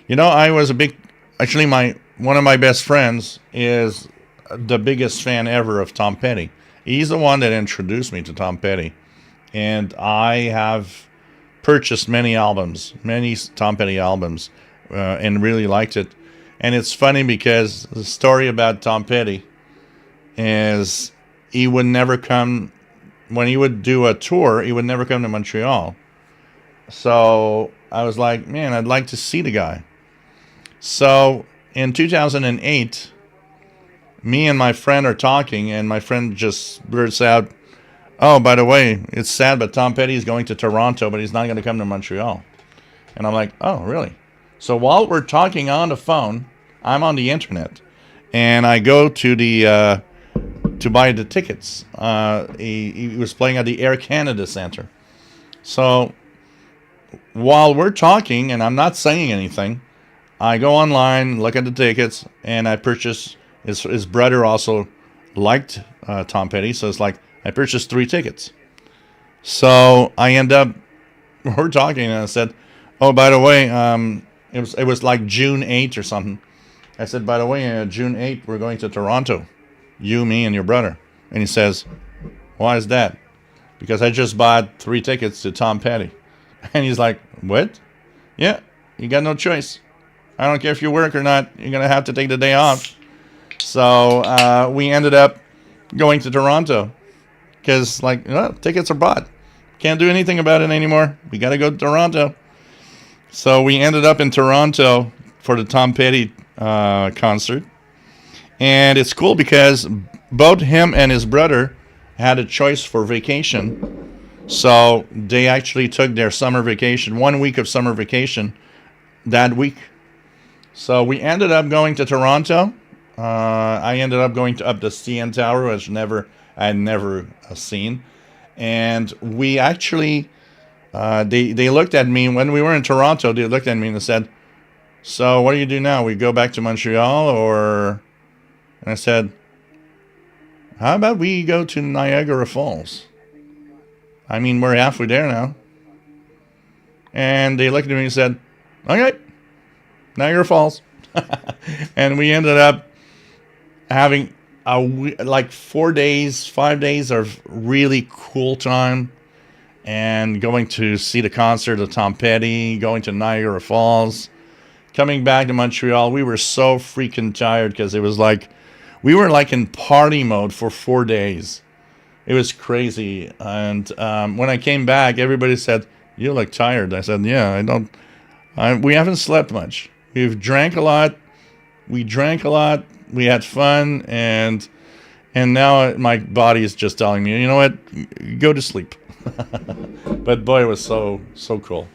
A: I was one of my best friends is the biggest fan ever of Tom Petty. He's the one that introduced me to Tom Petty. And I have purchased many Tom Petty albums, and really liked it. And it's funny because the story about Tom Petty is he would never come, when he would do a tour, he would never come to Montreal. So I was like, man, I'd like to see the guy. So in 2008, me and my friend are talking, and my friend just blurts out, oh, by the way, it's sad, but Tom Petty is going to Toronto, but he's not going to come to Montreal. And I'm like, oh, really? So while we're talking on the phone, I'm on the internet, and I go to the to buy the tickets. He was playing at the Air Canada Center. So while we're talking, and I'm not saying anything, I go online, look at the tickets, and I purchase. His brother also liked Tom Petty, so it's like I purchased 3 tickets. So I end up, we're talking, and I said, "Oh, by the way, it was like June 8th or something." I said, "By the way, June 8th, we're going to Toronto, you, me, and your brother." And he says, "Why is that?" "Because I just bought 3 tickets to Tom Petty." And he's like, "What?" "Yeah, you got no choice. I don't care if you work or not. You're gonna have to take the day off." So we ended up going to Toronto because, like, well, tickets are bought. Can't do anything about it anymore. We got to go to Toronto. So we ended up in Toronto for the Tom Petty concert. And it's cool because both him and his brother had a choice for vacation. So they actually took their summer vacation, 1 week of summer vacation that week. So we ended up going to Toronto. I ended up going up the CN Tower, which I had never seen. And we actually, they looked at me, when we were in Toronto, they looked at me and said, "So what do you do now? We go back to Montreal or..." And I said, "How about we go to Niagara Falls? I mean, we're halfway there now." And they looked at me and said, "Okay, Niagara Falls." And we ended up having like 4 days, 5 days of really cool time, and going to see the concert of Tom Petty, going to Niagara Falls, coming back to Montreal. We were so freaking tired because it was like we were like in party mode for 4 days. It was crazy. And when I came back, everybody said, "You look tired." I said, "Yeah, I don't. We haven't slept much. We've drank a lot. We drank a lot. We had fun, and now my body is just telling me, you know what, go to sleep." But boy, it was so cool.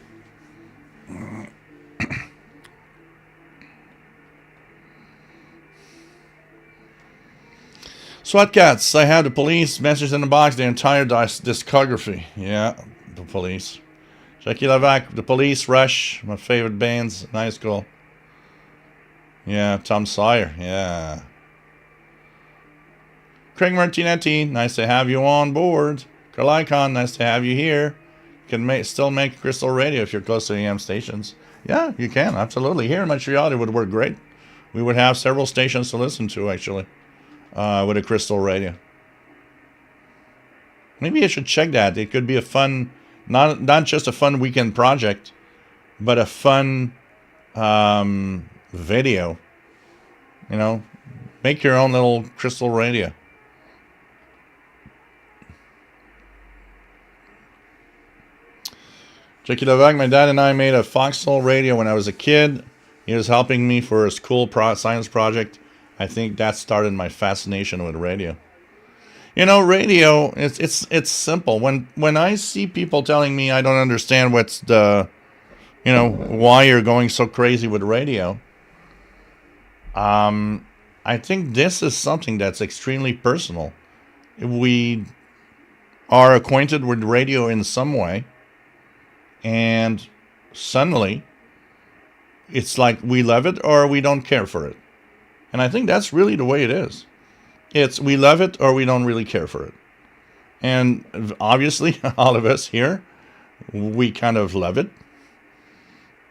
A: SWAT cats. I have the police message in the box, the entire discography. Yeah, the police. Jackie Levac, the police, Rush, my favorite bands, nice school. Yeah, Tom Sawyer, yeah. Craig Martinetti, nice to have you on board. Carl Icon, nice to have you here. You can still make Crystal Radio if you're close to AM stations. Yeah, you can, absolutely. Here in Montreal, it would work great. We would have several stations to listen to, actually, with a Crystal Radio. Maybe I should check that. It could be a fun, not just a fun weekend project, but a fun video. You know, make your own little Crystal Radio. Jackie Levac, my dad and I made a Foxhole radio when I was a kid. He was helping me for a school science project. I think that started my fascination with radio. You know, radio, it's simple. When I see people telling me I don't understand what's the, you know, why you're going so crazy with radio, I think this is something that's extremely personal. We are acquainted with radio in some way, and suddenly it's like we love it or we don't care for it. And I think that's really the way it is. It's we love it or we don't really care for it. And obviously, all of us here, we kind of love it.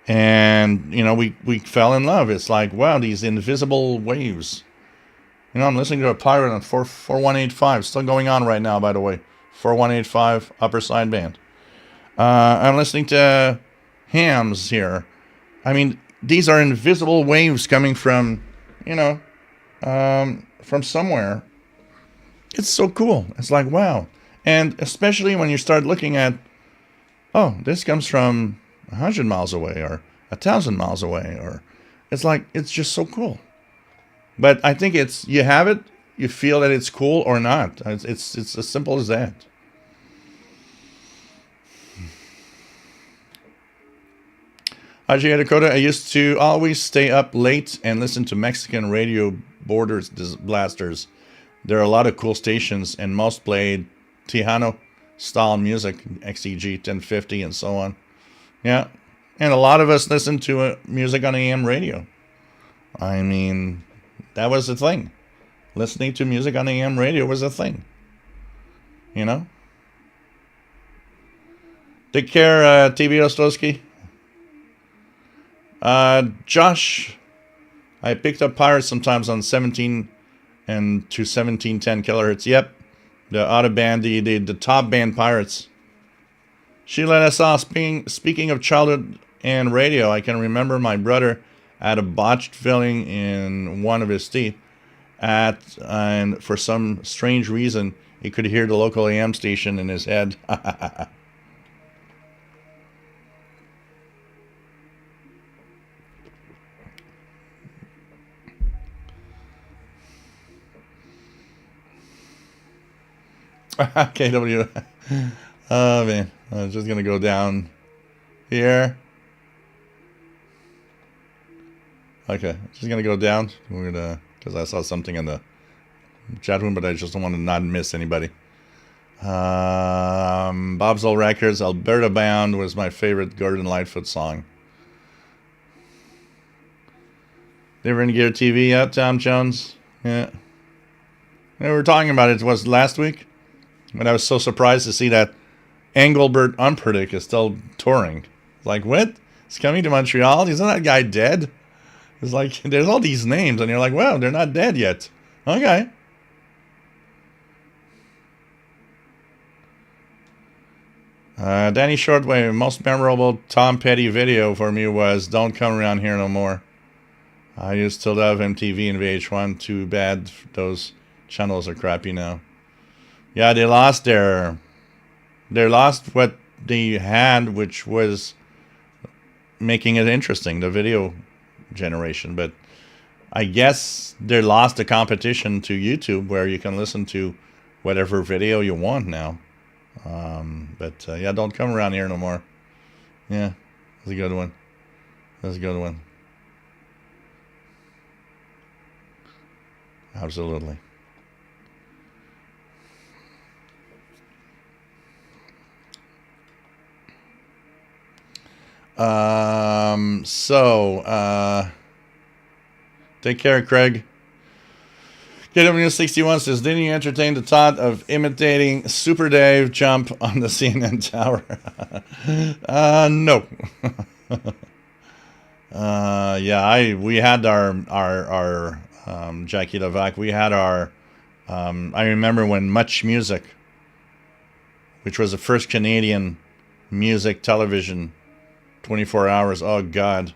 A: And, you know, we fell in love. It's like, wow, these invisible waves. You know, I'm listening to a pirate on 4185. Still going on right now, by the way. 4185 upper sideband. I'm listening to hams here. I mean, these are invisible waves coming from, you know, from somewhere. It's so cool. It's like, wow. And especially when you start looking at, oh, this comes from 100 miles away or 1,000 miles away, or it's like, it's just so cool. But I think it's, you have it, you feel that it's cool or not. It's as simple as that. Ajay Dakota, I used to always stay up late and listen to Mexican radio borders blasters. there are a lot of cool stations, and most played Tejano style music, XEG 1050 and so on. Yeah, and a lot of us listen to music on AM radio. I mean, that was the thing. Listening to music on AM radio was a thing. You know? Take care, TV Ostrowski. Josh, I picked up Pirates sometimes on 17 and to 1710 kilohertz. Yep, the auto band, the top band Pirates. Sheila S.A. Speaking of childhood and radio, I can remember my brother had a botched filling in one of his teeth, and for some strange reason, he could hear the local AM station in his head. KW. Oh man, I'm just gonna go down here. Okay, just gonna go down. We're gonna, because I saw something in the chat room, but I just don't want to not miss anybody. Bob's Old Records, Alberta Bound was my favorite Gordon Lightfoot song. Different Gear TV yet, Tom Jones? Yeah. We were talking about it. Was last week? But I was so surprised to see that Engelbert Humperdinck is still touring. Like, what? He's coming to Montreal? Isn't that guy dead? It's like, there's all these names, and you're like, well, they're not dead yet. Okay. Danny Shortwave, most memorable Tom Petty video for me was Don't Come Around Here No More. I used to love MTV and VH1. Too bad those channels are crappy now. Yeah, they lost what they had, which was making it interesting, the video generation. But I guess they lost the competition to YouTube, where you can listen to whatever video you want now. Yeah, Don't Come Around Here No More. Yeah, that's a good one. That's a good one. Absolutely. Take care, Craig. KW61 says, didn't you entertain the thought of imitating Super Dave jump on the CNN tower? No. Yeah, we had our Jackie Levac. We had our, I remember when Much Music, which was the first Canadian music television, 24 hours. Oh God,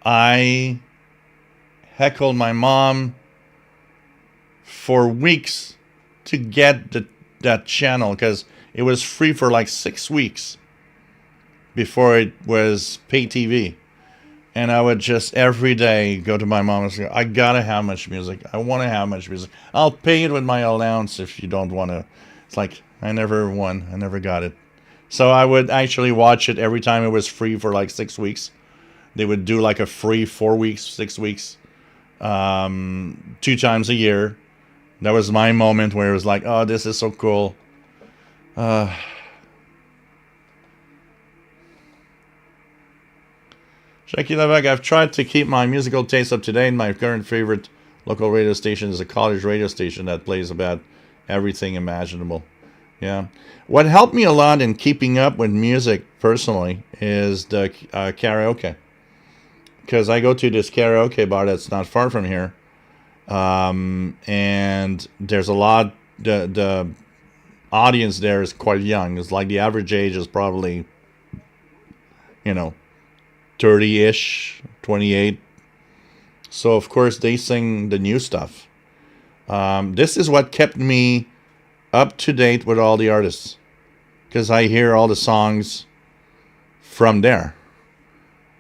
A: I heckled my mom for weeks to get that channel, because it was free for like 6 weeks before it was pay TV. And I would just every day go to my mom and say, I gotta have Much Music. I want to have Much Music. I'll pay it with my allowance if you don't want to. It's like, I never won. I never got it. So I would actually watch it every time it was free for like 6 weeks. They would do like a free 4 weeks, 6 weeks, 2 times a year. That was my moment where it was like, oh, this is so cool. Jackie Levac, I've tried to keep my musical taste up to date. My current favorite local radio station is a college radio station that plays about everything imaginable. Yeah. What helped me a lot in keeping up with music personally is the karaoke. Because I go to this karaoke bar that's not far from here. And there's a lot, the audience there is quite young. It's like the average age is probably, 30-ish, 28. So, of course, they sing the new stuff. This is what kept me up to date with all the artists, because I hear all the songs from there.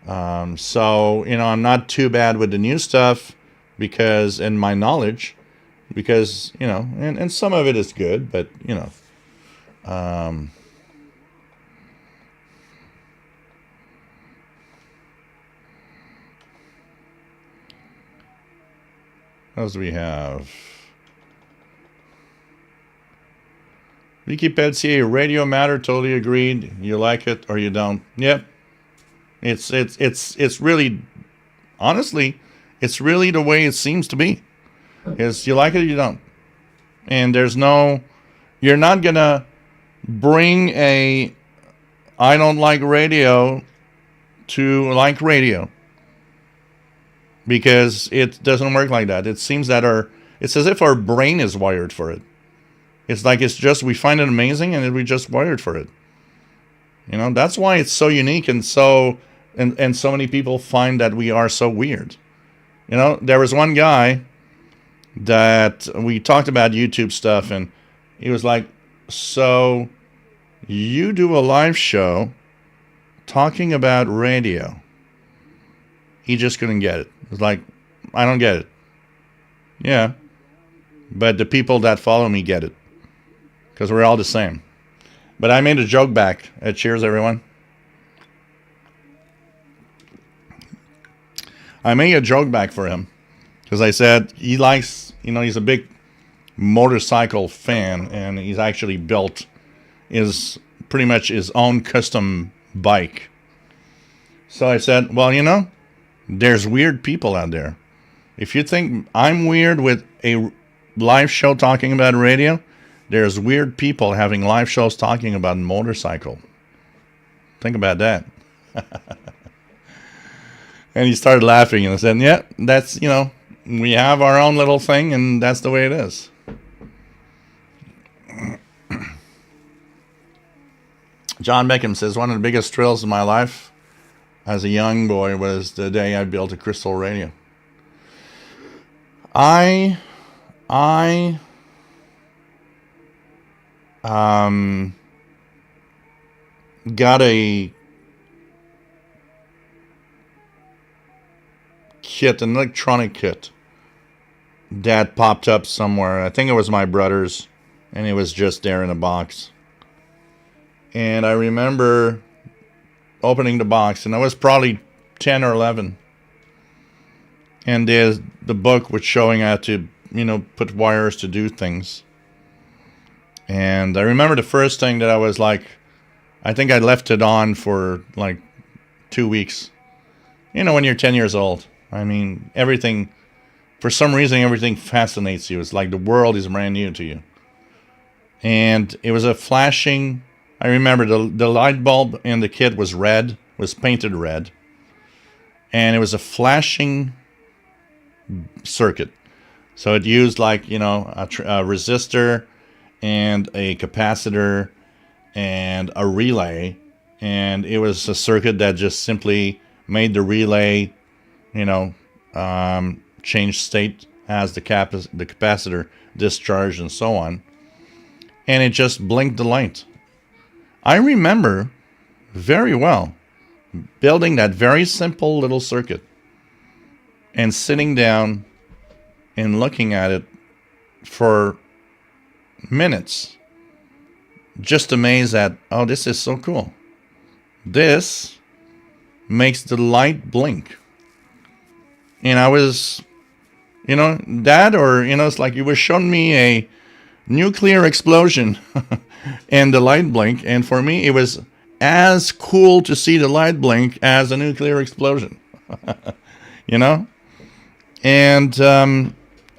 A: So, I'm not too bad with the new stuff, because in my knowledge, because, and some of it is good, but, what else do we have? Ricky Pelletier, radio matter, totally agreed. You like it or you don't. Yep. It's really, honestly, it's really the way it seems to be. Is you like it or you don't. And there's no, you're not gonna bring a I don't like radio to like radio. Because it doesn't work like that. It seems that it's as if our brain is wired for it. It's like it's just, we find it amazing and we just wired for it. You know, that's why it's so unique and so many people find that we are so weird. You know, there was one guy that we talked about YouTube stuff and he was like, so you do a live show talking about radio. He just couldn't get it. It's like, I don't get it. Yeah. But the people that follow me get it. Because we're all the same. But I made a joke back. Cheers, everyone. I made a joke back for him. Because I said he likes, you know, he's a big motorcycle fan. And he's actually built pretty much his own custom bike. So I said, well, you know, there's weird people out there. If you think I'm weird with a live show talking about radio, there's weird people having live shows talking about motorcycle. Think about that. And he started laughing and I said, yeah, that's, you know, we have our own little thing and that's the way it is. John Beckham says, one of the biggest thrills of my life as a young boy was the day I built a crystal radio. I got a kit, an electronic kit that popped up somewhere. I think it was my brother's, and it was just there in a box. And I remember opening the box, and I was probably 10 or 11. And there's the book was showing how to, you know, put wires to do things. And I remember the first thing that I was like, I think I left it on for like 2 weeks. You know, when you're 10 years old. I mean, everything, for some reason, everything fascinates you. It's like the world is brand new to you. And it was a flashing, I remember the light bulb in the kit was red, was painted red. And it was a flashing circuit. So it used like, you know, a resistor and a capacitor and a relay. And it was a circuit that just simply made the relay, you know, change state as the capacitor discharged and so on. And it just blinked the light. I remember very well building that very simple little circuit and sitting down and looking at it for minutes, just amazed at, oh, this is so cool. This makes the light blink. And I was, you know, that, or, you know, it's like you were showing me a nuclear explosion and the light blink. And for me, it was as cool to see the light blink as a nuclear explosion. You know? And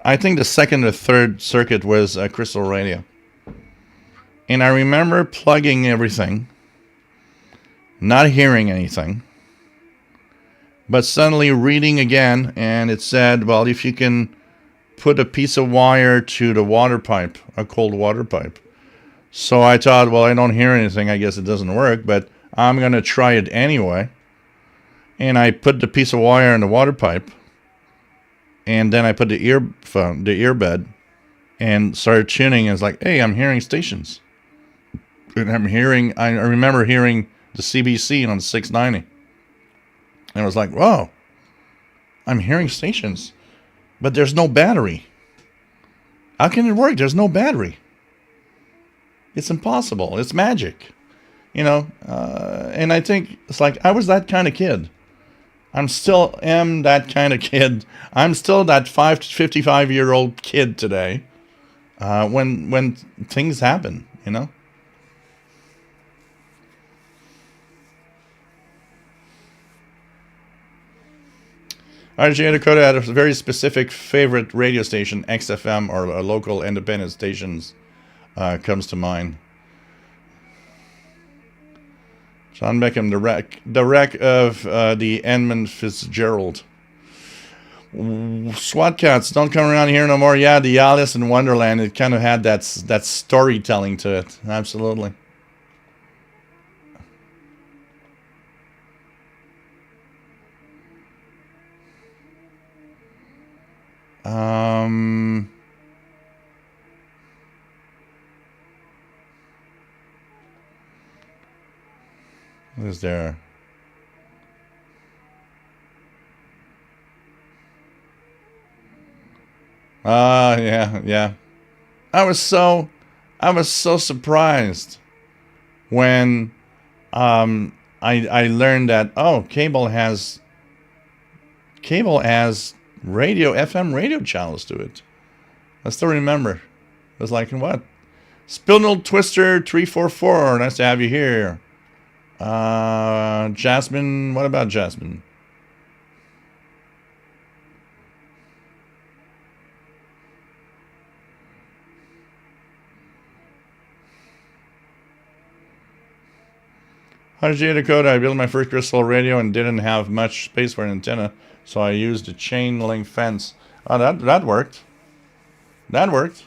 A: I think the second or third circuit was a crystal radio. And I remember plugging everything, not hearing anything, but suddenly reading again, and it said, well, if you can put a piece of wire to the water pipe, a cold water pipe. So I thought, well, I don't hear anything, I guess it doesn't work, but I'm going to try it anyway. And I put the piece of wire in the water pipe, and then I put the earbud, and started tuning, and it's like, hey, I'm hearing stations. And I remember hearing the CBC on the 690. And I was like, whoa, I'm hearing stations, but there's no battery. How can it work? There's no battery. It's impossible. It's magic. You know, and I think it's like I was that kind of kid. I'm still am that kind of kid. I'm still that 55-year-old kid today when things happen, you know. RJ Dakota had a very specific favorite radio station, XFM, or local independent stations, comes to mind. John Beckham, the wreck of the Edmund Fitzgerald. SWAT cats don't come around here no more. Yeah, the Alice in Wonderland, it kind of had that storytelling to it. Absolutely. What is there? Yeah. I was so surprised when I learned that cable has FM radio channels to it. I still remember. It was like, what? Spindle Twister 344. Nice to have you here. Jasmine. What about Jasmine? RJ Dakota, I built my first crystal radio and didn't have much space for an antenna, so I used a chain link fence. Oh, that worked. That worked.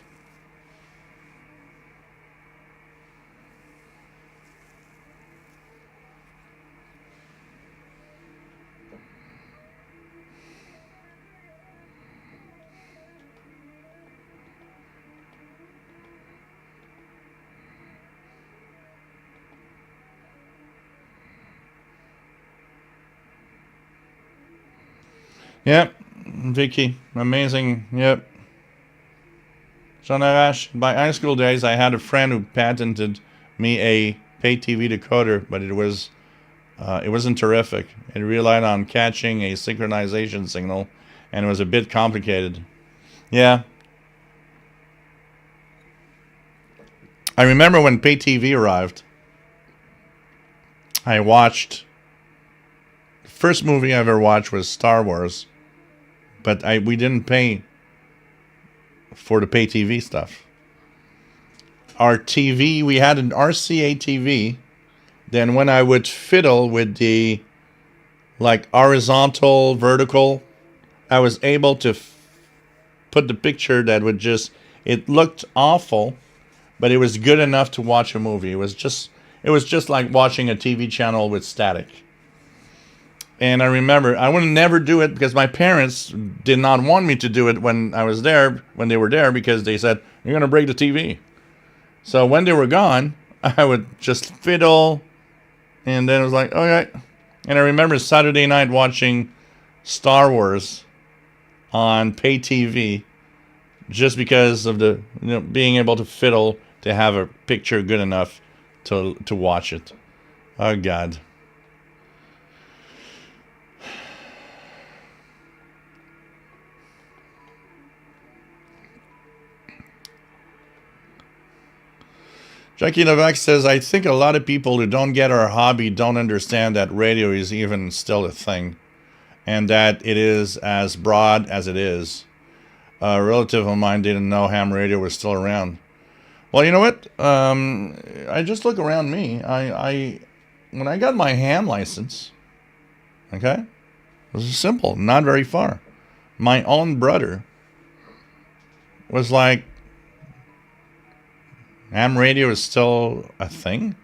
A: Yep, Vicky, amazing. Yep. John Arash, by high school days, I had a friend who patented me a pay TV decoder, but it wasn't terrific. It relied on catching a synchronization signal, and it was a bit complicated. Yeah. I remember when pay TV arrived, I watched. The first movie I ever watched was Star Wars. But we didn't pay for the pay TV stuff. Our TV, we had an RCA TV. Then when I would fiddle with the horizontal, vertical, I was able to put the picture that would it looked awful, but it was good enough to watch a movie. It was just like watching a TV channel with static. And I remember I would never do it because my parents did not want me to do it when they were there, because they said, you're going to break the TV. So when they were gone, I would just fiddle, and then it was like, okay. And I remember Saturday night watching Star Wars on pay TV just because of the being able to fiddle to have a picture good enough to watch it. Oh, God. Jackie Novak says, I think a lot of people who don't get our hobby don't understand that radio is even still a thing, and that it is as broad as it is. A relative of mine didn't know ham radio was still around. Well, you know what? I just look around me. When I got my ham license, okay, it was simple, not very far. My own brother was like, ham radio is still a thing?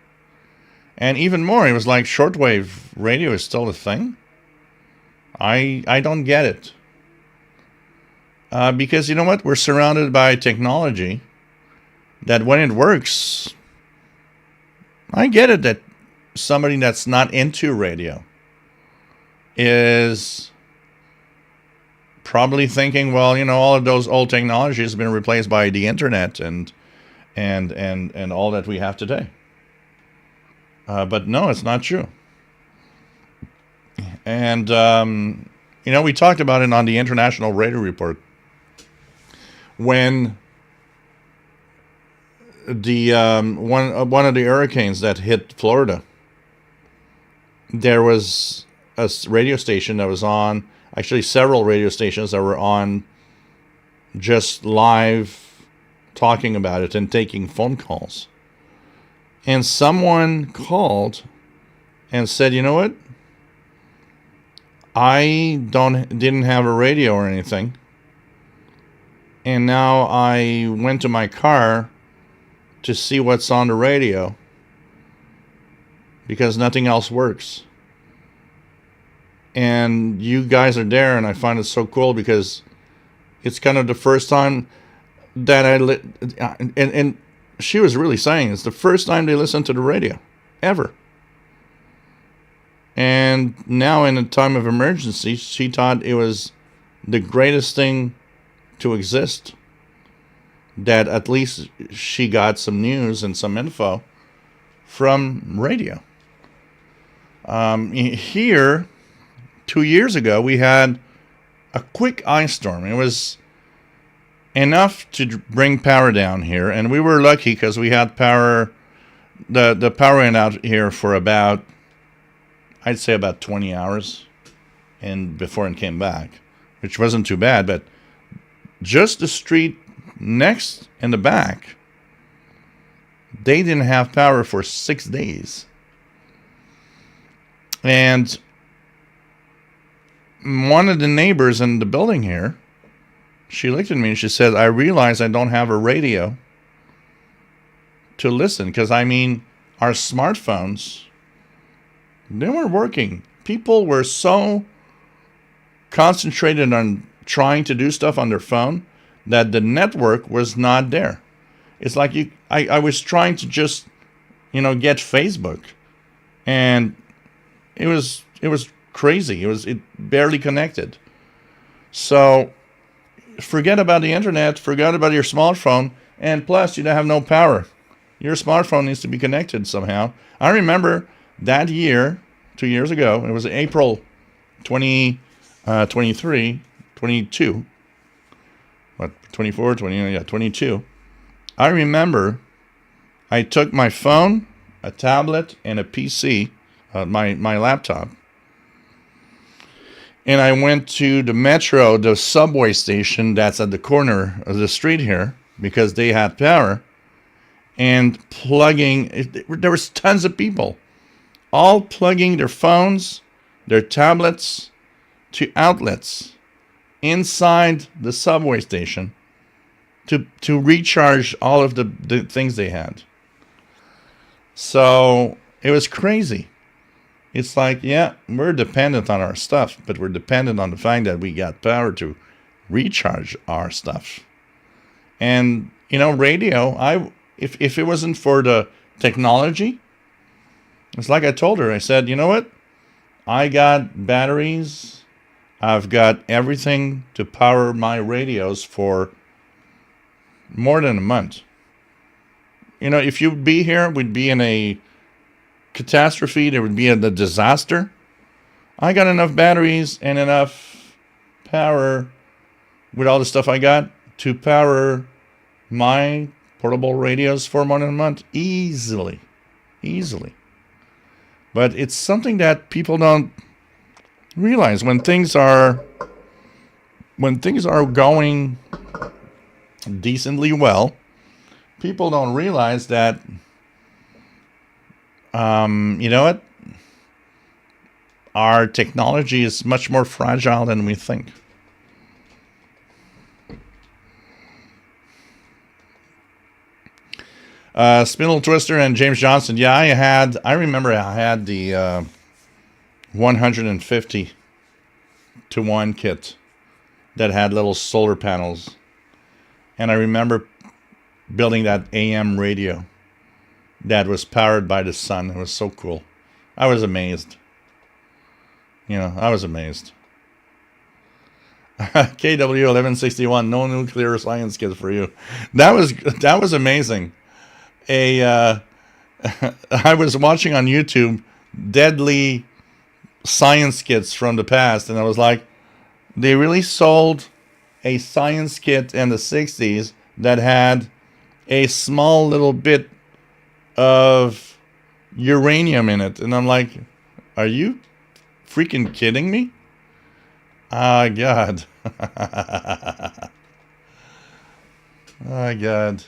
A: And even more, it was like, shortwave radio is still a thing? I don't get it. Because you know what? We're surrounded by technology that when it works, I get it that somebody that's not into radio is probably thinking, well, all of those old technologies have been replaced by the internet and all that we have today. But no, it's not true. And we talked about it on the International Radio Report when the one of the hurricanes that hit Florida. There was a radio station that was on actually several radio stations that were on just live talking about it and taking phone calls. And someone called and said, you know what? I didn't have a radio or anything. And now I went to my car to see what's on the radio because nothing else works. And you guys are there, and I find it so cool because it's kind of the first time that and she was really saying it's the first time they listened to the radio ever. And now in a time of emergency, she thought it was the greatest thing to exist, that at least she got some news and some info from radio. Here, 2 years ago, we had a quick ice storm. It was enough to bring power down here, and we were lucky because we had power. The power went out here for about, I'd say about 20 hours, and before it came back, which wasn't too bad. But just the street next in the back, they didn't have power for 6 days. And one of the neighbors in the building here, she looked at me and she said, I realize I don't have a radio to listen. Because, I mean, our smartphones, they weren't working. People were so concentrated on trying to do stuff on their phone that the network was not there. It's like I was trying to just, get Facebook, and it was crazy. It barely connected. So forget about the internet, forget about your smartphone, and plus you don't have no power. Your smartphone needs to be connected somehow. I remember that year, 2 years ago, it was April 2023, 22. What, 24, 20, yeah, 22. I remember I took my phone, a tablet, and a PC, my laptop, and I went to the metro, the subway station that's at the corner of the street here, because they had power, and there was tons of people, all plugging their phones, their tablets, to outlets inside the subway station to recharge all of the things they had. So it was crazy. It's like, yeah, we're dependent on our stuff, but we're dependent on the fact that we got power to recharge our stuff. And, radio, if it wasn't for the technology, it's like I told her, I said, you know what? I got batteries. I've got everything to power my radios for more than a month. If you'd be here, we'd be in a catastrophe. There would be a disaster. I got enough batteries and enough power with all the stuff I got to power my portable radios for more than a month easily. But it's something that people don't realize when things are going decently well. People don't realize that, you know what? Our technology is much more fragile than we think. Spindle Twister and James Johnson. Yeah, I remember I had the 150 to 1 kit that had little solar panels. And I remember building that AM radio that was powered by the sun. It was so cool. I was amazed. I was amazed. KW 1161, no nuclear science kit for you. That was amazing. I was watching on YouTube deadly science kits from the past, and I was like, they really sold a science kit in the 60s that had a small little bit of uranium in it. And I'm like, are you freaking kidding me? Oh, God. Oh, God.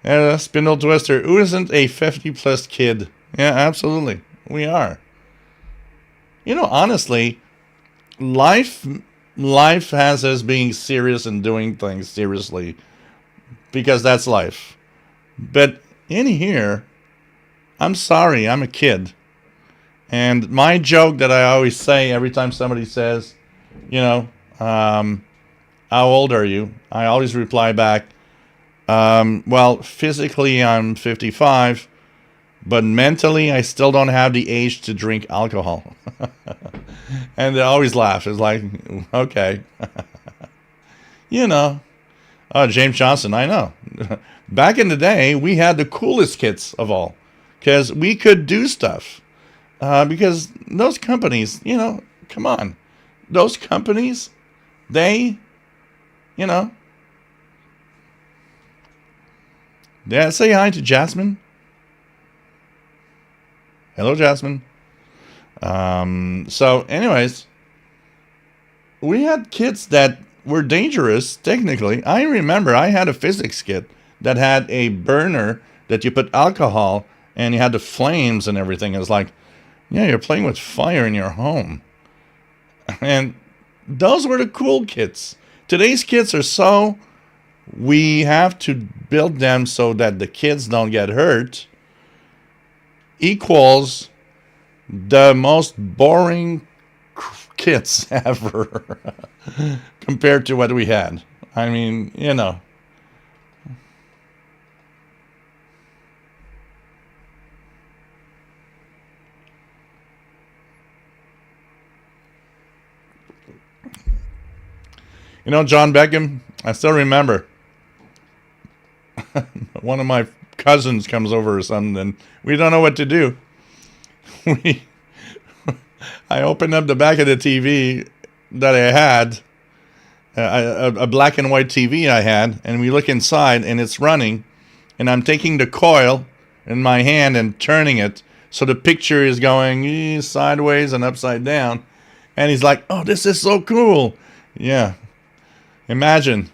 A: Yeah, Spindle Twister. Who isn't a 50-plus kid? Yeah, absolutely. We are. You know, honestly, life life has us being serious and doing things seriously because that's life. But in here, I'm sorry, I'm a kid. And my joke that I always say every time somebody says, you know, how old are you? I always reply back, well, physically I'm 55, but mentally I still don't have the age to drink alcohol. And they always laugh. It's like, okay. You know, oh, James Johnson, I know. Back in the day, we had the coolest kids of all because we could do stuff. Because those companies, you know, come on. Those companies, they, you know, did I say hi to Jasmine? Hello, Jasmine. So, anyways, we had kids that were dangerous, technically. I remember I had a physics kit that had a burner that you put alcohol and you had the flames and everything. It was like, yeah, you're playing with fire in your home. And those were the cool kids. Today's kids are so, we have to build them so that the kids don't get hurt, equals the most boring kids ever compared to what we had. I mean, you know. You know, John Beckham, I still remember. One of my cousins comes over or something, and we don't know what to do. We, I opened up the back of the TV that I had, a black and white TV I had, and we look inside, and it's running, and I'm taking the coil in my hand and turning it, so the picture is going sideways and upside down, and he's like, "Oh, this is so cool!" Yeah, imagine.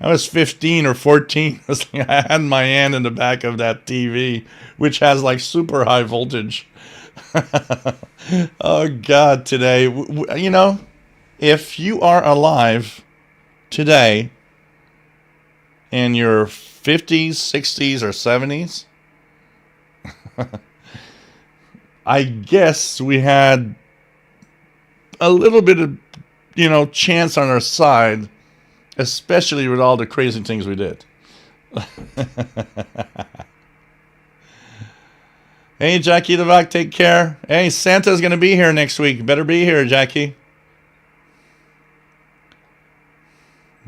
A: I was 15 or 14. I had my hand in the back of that TV, which has like super high voltage. Oh, God, today. You know, if you are alive today in your 50s, 60s, or 70s, I guess we had a little bit of, you know, chance on our side, especially with all the crazy things we did. Hey, Jackie Levac, take care. Hey, Santa's going to be here next week. Better be here, Jackie.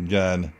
A: God.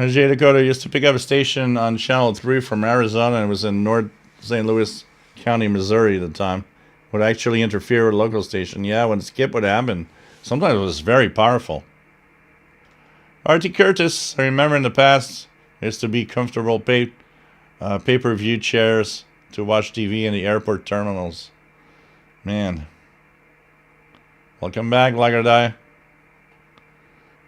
A: Jay Dakota used to pick up a station on Channel 3 from Arizona and it was in North St. Louis County, Missouri at the time. Would actually interfere with a local station. Yeah, when skip would happen. Sometimes it was very powerful. R.T. Curtis, I remember in the past, there used to be comfortable pay-per-view chairs to watch TV in the airport terminals. Man. Welcome back, Lagardie.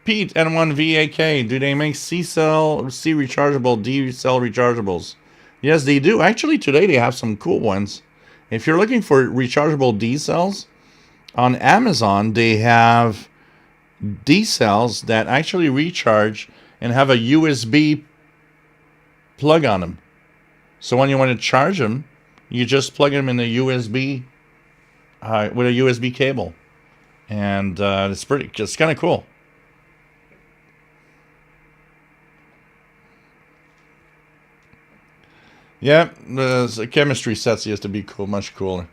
A: Pete, N1VAK, do they make C-cell, C rechargeable, D-cell rechargeables? Yes, they do. Actually, today they have some cool ones. If you're looking for rechargeable D-cells, on Amazon, they have D-cells that actually recharge and have a USB plug on them. So when you want to charge them, you just plug them in the USB, with a USB cable. And it's kind of cool. Yeah, the chemistry sets used to be cool, much cooler.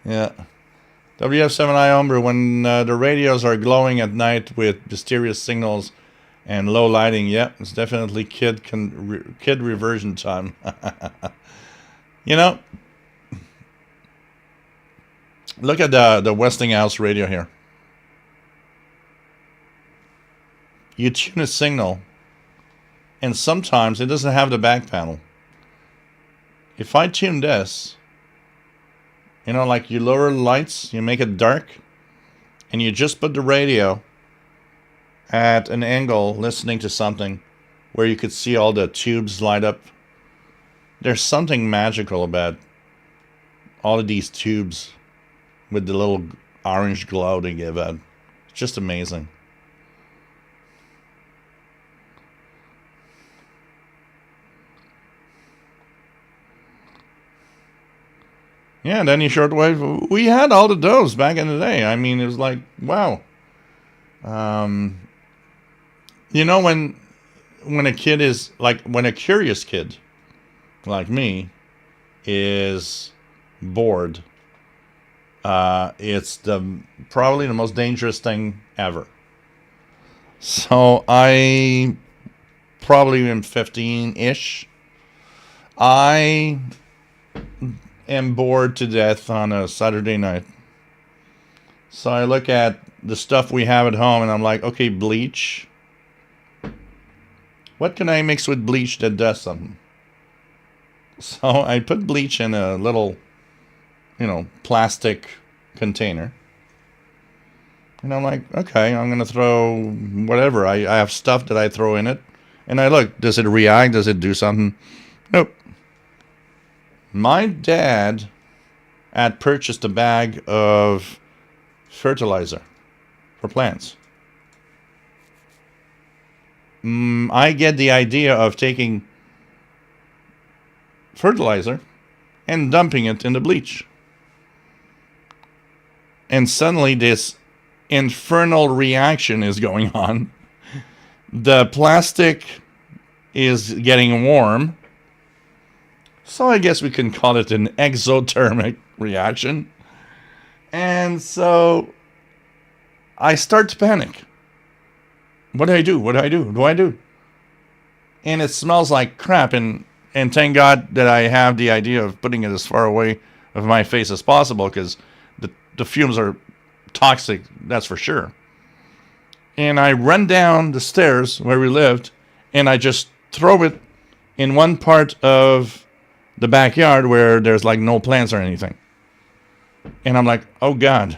A: Yeah. WF7i Hombre, when the radios are glowing at night with mysterious signals and low lighting, yeah, it's definitely kid reversion time. You know, look at the Westinghouse radio here. You tune a signal, and sometimes it doesn't have the back panel. If I tune this, you know, like you lower the lights, you make it dark, and you just put the radio at an angle listening to something where you could see all the tubes light up. There's something magical about all of these tubes with the little orange glow they give out. It's just amazing. Yeah, Danny Shortwave, we had all of those back in the day. I mean, it was like, wow. You know, when a kid is, like, when a curious kid, like me, is bored, it's probably the most dangerous thing ever. So I probably am 15-ish. I am bored to death on a Saturday night. So I look at the stuff we have at home and I'm like, okay, bleach. What can I mix with bleach that does something? So I put bleach in a little, you know, plastic container. And I'm like, okay, I'm going to throw whatever. I have stuff that I throw in it. And I look, does it react? Does it do something? Nope. My dad had purchased a bag of fertilizer for plants. I get the idea of taking fertilizer and dumping it in the bleach. And suddenly this infernal reaction is going on. The plastic is getting warm. So I guess we can call it an exothermic reaction. And so I start to panic. What do I do? What do I do? What do I do? And it smells like crap. And thank God that I have the idea of putting it as far away of my face as possible, because the fumes are toxic, that's for sure. And I run down the stairs where we lived, and I just throw it in one part of the backyard where there's like no plants or anything. And I'm like, oh God,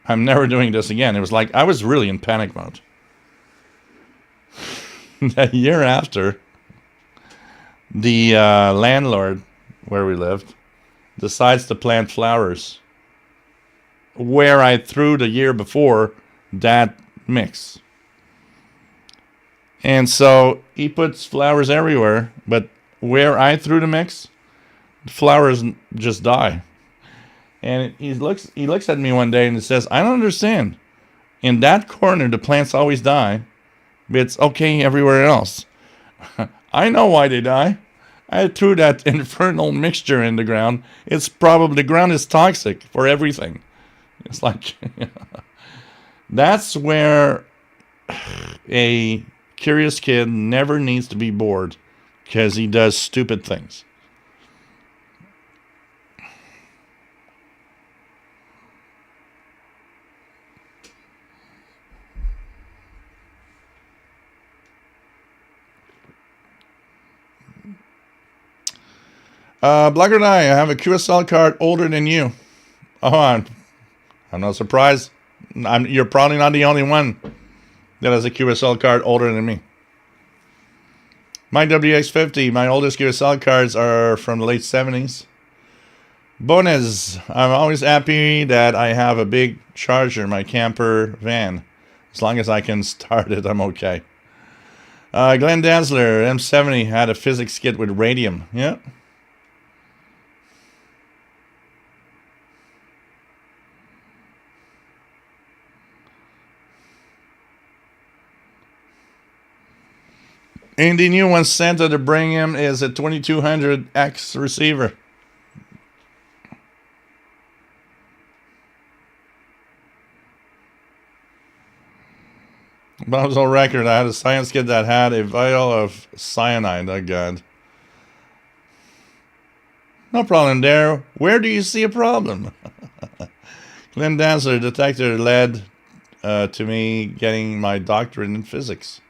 A: I'm never doing this again. It was like I was really in panic mode. The year after, the landlord where we lived decides to plant flowers where I threw the year before that mix. And so he puts flowers everywhere, but where I threw the mix, the flowers just die. And he looks at me one day and he says, I don't understand. In that corner, the plants always die, but it's okay everywhere else. I know why they die. I threw that infernal mixture in the ground. It's probably, the ground is toxic for everything. It's like, that's where a curious kid never needs to be bored, because he does stupid things. Blacker than I have a QSL card older than you. Oh, I'm not surprised. You're probably not the only one that has a QSL card older than me. My WX50, my oldest QSL cards are from the late 70s. Bonus, I'm always happy that I have a big charger in my camper van. As long as I can start it, I'm okay. Glenn Dansler, M70, had a physics kit with radium. Yeah. And the new one Santa to bring him is a 2200X receiver. Bob's on record. I had a science kid that had a vial of cyanide. Oh, God. No problem there. Where do you see a problem? Glenn Dancer, detector, led to me getting my doctorate in physics.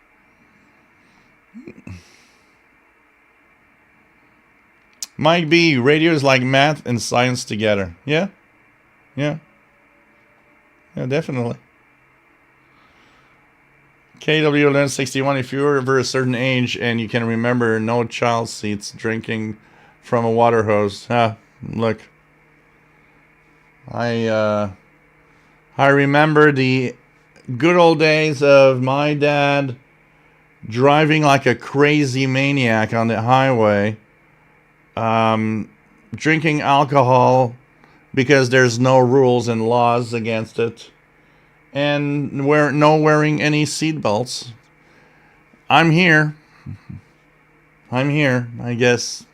A: Mike B, radio is like math and science together. Yeah? Yeah. Yeah, definitely. KW61, if you're over a certain age and you can remember no child seats drinking from a water hose. Look. I remember the good old days of my dad driving like a crazy maniac on the highway, drinking alcohol because there's no rules and laws against it, and wearing any seatbelts. I'm here. I guess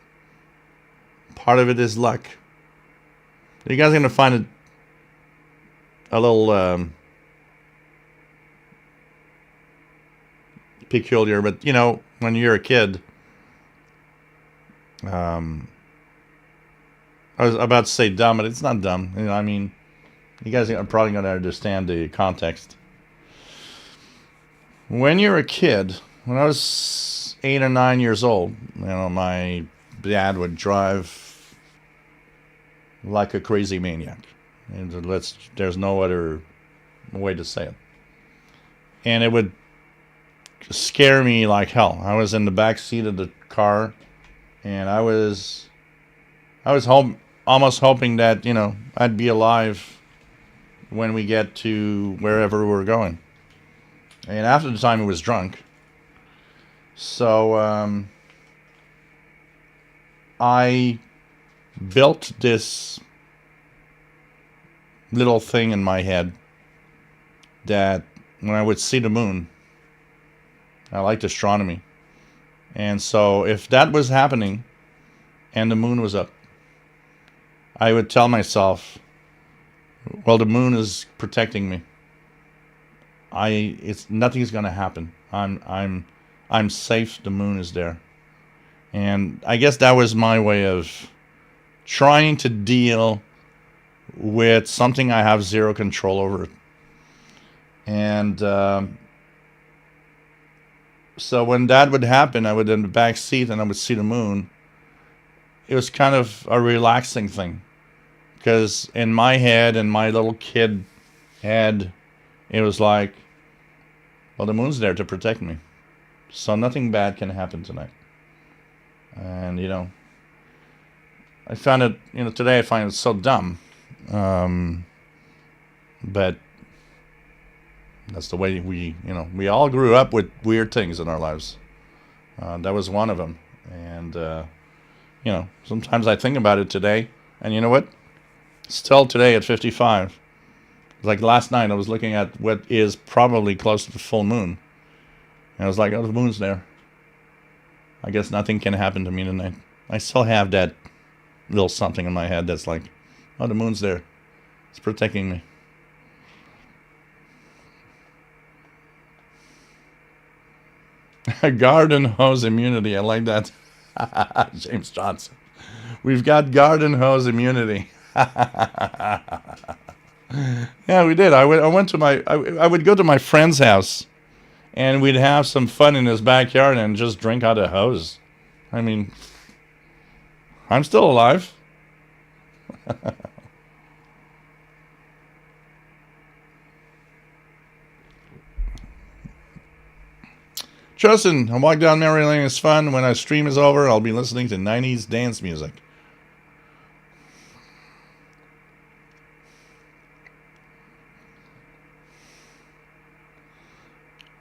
A: part of it is luck. You guys are gonna find it a little peculiar, but you know, when you're a kid, I was about to say dumb, but it's not dumb. You know, I mean, you guys are probably gonna understand the context. When you're a kid, when I was 8 or 9 years old, you know, my dad would drive like a crazy maniac. And there's no other way to say it. And it would scare me like hell. I was in the back seat of the car, and I was almost hoping that, you know, I'd be alive when we get to wherever we're going. And after the time, he was drunk. So I built this little thing in my head that when I would see the moon, I liked astronomy. And so if that was happening and the moon was up, I would tell myself, well, the moon is protecting me. Nothing's going to happen. I'm safe. The moon is there. And I guess that was my way of trying to deal with something I have zero control over. And so when that would happen, I would in the back seat and I would see the moon. It was kind of a relaxing thing, because in my head and my little kid head, it was like, well, the moon's there to protect me, so nothing bad can happen tonight. And you know, I found it, you know, today I find it so dumb, but that's the way we all grew up with weird things in our lives. That was one of them. And you know, sometimes I think about it today, and you know what? Still today at 55, like last night, I was looking at what is probably close to the full moon, and I was like, oh, the moon's there. I guess nothing can happen to me tonight. I still have that little something in my head that's like, oh, the moon's there. It's protecting me. Garden hose immunity. I like that. James Johnson. We've got garden hose immunity. Yeah, we did. I would go to my friend's house, and we'd have some fun in his backyard and just drink out of hose. I mean, I'm still alive. Justin, a walk down memory lane is fun. When our stream is over, I'll be listening to 90s dance music.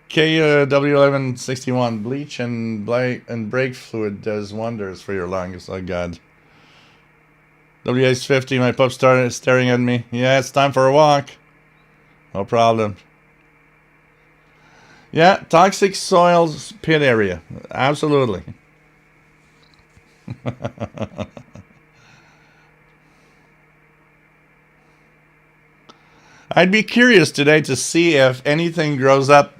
A: KW1161, bleach and brake fluid does wonders for your lungs. Oh, God. WH50, my pup started staring at me. Yeah, it's time for a walk. No problem. Yeah, toxic soils pit area. Absolutely. I'd be curious today to see if anything grows up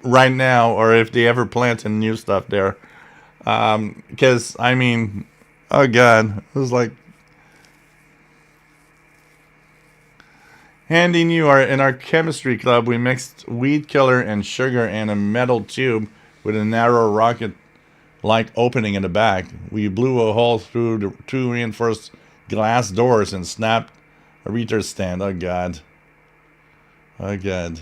A: right now, or if they ever plant any new stuff there. Because, I mean, oh God, it was like, handy new. In our chemistry club, we mixed weed killer and sugar in a metal tube with a narrow rocket-like opening in the back. We blew a hole through the 2 reinforced glass doors and snapped a retard stand. Oh God. Oh God.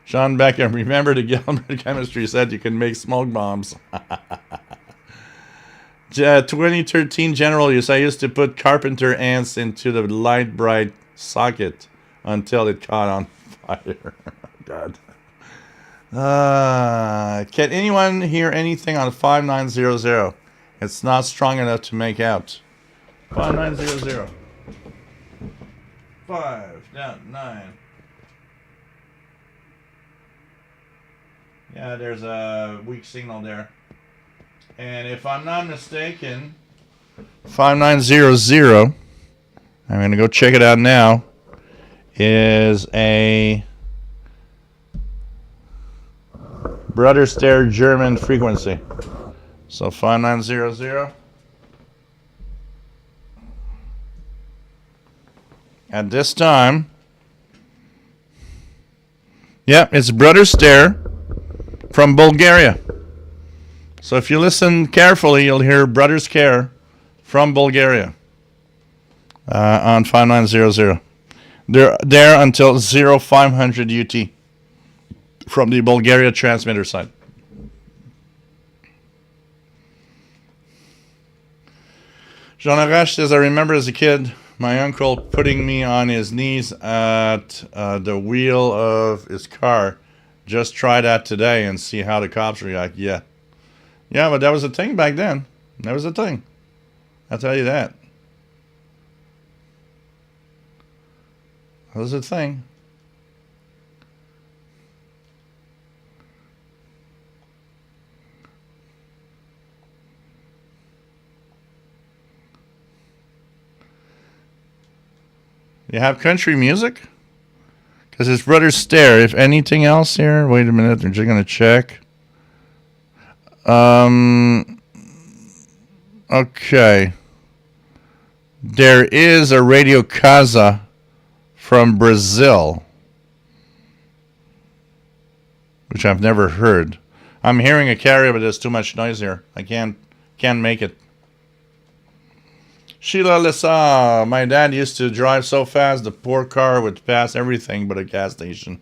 A: Sean Becker, remember the Gilbert chemistry said you can make smoke bombs. 2013 general use. I used to put carpenter ants into the light bright socket until it caught on fire. God. Can anyone hear anything on 5900? It's not strong enough to make out. 5900. 5 down 9. Yeah, there's a weak signal there. And if I'm not mistaken, 5900, I'm going to go check it out now, is a Brother Stare German frequency. So 5900. At this time, yeah, it's Brother Stare from Bulgaria. So if you listen carefully, you'll hear Brothers Care from Bulgaria on 5900. They're there until 0500 UT from the Bulgaria transmitter side. Jean Arash says, I remember as a kid, my uncle putting me on his knees at the wheel of his car. Just try that today and see how the cops react. Yeah. Yeah, but that was a thing back then. That was a thing. I'll tell you that. That was a thing. You have country music? Because his Brother Stare. If anything else here, wait a minute. They're just going to check. Okay. There is a Radio Casa from Brazil, which I've never heard. I'm hearing a carrier, but there's too much noise here. I can't make it. Sheila Lissa, my dad used to drive so fast the poor car would pass everything but a gas station.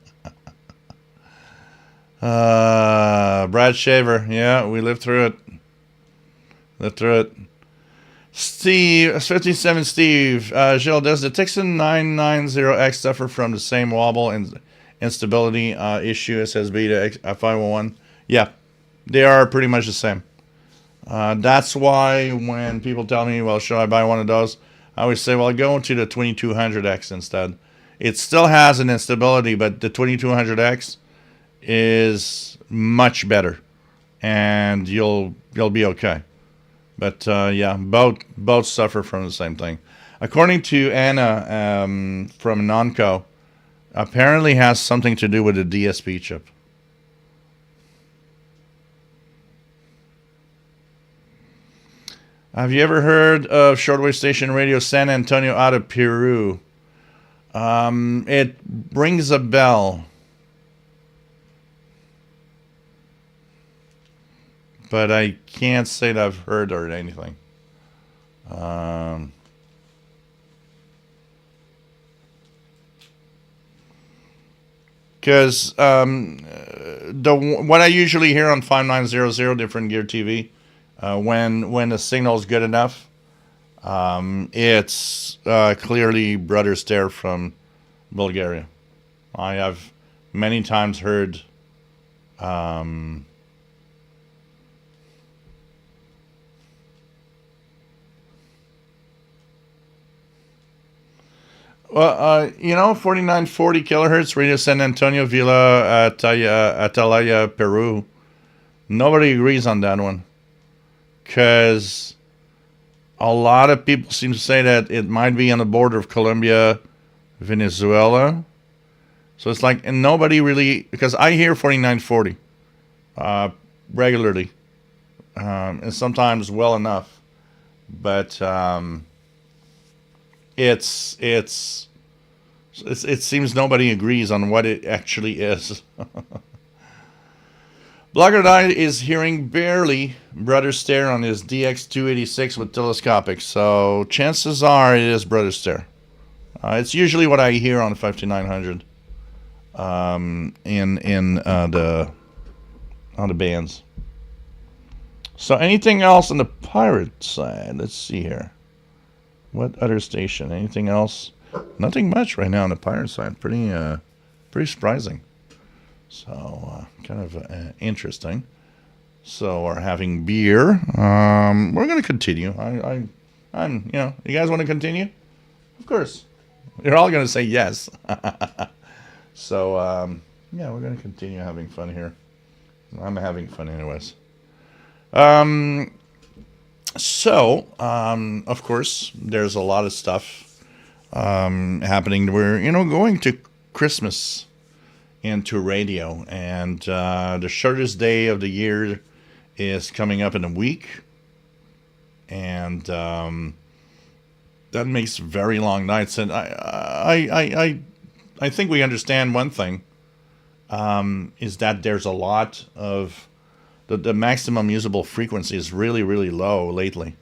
A: Brad Shaver, yeah, we lived through it. Steve, 57 Steve, Gilles, does the Tixon 990X suffer from the same wobble and instability issue as the 501? Yeah, they are pretty much the same. That's why when people tell me, well, should I buy one of those? I always say, well, go into the 2200X instead. It still has an instability, but the 2200X is much better, and you'll be okay. But yeah, both suffer from the same thing. According to Anna from Nonco, apparently has something to do with the DSP chip. Have you ever heard of shortwave station radio San Antonio out of Peru? It rings a bell, but I can't say that I've heard or anything. Because what I usually hear on 5900 Different Gear TV, when the signal is good enough, it's clearly Brother Stare from Bulgaria. I have many times heard well, 4940 kilohertz, Radio San Antonio, Villa Atalaya, Peru. Nobody agrees on that one. Because a lot of people seem to say that it might be on the border of Colombia, Venezuela. So it's like, and nobody really, because I hear 4940 regularly, and sometimes well enough, but it seems nobody agrees on what it actually is. Blogger Diet is hearing barely Brother Stare on his DX286 with telescopic, so chances are it is Brother Stare. It's usually what I hear on the 5900 on the bands. So anything else on the pirate side? Let's see here. What other station? Anything else? Nothing much right now on the pirate side. Pretty surprising. So kind of interesting. So we're having beer. We're gonna continue. I'm you guys want to continue? Of course. You're all gonna say yes. So yeah, we're gonna continue having fun here. I'm having fun anyways. So of course, there's a lot of stuff happening. We're going to Christmas into radio, and the shortest day of the year is coming up in a week, and that makes very long nights. And I think we understand one thing, is that there's a lot of the maximum usable frequency is really, really low lately,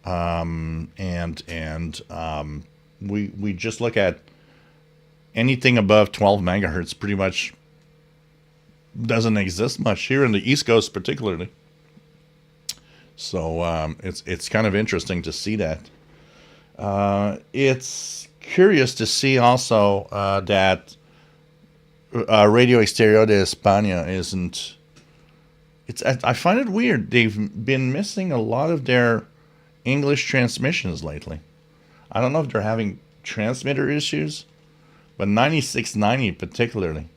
A: and we just look at anything above 12 megahertz pretty much doesn't exist much here in the East Coast particularly. So it's kind of interesting to see that. It's curious to see also that Radio Exterior de España isn't. I find it weird. They've been missing a lot of their English transmissions lately. I don't know if they're having transmitter issues, but 9690 particularly.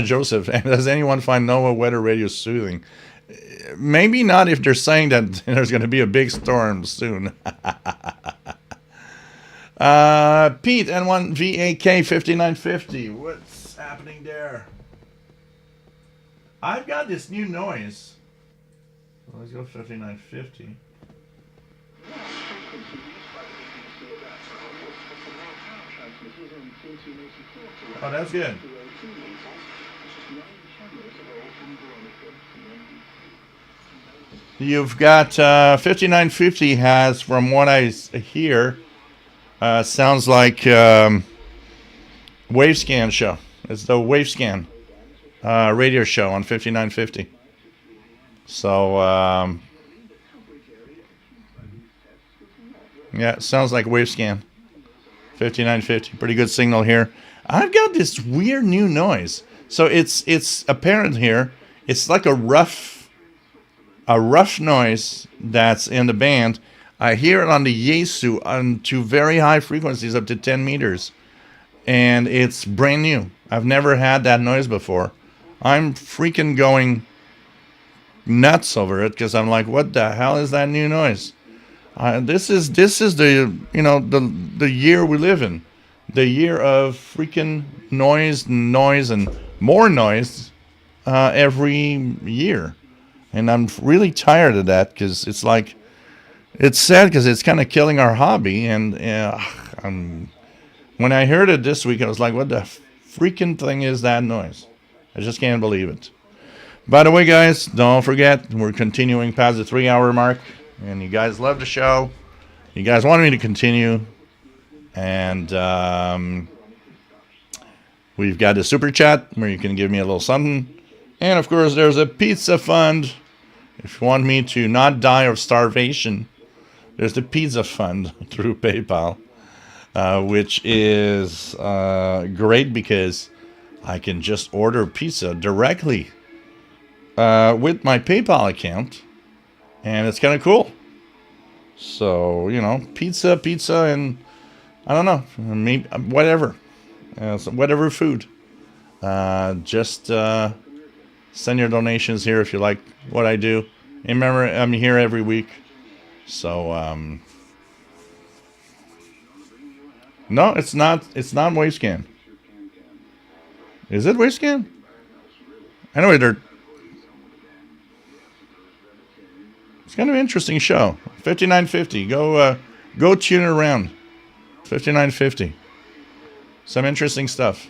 A: Joseph, does anyone find NOAA weather radio soothing? Maybe not if they're saying that there's going to be a big storm soon. Pete, N1 VAK 5950. What's happening there? I've got this new noise. Well, let's go 5950. Oh, that's good. You've got 5950 has, from what I hear, sounds like Wavescan show. It's the Wavescan radio show on 5950. So yeah, it sounds like Wavescan 5950. Pretty good signal here. I've got this weird new noise. So it's apparent here. It's like a rough noise that's in the band. I hear it on the Yaesu on to very high frequencies, up to 10 meters. And it's brand new. I've never had that noise before. I'm freaking going nuts over it because I'm like, what the hell is that new noise? This is the the year we live in. The year of freaking noise, and more noise every year. And I'm really tired of that because it's like, it's sad because it's kind of killing our hobby. And when I heard it this week, I was like, what the freaking thing is that noise? I just can't believe it. By the way, guys, don't forget, we're continuing past the 3-hour mark. And you guys love the show. You guys want me to continue. And we've got a super chat where you can give me a little something. And, of course, there's a pizza fund. If you want me to not die of starvation, there's the pizza fund through PayPal, which is great because I can just order pizza directly with my PayPal account, and it's kind of cool. So, pizza, and I don't know, maybe whatever, whatever food. Just Send your donations here if you like what I do. And remember, I'm here every week. So, no, it's not. It's not Wavescan. Is it Wavescan? Anyway, it's kind of an interesting show. 5950. Go tune it around. 5950. Some interesting stuff.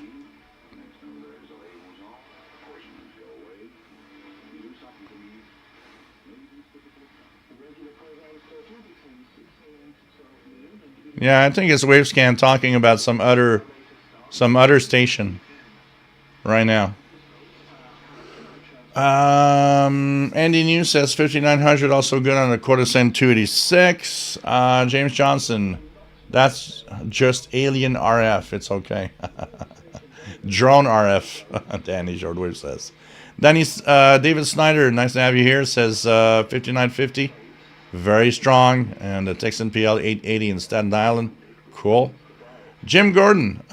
A: Yeah, I think it's Wavescan talking about some other station right now. Andy News says 5900 also good on the quarter-cent 286. James Johnson, that's just alien RF. It's okay. Drone RF, Danny Shortwave says. David Snyder, nice to have you here, says 5950. Very strong. And the Texan PL 880 in Staten Island. Cool. Jim Gordon,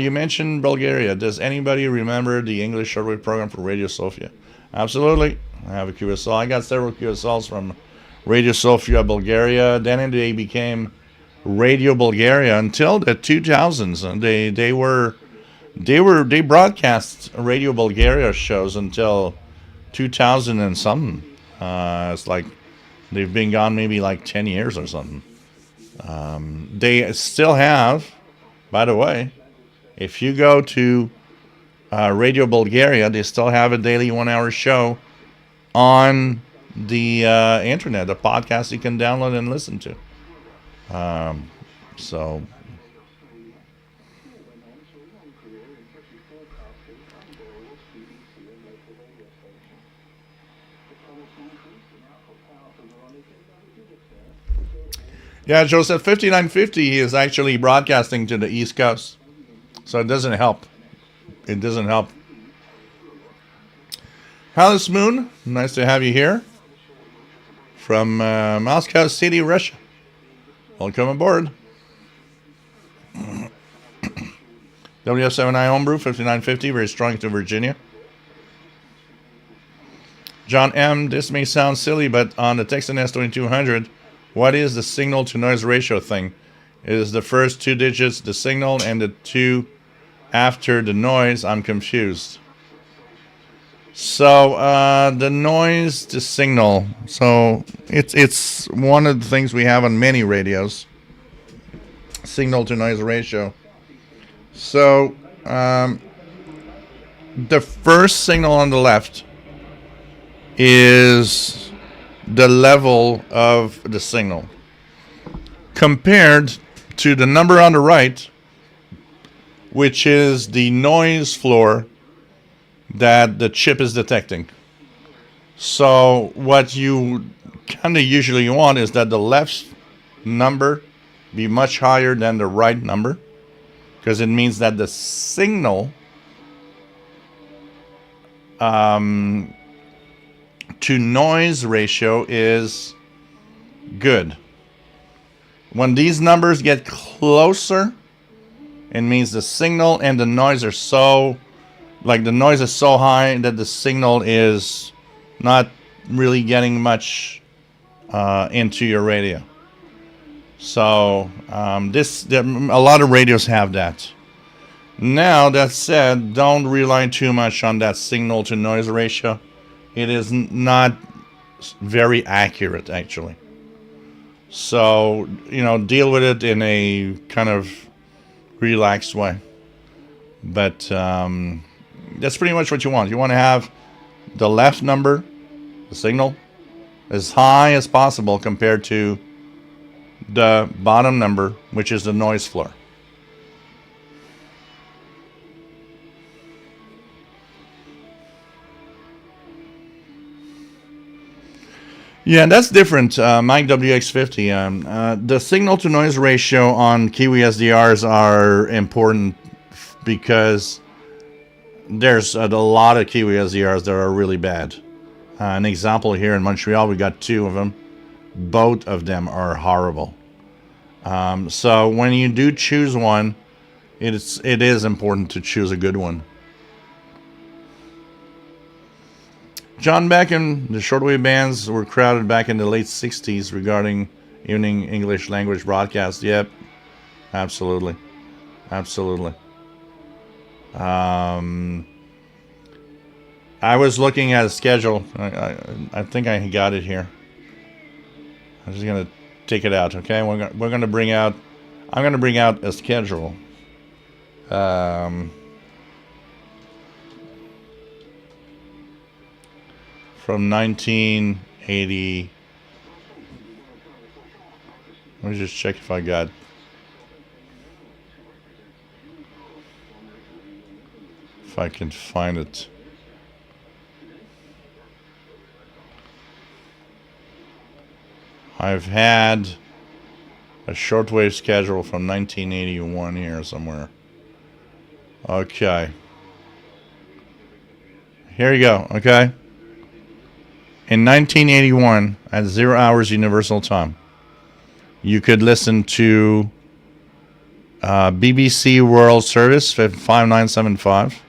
A: you mentioned Bulgaria. Does anybody remember the English shortwave program for Radio Sofia? Absolutely. I have a QSL. I got several QSLs from Radio Sofia, Bulgaria. Then they became Radio Bulgaria until the 2000s. They broadcast Radio Bulgaria shows until 2000 and something. It's like they've been gone maybe like 10 years or something. They still have, by the way, if you go to Radio Bulgaria, they still have a daily 1-hour show on the internet, a podcast you can download and listen to. So yeah, Joseph, 5950 is actually broadcasting to the East Coast, so it doesn't help. It doesn't help. Alice Moon, nice to have you here from Moscow City, Russia. Welcome aboard. WF7I Homebrew, 5950, very strong to Virginia. John M., this may sound silly, but on the Texan S2200, what is the signal to noise ratio thing? It is the first 2 digits, the signal, and the 2 after the noise. I'm confused. So the noise, the signal. So it's one of the things we have on many radios. Signal to noise ratio. So the first signal on the left is the level of the signal compared to the number on the right, which is the noise floor that the chip is detecting. So what you kind of usually want is that the left number be much higher than the right number, because it means that the signal to noise ratio is good. When these numbers get closer, it means the signal and the noise are so, like the noise is so high that the signal is not really getting much into your radio. So a lot of radios have that. Now that said, don't rely too much on that signal to noise ratio. It is not very accurate, actually. So, deal with it in a kind of relaxed way. But that's pretty much what you want. You want to have the left number, the signal, as high as possible compared to the bottom number, which is the noise floor. Yeah, that's different, Mike WX50. The signal to noise ratio on Kiwi SDRs are important because there's a lot of Kiwi SDRs that are really bad. An example here in Montreal, we got 2 of them. Both of them are horrible. So when you do choose one, it is important to choose a good one. John Beck and the shortwave bands were crowded back in the late 60s regarding evening English language broadcasts. Yep, absolutely. Absolutely. I was looking at a schedule. I think I got it here. I'm just going to take it out, okay? We're going to bring out... I'm going to bring out a schedule. From 1980. Let me just check if I got... If I can find it. I've had a shortwave schedule from 1981 here somewhere. Okay. Here you go, okay? In 1981, at 0 hours Universal Time, you could listen to BBC World Service 5975.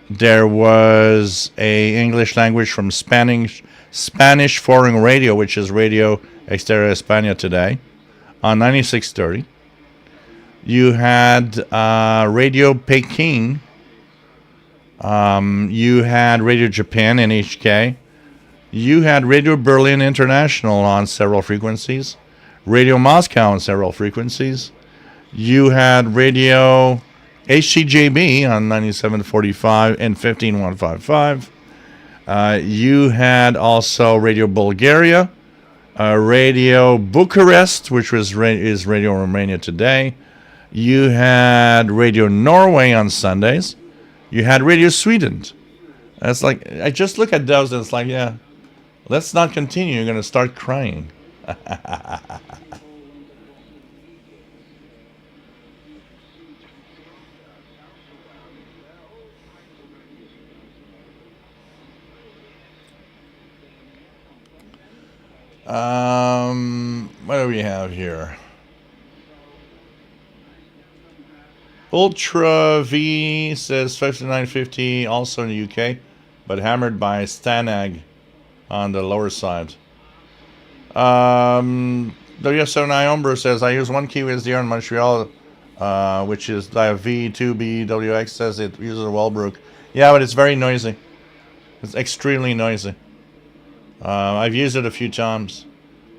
A: There was a English language from Spanish Foreign Radio, which is Radio Exterior España today, on 9630. You had Radio Peking. You had Radio Japan, NHK. You had Radio Berlin International on several frequencies. Radio Moscow on several frequencies. You had Radio HCJB on 9745 and 15155. You had also Radio Bulgaria, Radio Bucharest, which is Radio Romania today. You had Radio Norway on Sundays. You had Radio Sweden. That's like, I just look at those and it's like, yeah, let's not continue. You're going to start crying. What do we have here? Ultra V says 5950, also in the UK, but hammered by Stanag on the lower side. WS79 Ombre says, I use one Kiwi SDR in Montreal, which is the V2BWX, says it uses a Wellbrook. Yeah, but it's very noisy. It's extremely noisy. I've used it a few times,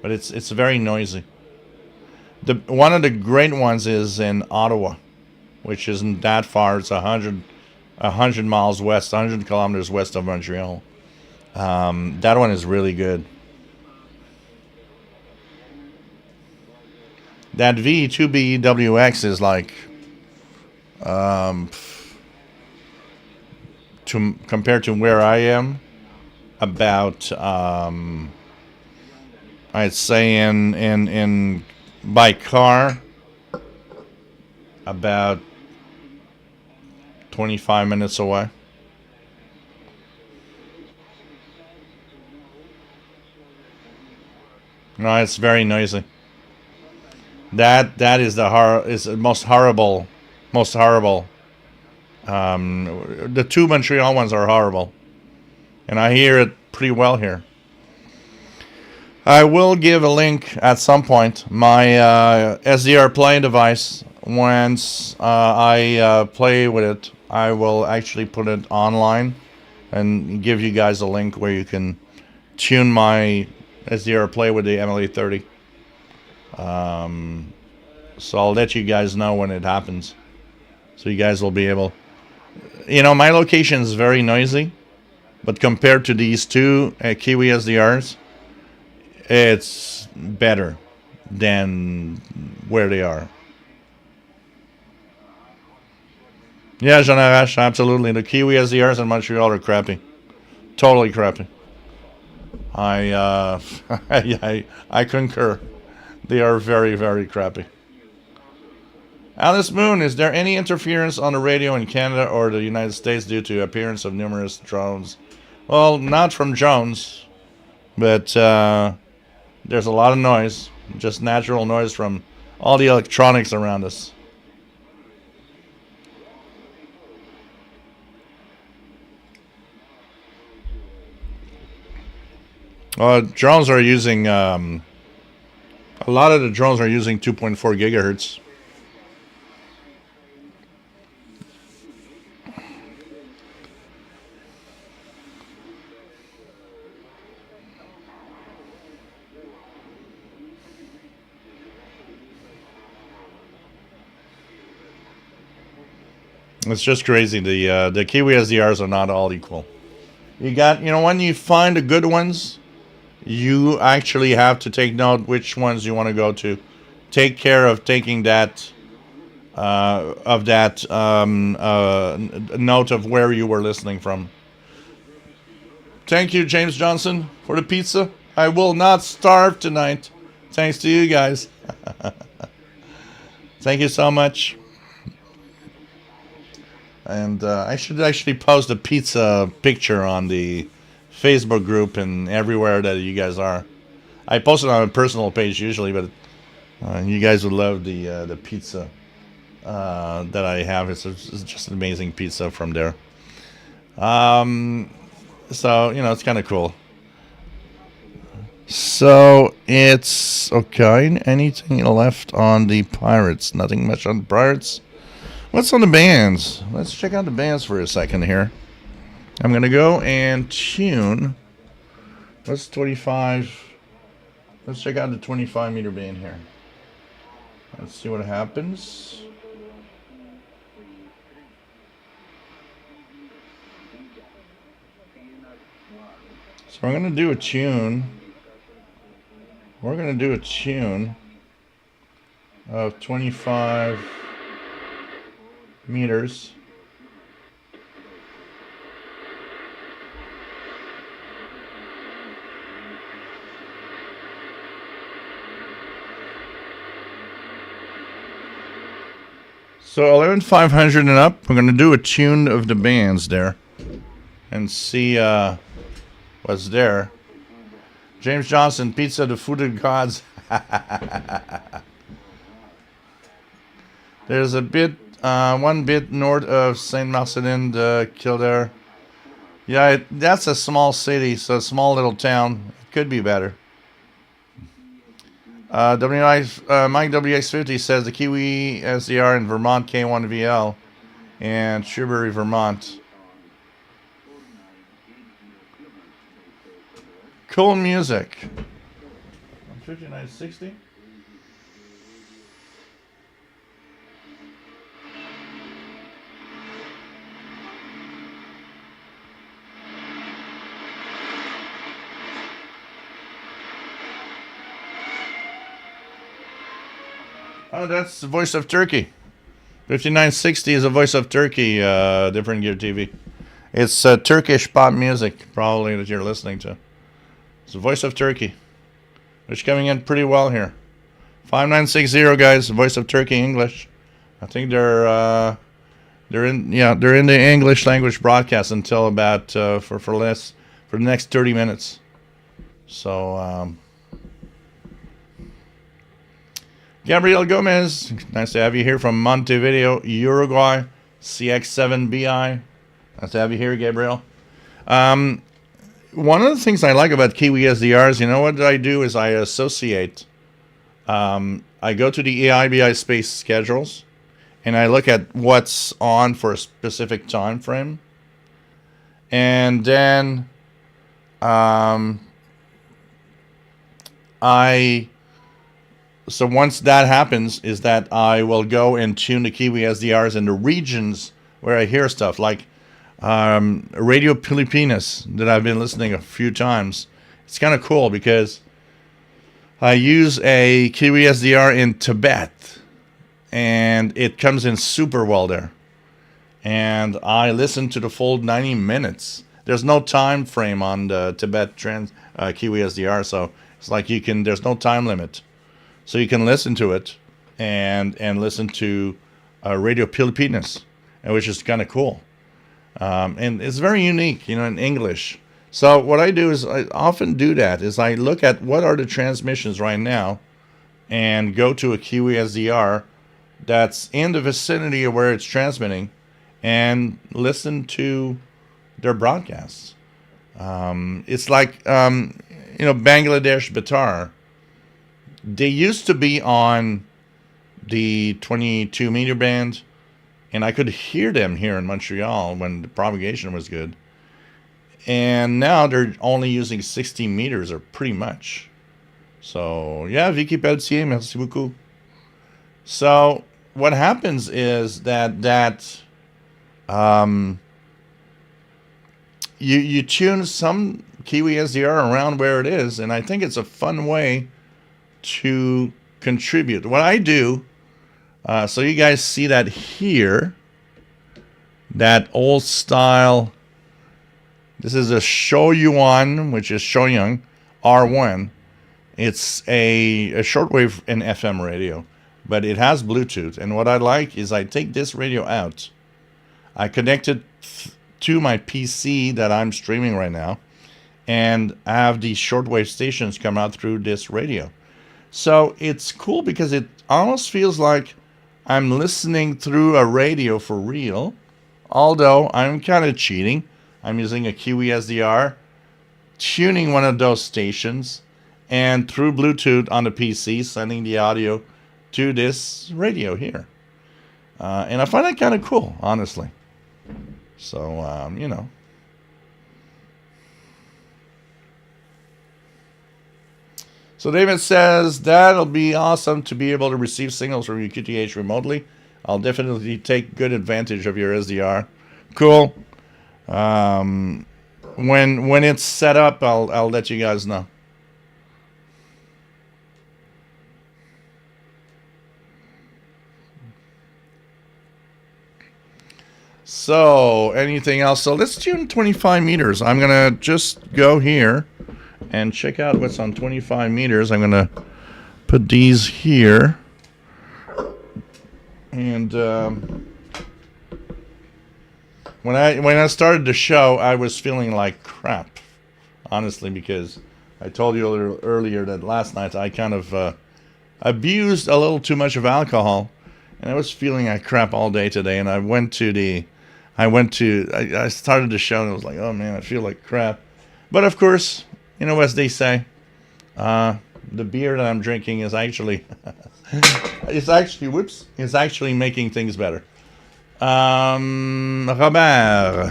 A: but it's very noisy. One of the great ones is in Ottawa, which isn't that far. It's 100 miles west, 100 kilometers west of Montreal. That one is really good. That V2BWX is like, compared to where I am, about I'd say in by car about 25 minutes away. No, it's very noisy. That is the most horrible. The two Montreal ones are horrible, and I hear it pretty well here. I will give a link at some point. My SDR playing device, once I play with it, I will actually put it online and give you guys a link where you can tune my SDR play with the MLA30. So I'll let you guys know when it happens, so you guys will be able. You know, my location is very noisy, but compared to these two Kiwi SDRs, it's better than where they are. Yeah, Jean Arash, absolutely. The Kiwi SDRs in Montreal are crappy. Totally crappy. I concur. They are very, very crappy. Alice Moon, is there any interference on the radio in Canada or the United States due to appearance of numerous drones? Well, not from drones, but there's a lot of noise, just natural noise from all the electronics around us. Drones are using a lot of the drones are using 2.4 gigahertz. It's just crazy. The Kiwi SDRs are not all equal. You got, when you find the good ones, you actually have to take note which ones you want to go to. Take care of taking that note of where you were listening from. Thank you, James Johnson, for the pizza. I will not starve tonight. Thanks to you guys. Thank you so much. And I should actually post a pizza picture on the Facebook group and everywhere that you guys are. I post it on a personal page usually, but you guys would love the pizza that I have. It's just an amazing pizza from there. So, it's kind of cool. So, it's okay. Anything left on the Pirates? Nothing much on the Pirates. What's on the bands? Let's check out the bands for a second here. I'm going to go and tune. What's 25? Let's check out the 25 meter band here. Let's see what happens. So we're going to do a tune. We're going to do a tune of 25 meters. So 11,500 and up. We're going to do a tune of the bands there and see what's there. James Johnson, pizza, the food of gods. There's a bit, one bit north of Saint Marcelin de Kildare. Yeah, that's a small city, so a small little town. It could be better. Mike WX50 says the Kiwi SDR in Vermont K1VL and Shrewsbury, Vermont. Cool music. 5960. Oh, that's the Voice of Turkey. 5960 is the Voice of Turkey, different gear TV. It's Turkish pop music, probably, that you're listening to. It's the Voice of Turkey, which is coming in pretty well here. 5960, guys, Voice of Turkey English. I think they're in the English language broadcast until about for the next 30 minutes. So. Gabriel Gomez, nice to have you here from Montevideo, Uruguay, CX7BI. Nice to have you here, Gabriel. One of the things I like about Kiwi SDRs, what I do is I associate. I go to the AIBI space schedules, and I look at what's on for a specific time frame. And then So once that happens, is that I will go and tune the Kiwi SDRs in the regions where I hear stuff, like Radio Pilipinas that I've been listening a few times. It's kind of cool because I use a Kiwi SDR in Tibet, and it comes in super well there. And I listen to the full 90 minutes. There's no time frame on the Tibet Kiwi SDR, so it's like there's no time limit. So you can listen to it and listen to Radio Pilipinas, which is kind of cool. And it's very unique, in English. So what I do is I often do that is I look at what are the transmissions right now and go to a Kiwi SDR that's in the vicinity of where it's transmitting and listen to their broadcasts. It's like, Bangladesh Batar. They used to be on the 22 meter band, and I could hear them here in Montreal when the propagation was good. And now they're only using 60 meters, or pretty much. So, yeah, Vicky Pelletier, merci beaucoup. So, what happens is that you tune some Kiwi SDR around where it is, and I think it's a fun way to contribute. What I do, so you guys see that here, that old style. This is a Shoyuan, which is Shoyang R1. It's a shortwave and FM radio, but it has Bluetooth. And what I like is I take this radio out, I connect it to my PC that I'm streaming right now, and have these shortwave stations come out through this radio. So it's cool because it almost feels like I'm listening through a radio for real, although I'm kind of cheating. I'm using a Kiwi SDR, tuning one of those stations, and through Bluetooth on the PC, sending the audio to this radio here. And I find that kind of cool, honestly. So, So David says, that'll be awesome to be able to receive signals from your QTH remotely. I'll definitely take good advantage of your SDR. Cool. When it's set up, I'll let you guys know. So, anything else? So let's tune 25 meters. I'm gonna just go here and check out what's on 25 meters. I'm gonna put these here, and when I started the show, I was feeling like crap, honestly, because I told you earlier that last night I kind of abused a little too much of alcohol, and I was feeling like crap all day today. And I started the show and I was like, oh man, I feel like crap. But of course, as they say, the beer that I'm drinking is actually it's actually making things better. Robert,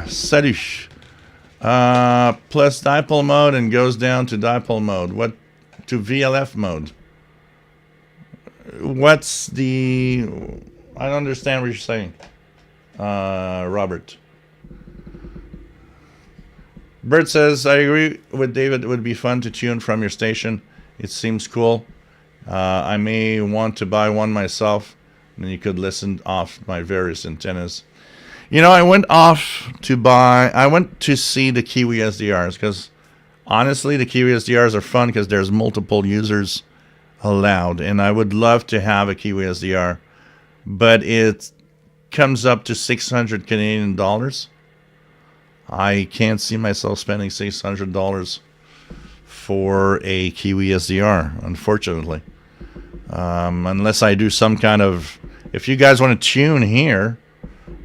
A: salut. Plus dipole mode and goes down to dipole mode. What to VLF mode? What's the? I don't understand what you're saying, Robert. Bert says, I agree with David. It would be fun to tune from your station. It seems cool. I may want to buy one myself, and you could listen off my various antennas. I went to see the Kiwi SDRs because honestly, the Kiwi SDRs are fun because there's multiple users allowed, and I would love to have a Kiwi SDR, but it comes up to 600 Canadian dollars. I can't see myself spending $600 for a Kiwi SDR, unfortunately. Unless I do some kind of... If you guys want to tune here,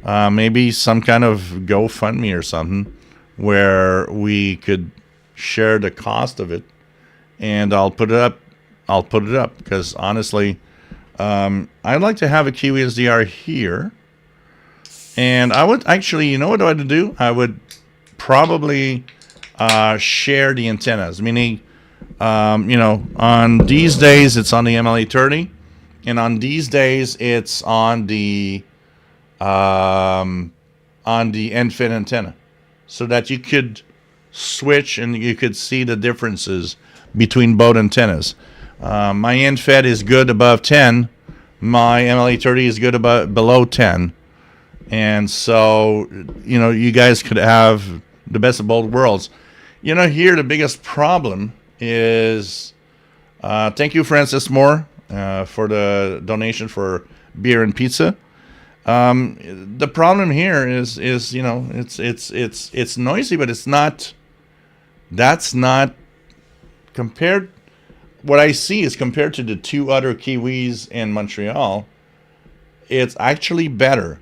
A: maybe some kind of GoFundMe or something where we could share the cost of it, and I'll put it up because honestly, I'd like to have a Kiwi SDR here. And I would actually, what I would do? I would probably share the antennas. Meaning, on these days it's on the MLA30, and on these days it's on the end-fit antenna, so that you could switch and you could see the differences between both antennas. My end-fit is good above 10. My MLA30 is good below 10. And so, you guys could have the best of both worlds. Here the biggest problem is, thank you, Francis Moore, for the donation for beer and pizza. The problem here is it's noisy, but it's not. That's not compared. What I see is compared to the two other Kiwis in Montreal, it's actually better.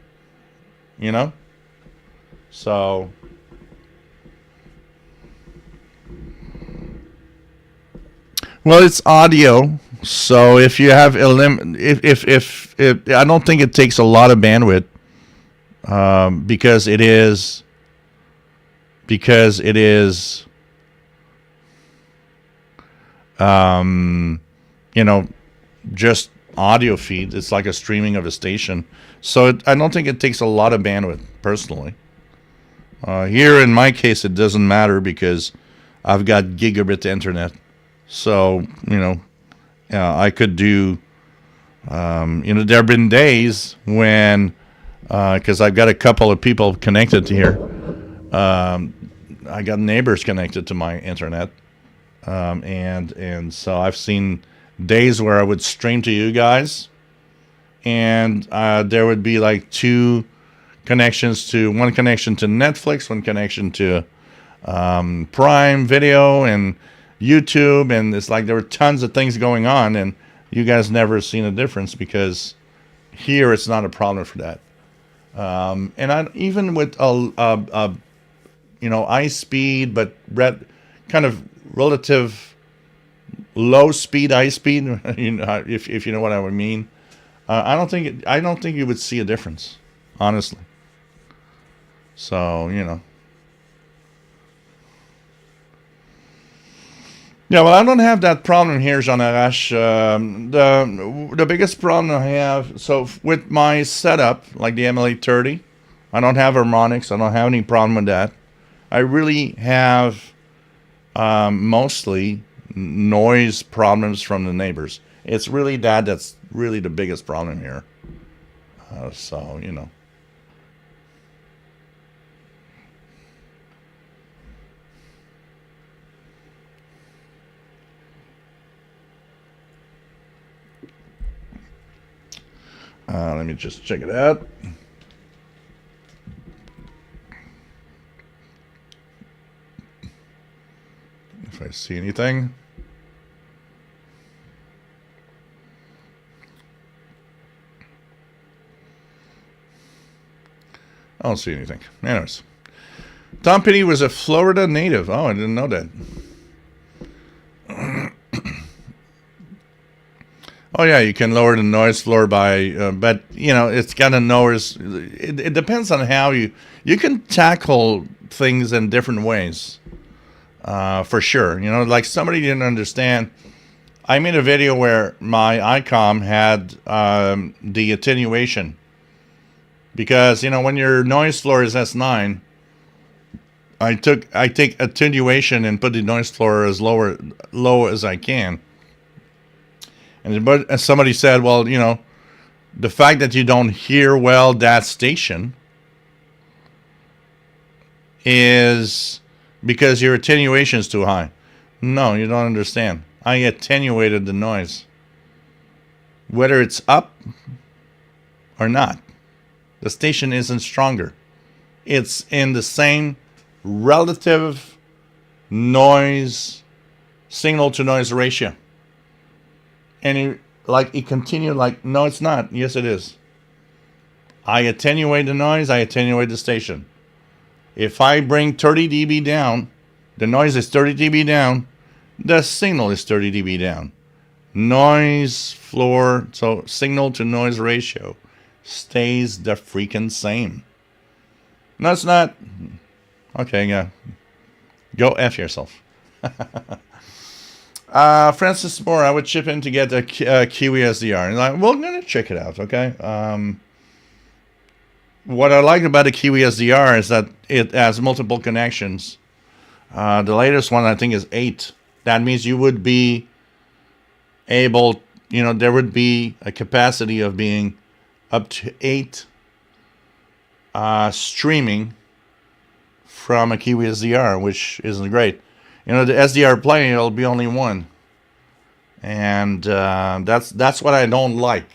A: So Well, it's audio, so if you have if I don't think it takes a lot of bandwidth, because it is you know, just audio feed. It's like a streaming of a station, so I don't think it takes a lot of bandwidth personally. Here in my case, it doesn't matter because I've got gigabit internet. So, I could do, there have been days when, because I've got a couple of people connected to here. I got neighbors connected to my internet. And so I've seen days where I would stream to you guys, and there would be like one connection to Netflix, one connection to Prime Video and YouTube, and it's like there were tons of things going on, and you guys never seen a difference because here it's not a problem for that. And even with high speed but kind of relative low speed, high speed, if you know what I would mean, I don't think you would see a difference, honestly. So, Yeah, well, I don't have that problem here, Jean Arash. The biggest problem I have, so with my setup, like the MLA30, I don't have harmonics. I don't have any problem with that. I really have mostly noise problems from the neighbors. It's really that's really the biggest problem here. So. Let me just check it out. If I see anything. I don't see anything. Anyways. Tom Petty was a Florida native. Oh, I didn't know that. Oh yeah, you can lower the noise floor by, but it's got a noise. It depends on how you can tackle things in different ways, for sure. Like somebody didn't understand. I made a video where my ICOM had the attenuation, because when your noise floor is S9, I take attenuation and put the noise floor as low as I can. But somebody said, well, the fact that you don't hear well that station is because your attenuation is too high. No, you don't understand. I attenuated the noise. Whether it's up or not, the station isn't stronger. It's in the same relative noise, signal to noise ratio. And it continued like, no, it's not. Yes, it is. I attenuate the noise. I attenuate the station. If I bring 30 dB down, the noise is 30 dB down. The signal is 30 dB down. Noise floor, so signal to noise ratio, stays the freaking same. No, it's not. Okay, yeah. Go F yourself. Francis Moore, I would chip in to get a Kiwi SDR. And we're going to check it out, okay? What I like about the Kiwi SDR is that it has multiple connections. The latest one, I think, is 8. That means you would be able, there would be a capacity of being up to 8 streaming from a Kiwi SDR, which isn't great. The SDR plane, it'll be only 1. And that's what I don't like.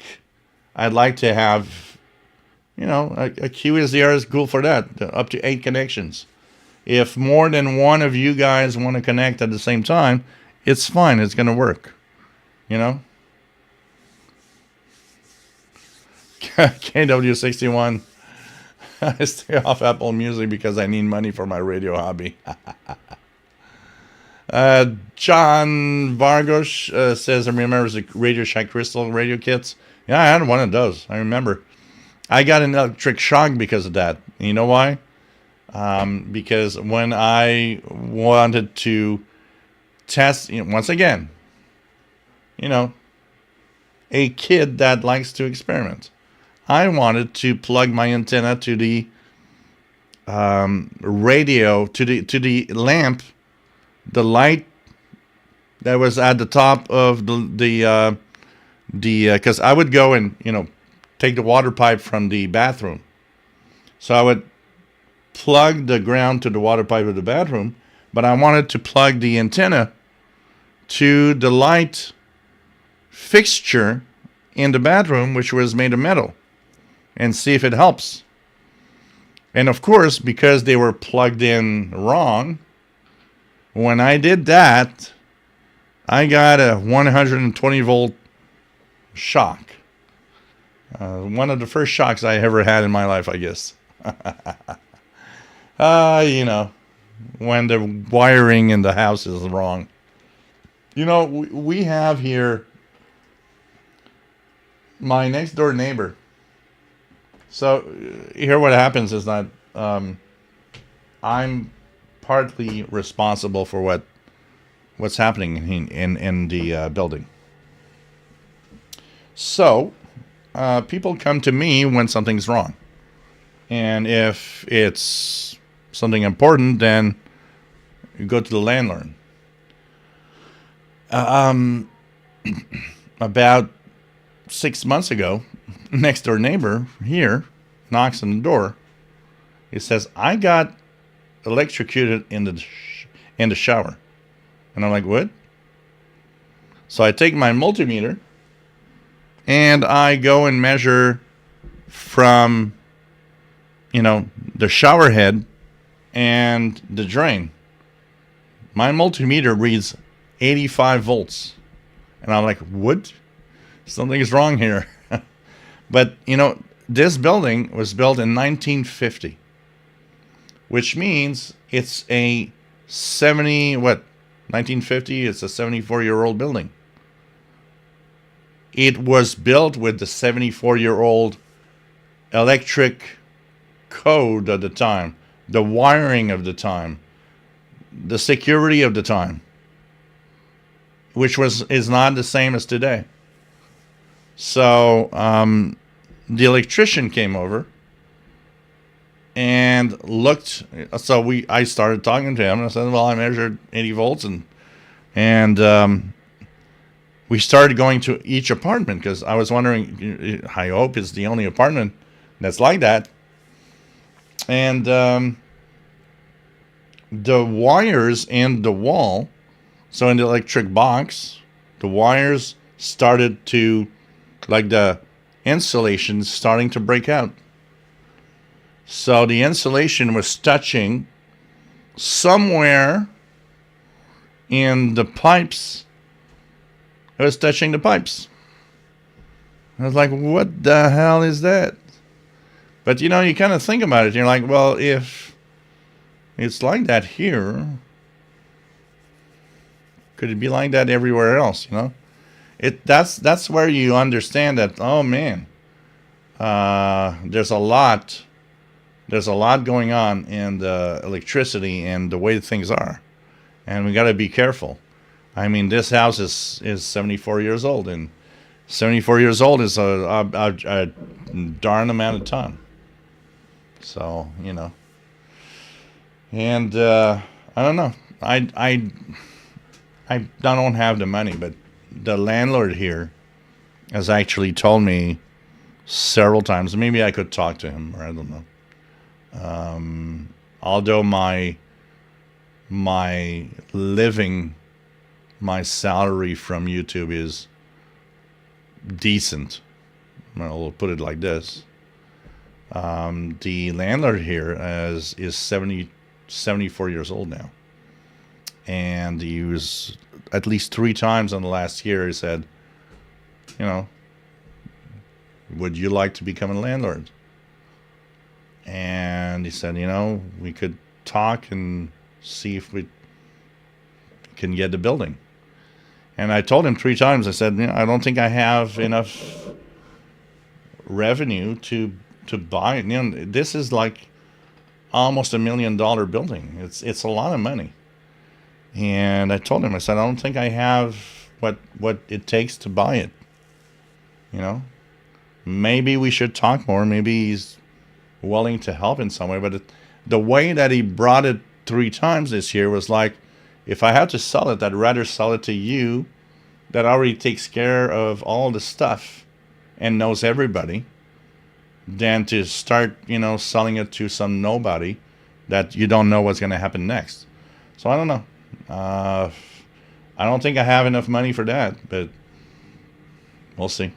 A: I'd like to have, a Kiwi SDR is cool for that, up to 8 connections. If more than one of you guys want to connect at the same time, it's fine. It's going to work, KW61, I stay off Apple Music because I need money for my radio hobby. John Vargos says, I remember the Radio Shack Crystal radio kits. Yeah, I had one of those. I remember. I got an electric shock because of that. You know why? Because when I wanted to test, once again, a kid that likes to experiment. I wanted to plug my antenna to the radio, to the lamp, the light that was at the top of the because I would go and take the water pipe from the bathroom, so I would plug the ground to the water pipe of the bathroom, but I wanted to plug the antenna to the light fixture in the bathroom, which was made of metal, and see if it helps. And of course, because they were plugged in wrong, when I did that, I got a 120 volt shock. One of the first shocks I ever had in my life, I guess. When the wiring in the house is wrong. We have here my next door neighbor. So here what happens is that I'm partly responsible for what's happening in the building. So people come to me when something's wrong. And if it's something important, then you go to the landlord. About 6 months ago, next door neighbor here knocks on the door. He says, I got electrocuted in the shower. And I'm like, what? So I take my multimeter and I go and measure from the shower head and the drain. My multimeter reads 85 volts. And I'm like, what? Something is wrong here. But, this building was built in 1950, which means it's a 1950, it's a 74-year-old building. It was built with the 74-year-old electric code of the time, the wiring of the time, the security of the time, which is not the same as today. So the electrician came over and looked. So I started talking to him, and I said, "Well, I measured 80 volts, and we started going to each apartment because I was wondering. I hope it's the only apartment that's like that." And the wires in the wall, so in the electric box, the wires started to, like the insulation starting to break out. So the insulation was touching somewhere in the pipes. It was touching the pipes. I was like, what the hell is that? But you kind of think about it. You're like, well, if it's like that here, could it be like that everywhere else? That's where you understand that. Oh man, there's a lot going on in the electricity and the way things are, and we got to be careful. I mean, this house is 74 years old, and 74 years old is a darn amount of time. So and I don't know. I don't have the money, but the landlord here has actually told me several times. Maybe I could talk to him, or I don't know. Although my living, my salary from YouTube is decent. We'll put it like this. The landlord here is 74 years old now. And he was at least 3 times in the last year, he said, would you like to become a landlord? And he said, we could talk and see if we can get the building. And I told him 3 times, I said, I don't think I have enough revenue to buy it. This is like almost $1 million building. It's a lot of money. And I told him, I said, I don't think I have what it takes to buy it. Maybe we should talk more. Maybe he's willing to help in some way. But the way that he brought it 3 times this year was like, if I had to sell it, I'd rather sell it to you that already takes care of all the stuff and knows everybody than to start, selling it to some nobody that you don't know what's going to happen next. So I don't know. I don't think I have enough money for that, but we'll see.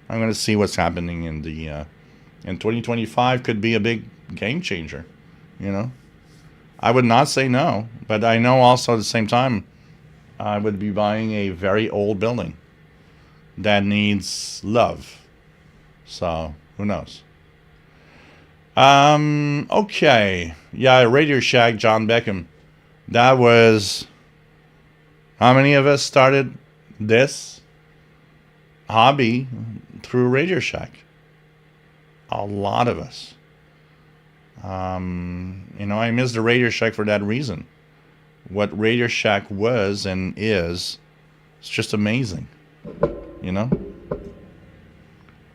A: I'm going to see what's happening in 2025 could be a big game changer, I would not say no, but I know also at the same time I would be buying a very old building that needs love. So who knows? Okay. Yeah, Radio Shack, John Beckham. That was, how many of us started this hobby through Radio Shack? A lot of us. I miss the Radio Shack for that reason. What Radio Shack was and is, it's just amazing.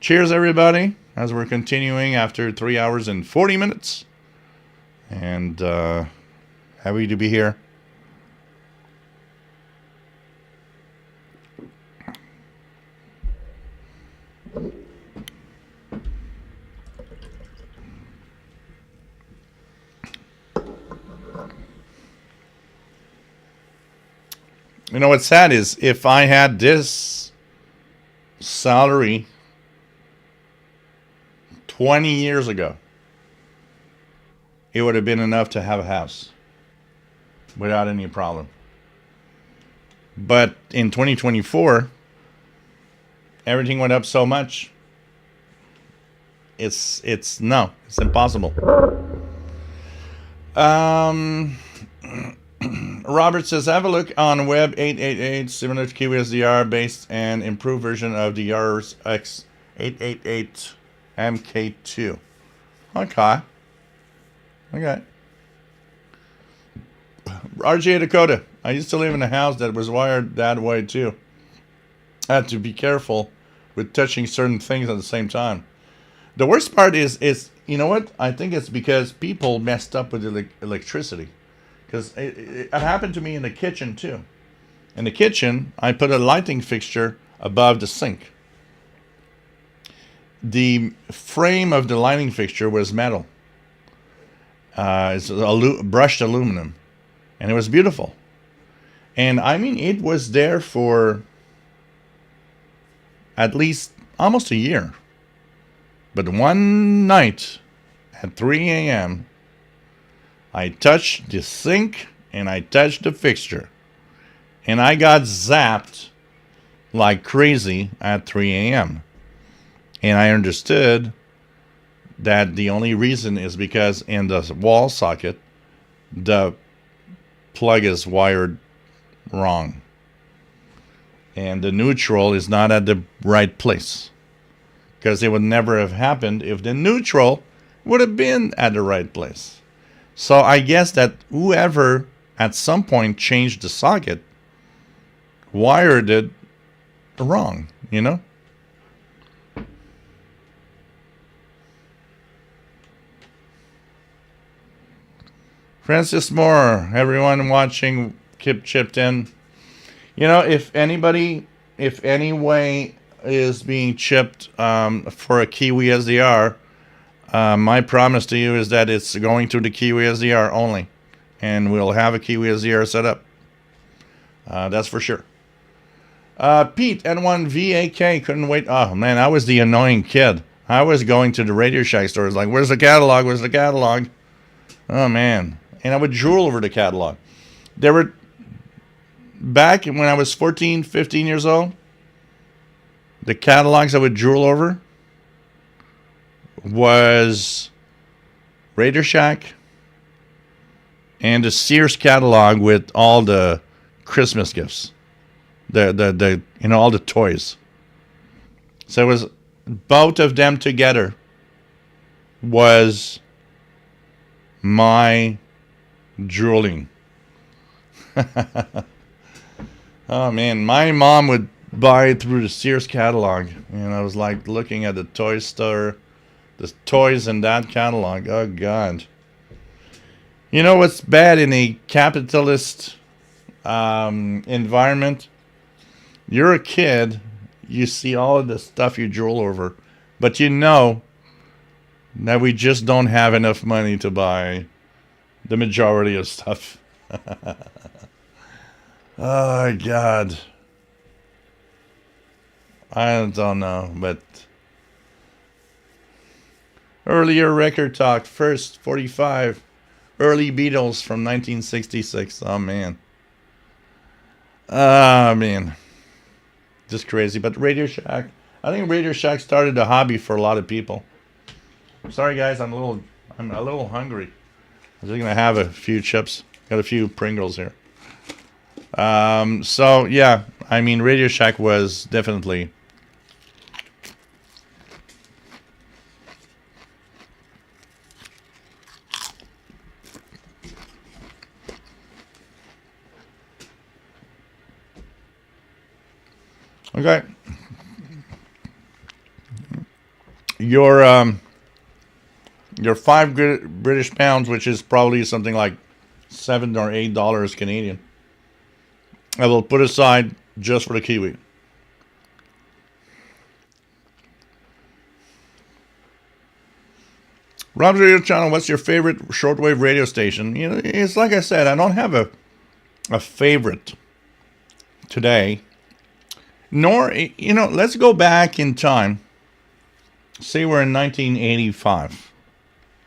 A: Cheers, everybody, as we're continuing after 3 hours and 40 minutes. And happy to be here. What's sad is if I had this salary 20 years ago, it would have been enough to have a house without any problem. But in 2024, everything went up so much. It's impossible. Robert says, have a look on Web 888, similar to QSDR, based and improved version of the Yars X888 MK2. Okay. RJ Dakota. I used to live in a house that was wired that way too. I had to be careful with touching certain things at the same time. The worst part is you know what? I think it's because people messed up with electricity. Because it happened to me in the kitchen too. In the kitchen, I put a lighting fixture above the sink. The frame of the lighting fixture was metal. It's brushed aluminum. And it was beautiful. And I mean, it was there for at least almost a year. But one night at 3 a.m., I touched the sink and I touched the fixture. And I got zapped like crazy at 3 a.m. And I understood that the only reason is because in the wall socket, the plug is wired wrong. And the neutral is not at the right place. Because it would never have happened if the neutral would have been at the right place. So I guess that whoever at some point changed the socket wired it wrong, Francis Moore, everyone watching, keep chipped in. If any way is being chipped for a Kiwi SDR, my promise to you is that it's going to the Kiwi SDR only. And we'll have a Kiwi SDR set up. That's for sure. Pete, N1VAK, couldn't wait. Oh, man, I was the annoying kid. I was going to the Radio Shack stores like, where's the catalog? Where's the catalog? Oh, man. And I would drool over the catalog. There were, back when I was 14, 15 years old, the catalogs I would drool over was Radio Shack and the Sears catalog with all the Christmas gifts. The all the toys. So it was both of them together was my drooling. Oh man, my mom would buy it through the Sears catalog, and I was like looking at the toy store, the toys in that catalog. Oh God. You know what's bad in a capitalist environment? You're a kid, you see all of the stuff you drool over, but you know that we just don't have enough money to buy the majority of stuff. Oh God. I don't know, but earlier record talk, first 45, early Beatles from 1966. Oh man. Ah man. Just crazy. But Radio Shack, I think Radio Shack started a hobby for a lot of people. Sorry guys, I'm a little hungry. I'm just gonna have a few chips. Got a few Pringles here. So yeah, I mean Radio Shack was definitely okay. Your British pounds, which is probably something like $7 or $8 Canadian, I will put aside just for the Kiwi. Rob's Radio Channel, what's your favorite shortwave radio station? You know, it's like I said, I don't have a favorite today. Nor, you know, let's go back in time. Say we're in 1985.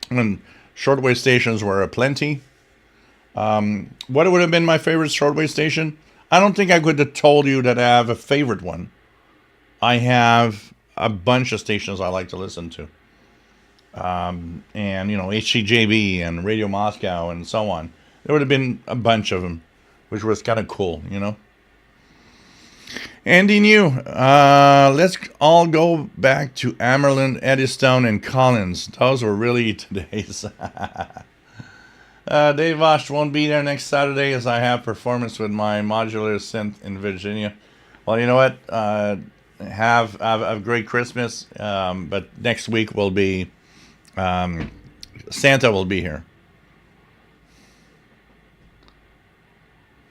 A: When shortwave stations were aplenty. What would have been my favorite shortwave station? I don't think I could have told you that I have a favorite one. I have a bunch of stations I like to listen to. And, you know, HCJB and Radio Moscow and so on. There would have been a bunch of them, which was kind of cool, you know. Andy New, let's all go back to Amerland, Eddystone, and Collins. Those were really today's. Dave Vosh won't be there next Saturday as I have performance with my modular synth in Virginia. Well, you know what? Have a great Christmas. But next week will be Santa will be here.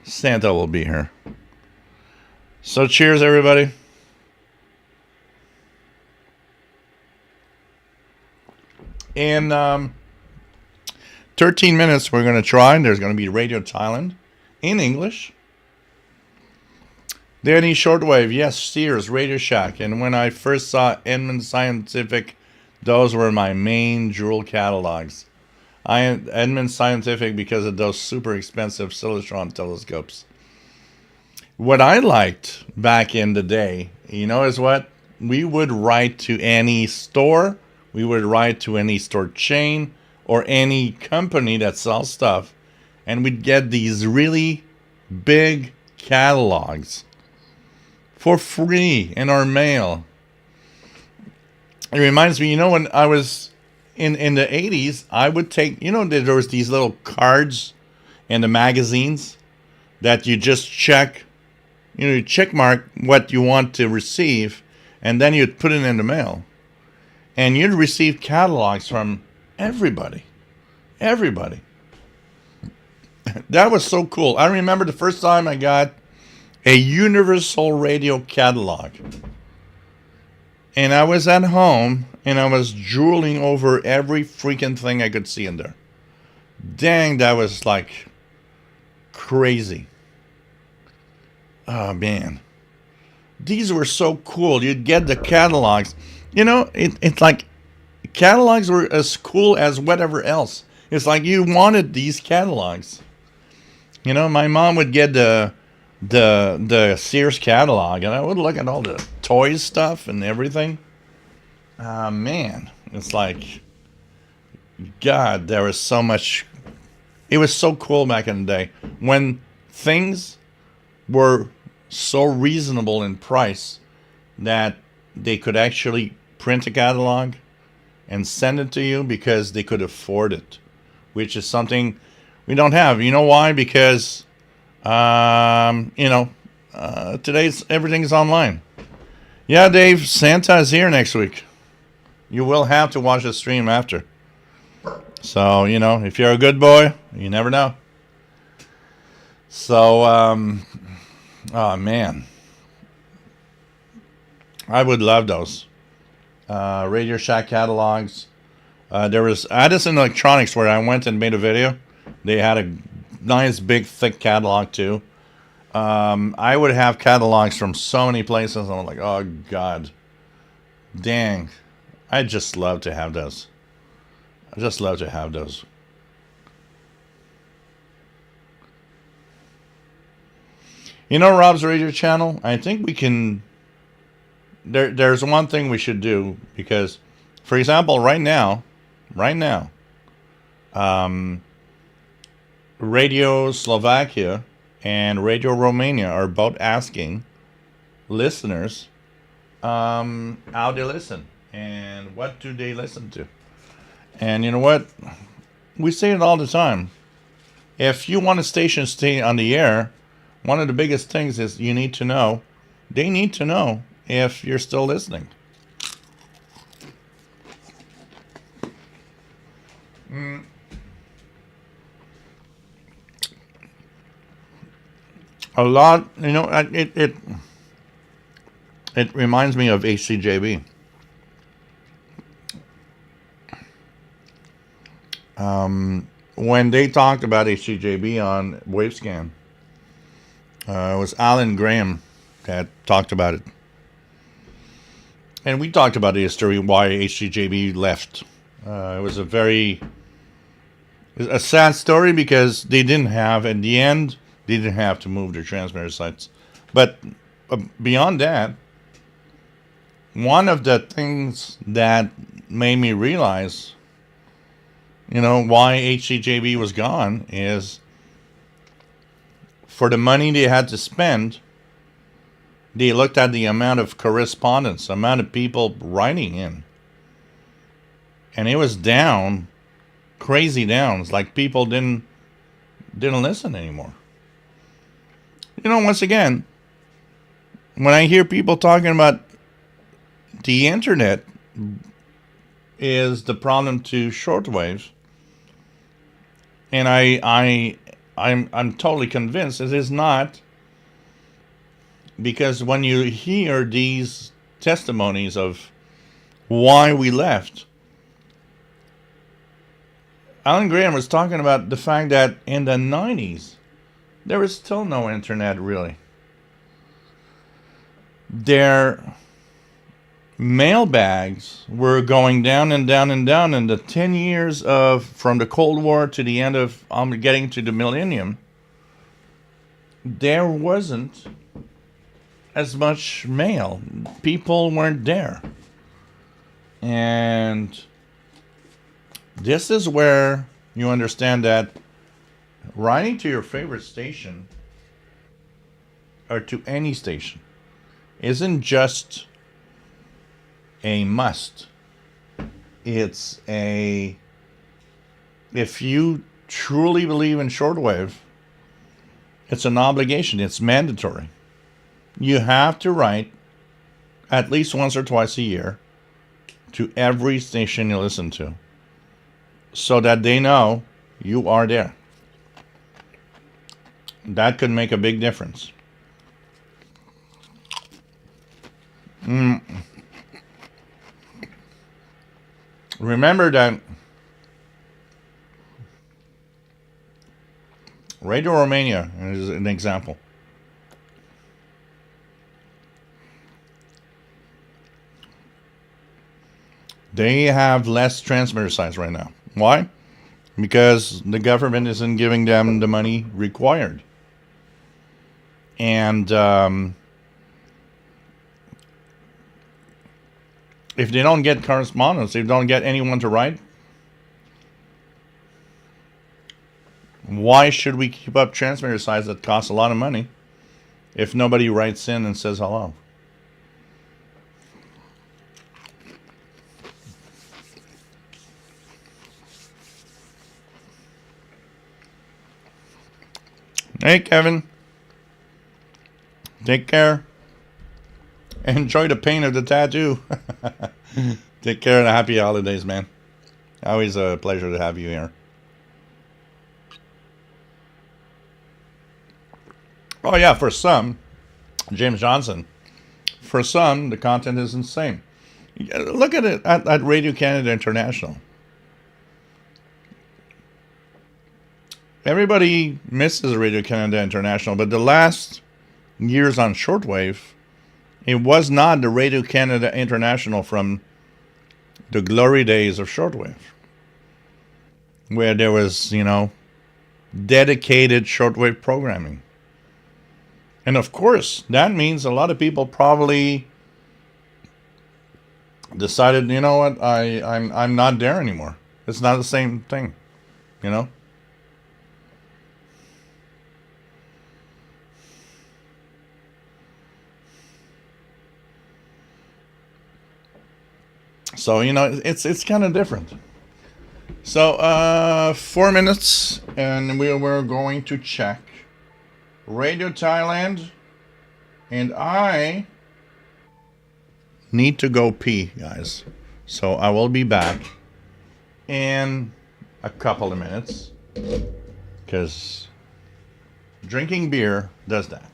A: Santa will be here. So cheers, everybody. In 13 minutes, we're going to try, and there's going to be Radio Thailand in English. Danny Shortwave, yes, Sears, Radio Shack. And when I first saw Edmund Scientific, those were my main jewel catalogs. Edmund Scientific because of those super expensive Celestron telescopes. What I liked back in the day, you know, is what? We would write to any store, we would write to any store chain, or any company that sells stuff, and we'd get these really big catalogs for free in our mail. It reminds me, you know, when I was in the 80s, I would take, you know, there was these little cards in the magazines that you just check. You know, you check mark what you want to receive, and then you'd put it in the mail. And you'd receive catalogs from everybody. Everybody. That was so cool. I remember the first time I got a Universal Radio catalog. And I was at home, and I was drooling over every freaking thing I could see in there. Dang, that was like crazy. Oh, man. These were so cool. You'd get the catalogs. You know, it's like catalogs were as cool as whatever else. It's like you wanted these catalogs. You know, my mom would get the Sears catalog, and I would look at all the toys stuff and everything. Man, it's like, God, there was so much. It was so cool back in the day when things were so reasonable in price that they could actually print a catalog and send it to you because they could afford it, which is something we don't have. You know why? Because, today's everything's online. Yeah, Dave, Santa is here next week. You will have to watch the stream after. So, if you're a good boy, you never know. So, oh man. I would love those. Radio Shack catalogs. There was Addison Electronics where I went and made a video. They had a nice, big, thick catalog too. I would have catalogs from so many places. I'm like, oh God. Dang. I'd just love to have those. I just love to have those. Rob's radio channel, I think we can... There's one thing we should do because, for example, right now, Radio Slovakia and Radio Romania are both asking listeners how they listen and what do they listen to. And you know what? We say it all the time. If you want a station to stay on the air, one of the biggest things is they need to know if you're still listening. A lot, it reminds me of HCJB. When they talked about HCJB on Wavescan, it was Alan Graham that talked about it. And we talked about the history why HCJB left. It was a sad story because they didn't have, at the end, they didn't have to move their transmitter sites. But beyond that, one of the things that made me realize, why HCJB was gone is for the money they had to spend, they looked at the amount of correspondence, amount of people writing in. And it was down, crazy downs, like people didn't listen anymore. Once again, when I hear people talking about the internet is the problem to shortwave, and I'm totally convinced it is not, because when you hear these testimonies of why we left, Alan Graham was talking about the fact that in the 90s, there was still no internet, really. Their mailbags were going down and down and down in the 10 years from the Cold War to the end of getting to the millennium. There wasn't as much mail. People weren't there. And this is where you understand that writing to your favorite station or to any station isn't just a must. It's if you truly believe in shortwave, it's an obligation. It's mandatory. You have to write at least once or twice a year to every station you listen to so that they know you are there. That could make a big difference. Remember that Radio Romania is an example. They have less transmitter sites right now. Why? Because the government isn't giving them the money required. And if they don't get correspondence, they don't get anyone to write, why should we keep up transmitter sites that cost a lot of money if nobody writes in and says hello. Hey, Kevin. Take care. Enjoy the pain of the tattoo. Take care and happy holidays, man. Always a pleasure to have you here. Oh, yeah, for some, James Johnson, for some, the content is insane. Look at it at Radio Canada International. Everybody misses Radio Canada International, but the last years on Shortwave, it was not the Radio Canada International from the glory days of Shortwave, where there was, dedicated Shortwave programming. And of course, that means a lot of people probably decided, you know what, I'm not there anymore. It's not the same thing, So, it's kind of different. So, 4 minutes, and we're going to check Radio Thailand, and I need to go pee, guys. So I will be back in a couple of minutes, because drinking beer does that.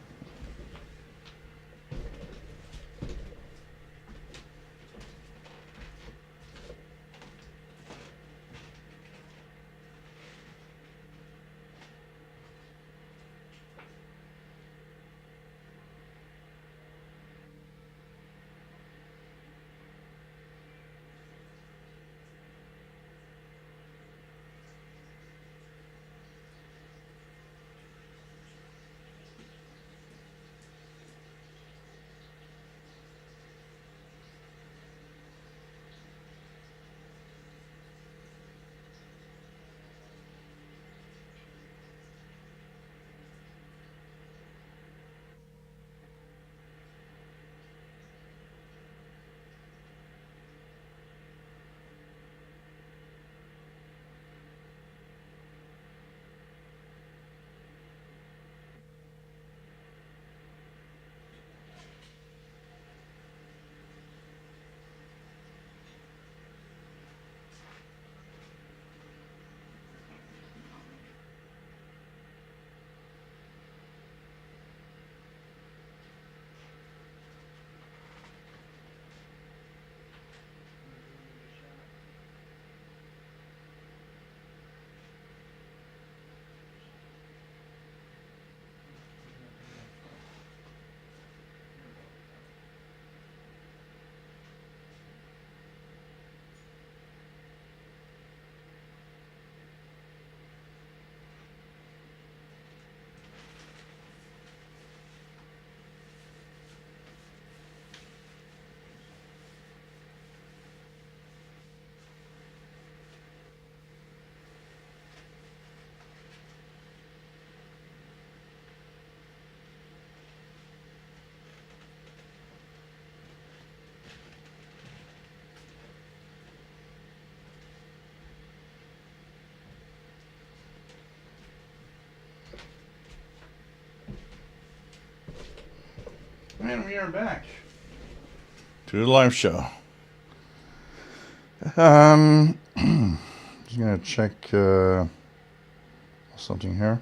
A: And we are back to the live show. Just gonna check something here.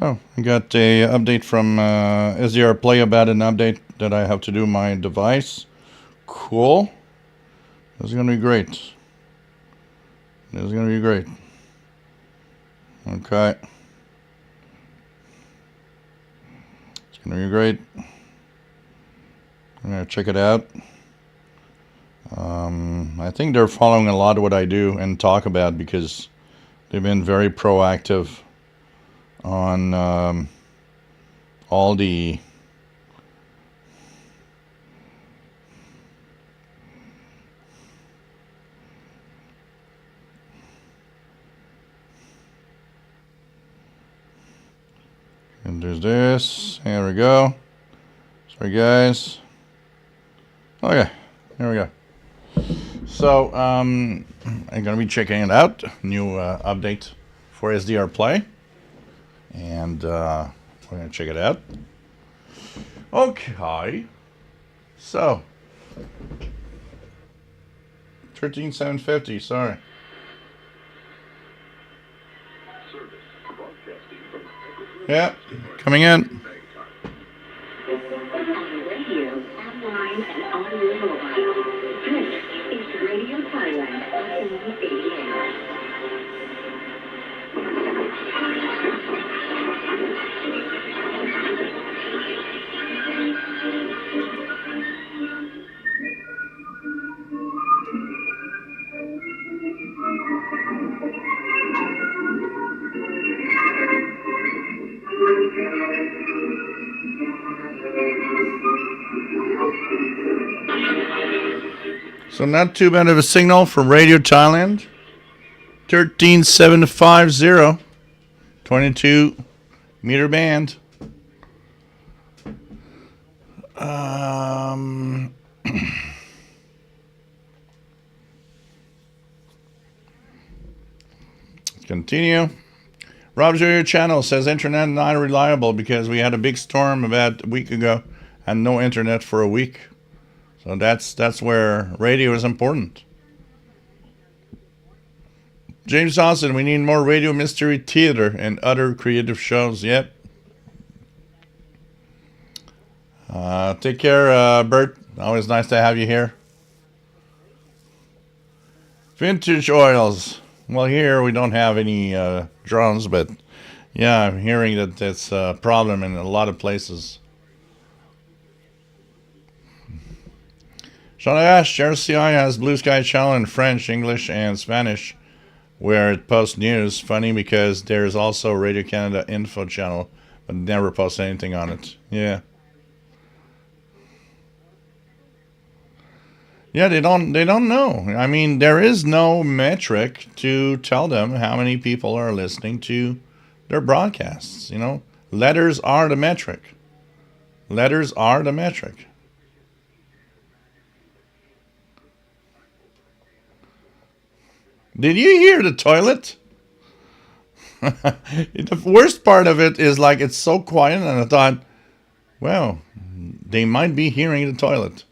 A: Oh, I got a update from SDR Play about an update that I have to do my device. Cool. This is going to be great. This is going to be great. Okay. It's going to be great. I'm going to check it out. I think they're following a lot of what I do and talk about, because they've been very proactive on all the And there's this. Here we go. Sorry, guys. Okay, here we go. So, I'm going to be checking it out. New update for SDR Play. And we're going to check it out. Okay. So, 13750, sorry. Yeah, coming in.
D: Radio, online, and audio mobile. This is Radio Thailand, FM 88.
A: So not too bad of a signal from Radio Thailand. 13750, 22 meter band. Let's continue. Rob's your channel says internet not reliable because we had a big storm about a week ago and no internet for a week. So that's where radio is important. James Dawson, we need more radio mystery theater and other creative shows. Yep. Take care, Bert. Always nice to have you here. Vintage oils. Well, here we don't have any drones, but yeah, I'm hearing that that's a problem in a lot of places. Sean Ash, RCI has Blue Sky Channel in French, English, and Spanish, where it posts news. Funny because there's also Radio Canada info channel, but never posts anything on it. Yeah. Yeah, they don't know. I mean, there is no metric to tell them how many people are listening to their broadcasts, you know. Letters are the metric. Letters are the metric. Did you hear the toilet? The worst part of it is like it's so quiet, and I thought, well, they might be hearing the toilet.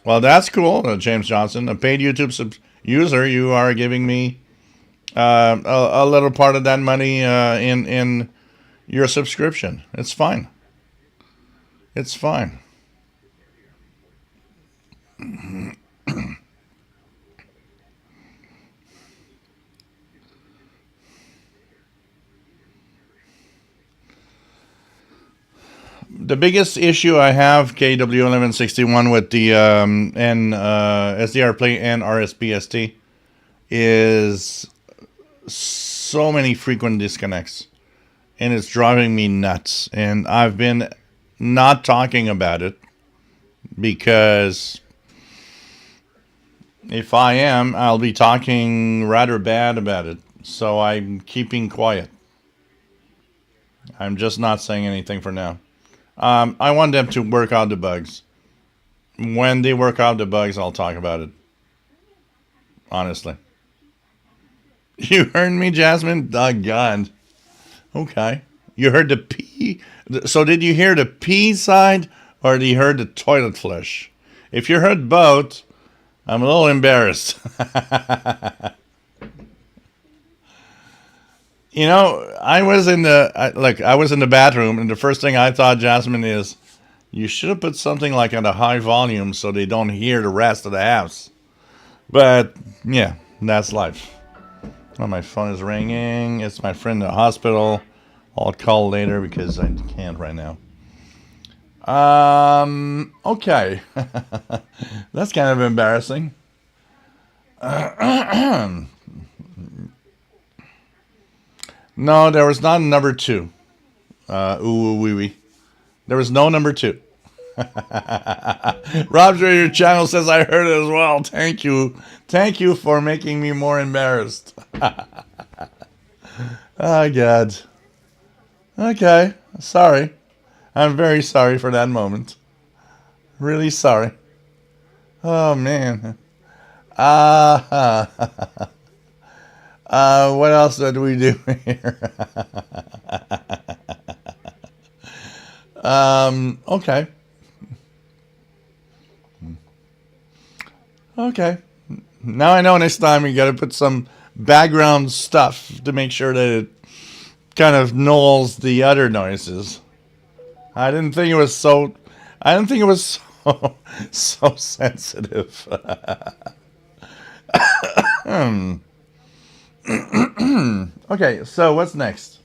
A: Well, that's cool, James Johnson. A paid YouTube user, you are giving me a little part of that money in your subscription. It's fine. It's fine. The biggest issue I have, KW1161, with the SDR Play and RSPST is so many frequent disconnects, and it's driving me nuts. And I've been not talking about it because if I am, I'll be talking rather bad about it. So I'm keeping quiet. I'm just not saying anything for now. I want them to work out the bugs. When they work out the bugs, I'll talk about it. Honestly. You heard me, Jasmine? Doggone. Okay. You heard the pee? So did you hear the pee side or did you hear the toilet flush? If you heard both, I'm a little embarrassed. You know, I was in the bathroom, and the first thing I thought, Jasmine, is you should have put something like at a high volume so they don't hear the rest of the house. But yeah, that's life. Oh, my phone is ringing. It's my friend in the hospital. I'll call later because I can't right now. Okay. That's kind of embarrassing. No, there was not a number 2. Ooh, wee wee. There was no number 2. Rob's Radio Channel says I heard it as well. Thank you. Thank you for making me more embarrassed. Oh, God. Okay. Sorry. I'm very sorry for that moment. Really sorry. Oh, man. What else did we do here? Okay. Okay. Now I know next time you gotta put some background stuff to make sure that it kind of nulls the other noises. I didn't think it was so so sensitive. Okay, so what's next?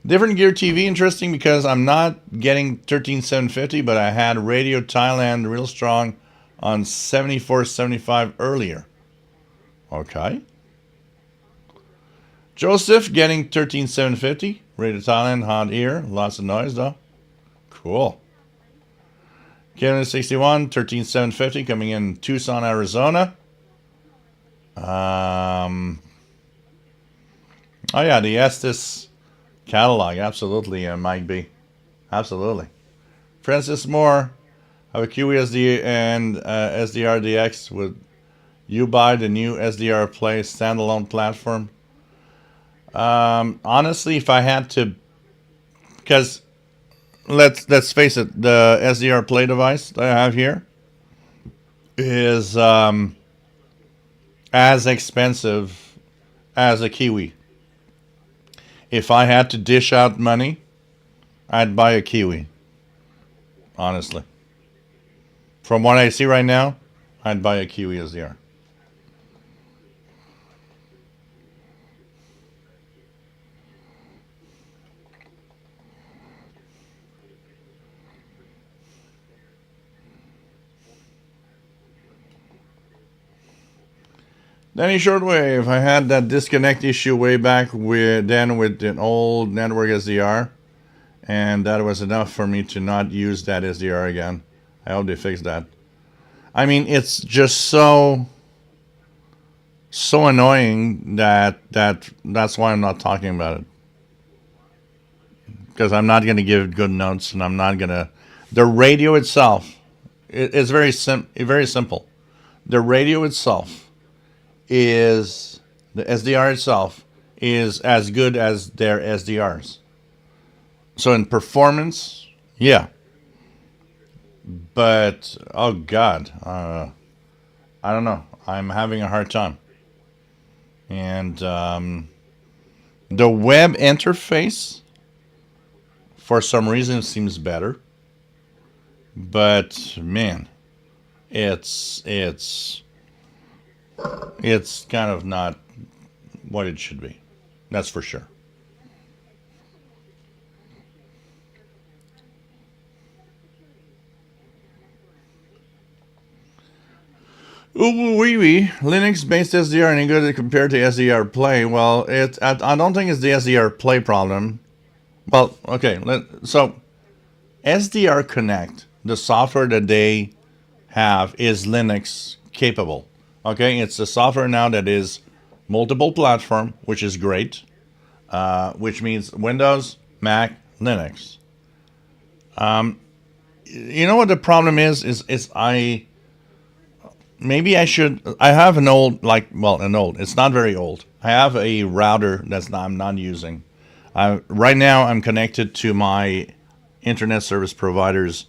A: Different gear TV, interesting because I'm not getting 13750, but I had Radio Thailand real strong on 7475 earlier. Okay. Joseph getting 13750, Radio Thailand, hot ear, lots of noise though. Cool. Kevin 61, 13750 coming in Tucson, Arizona. Oh yeah, the Estes catalog, absolutely, Mike B. Absolutely. Francis Moore, have a QESD and SDR DX. Would you buy the new SDR Play standalone platform? Honestly, if I had to, because let's face it, the SDR Play device that I have here is as expensive as a Kiwi. If I had to dish out money, I'd buy a Kiwi. Honestly. From what I see right now, I'd buy a Kiwi SDR. Danny Shortwave, I had that disconnect issue way back with an old network SDR, and that was enough for me to not use that SDR again. I hope they fix that. I mean, it's just so annoying that's why I'm not talking about it. Because I'm not going to give good notes, and I'm not going to. The radio itself, it's very simple. The radio itself is, the SDR itself is as good as their SDRs. So in performance, yeah. But, oh God, I don't know. I'm having a hard time. And the web interface, for some reason, seems better. But, man, it's kind of not what it should be. That's for sure. Ooh wee wee. Linux-based SDR any good compared to SDR Play? Well, I don't think it's the SDR Play problem. Well, okay. So SDR Connect, the software that they have, is Linux capable. Okay, it's a software now that is multiple platform, which is great. Which means Windows, Mac, Linux. You know what the problem is maybe I should. I have an old, it's not very old. I have a router I'm not using. Right now, I'm connected to my internet service provider's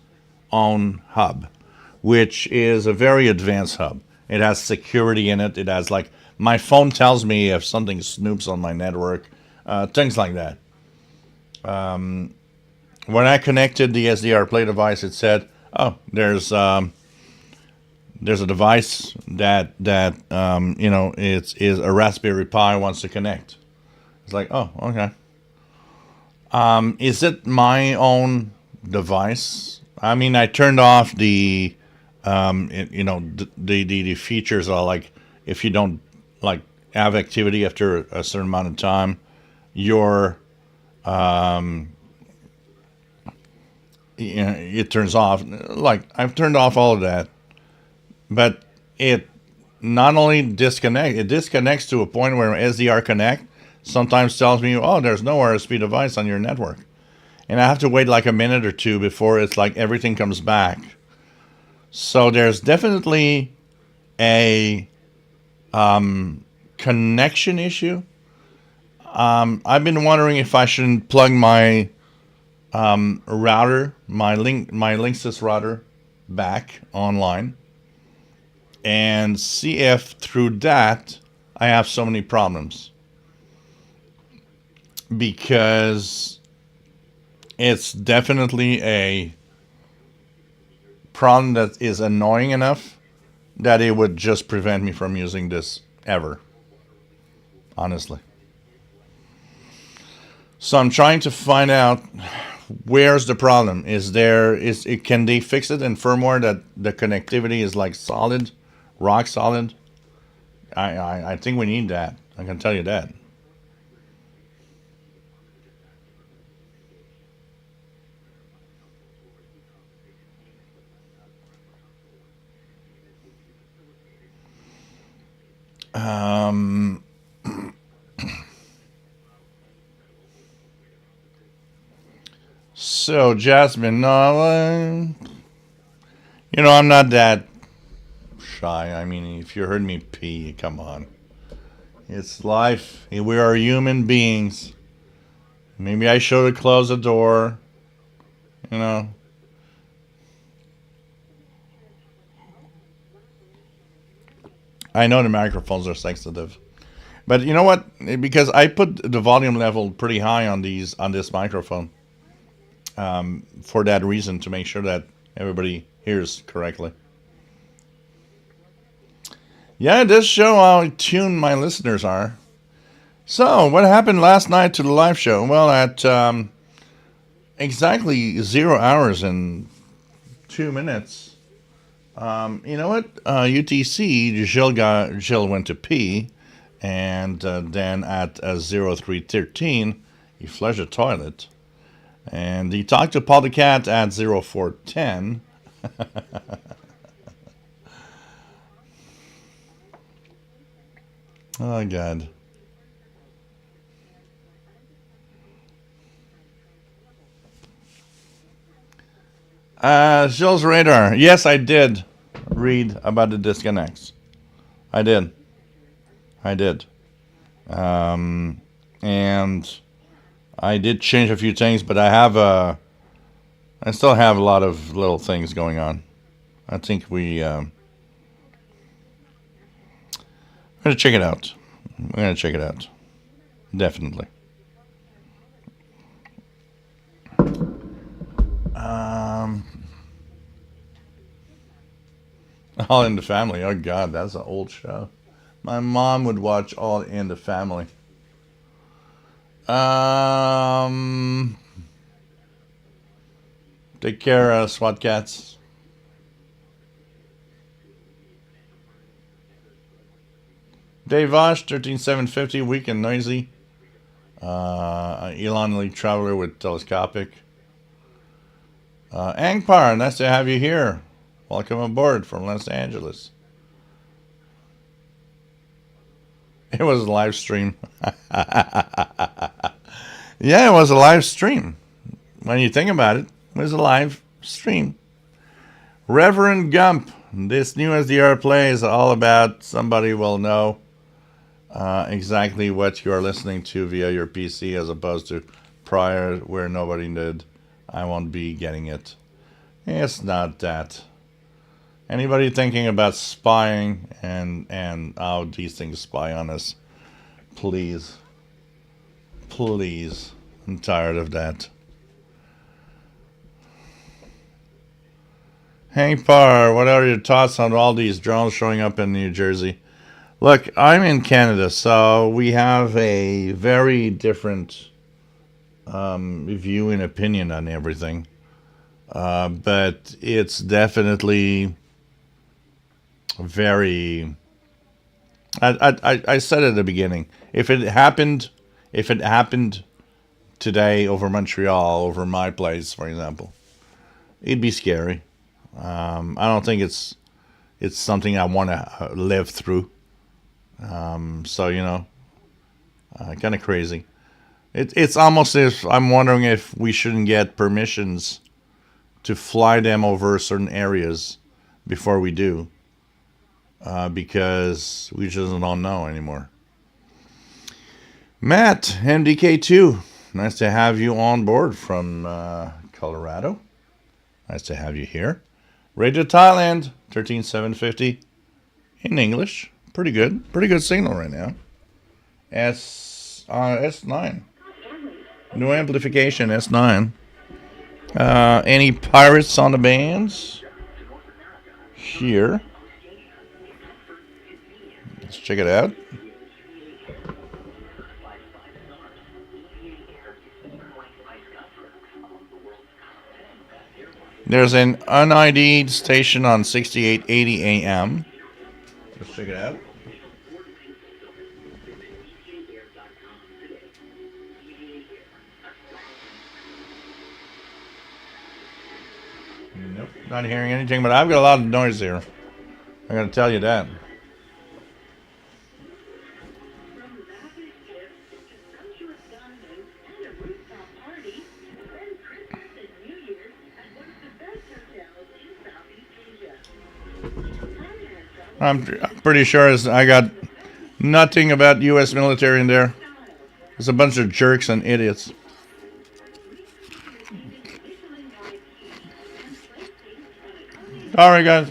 A: own hub, which is a very advanced hub. It has security in it. It has my phone tells me if something snoops on my network, things like that. When I connected the SDR Play device, it said, "Oh, there's a device that is a Raspberry Pi wants to connect." It's like, oh, okay. Is it my own device? I mean, I turned off the the features are if you don't have activity after a certain amount of time, your it turns off. Like, I've turned off all of that, but it not only disconnects to a point where SDR Connect sometimes tells me, oh, there's no RSP device on your network. And I have to wait like a minute or two before it's like everything comes back. So there's definitely a connection issue. I've been wondering if I shouldn't plug my router, my Linksys router, back online and see if through that I have so many problems, because it's definitely a problem that is annoying enough that it would just prevent me from using this ever, honestly. So I'm trying to find out where's the problem. Can they fix it in firmware that the connectivity is like solid, rock solid? I think we need that. I can tell you that. So Jasmine, no, I'm not that shy. I mean, if you heard me pee, come on. It's life. We are human beings. Maybe I should have closed the door. I know the microphones are sensitive. But you know what? Because I put the volume level pretty high on this microphone. For that reason, to make sure that everybody hears correctly. Yeah, it does show how tuned my listeners are. So, what happened last night to the live show? Well, at exactly 0 hours and 2 minutes, you know what? UTC, Jill went to pee, and then at 0313, he flushed the toilet. And he talked to Paul the Cat at 0410. Oh, God. Jill's radar. Yes, I did read about the disconnects. I did. And I did change a few things, but I still have a lot of little things going on. I think we're going to check it out. We're going to check it out. Definitely. All in the Family. Oh, God, that's an old show. My mom would watch All in the Family. Take care, SWAT cats. Dave Vosh, 13750, weak and noisy. Elon Lee Traveler with telescopic. Angpar, nice to have you here. Welcome aboard from Los Angeles. It was a live stream. Yeah, it was a live stream. When you think about it, it was a live stream. Reverend Gump, this new SDR play is all about somebody will know exactly what you are listening to via your PC, as opposed to prior where nobody did. I won't be getting it. It's not that. Anybody thinking about spying and how these things spy on us, please. I'm tired of that. Hank Parr, what are your thoughts on all these drones showing up in New Jersey? Look, I'm in Canada, so we have a very different view and opinion on everything. But it's definitely very... I said at the beginning, if it happened today over Montreal, over my place, for example, it'd be scary. I don't think it's something I want to live through. So kind of crazy. It's almost if I'm wondering if we shouldn't get permissions to fly them over certain areas before we do, because we just don't know anymore. Matt, MDK2, nice to have you on board from Colorado. Nice to have you here. Radio Thailand, 13750 in English. Pretty good signal right now. S9. No amplification, S9. Any pirates on the bands? Here. Let's check it out. There's an unID'd station on 6880 AM. Let's check it out. Nope, not hearing anything, but I've got a lot of noise here. I gotta tell you that. I'm pretty sure I got nothing about U.S. military in there. It's a bunch of jerks and idiots. All right, guys.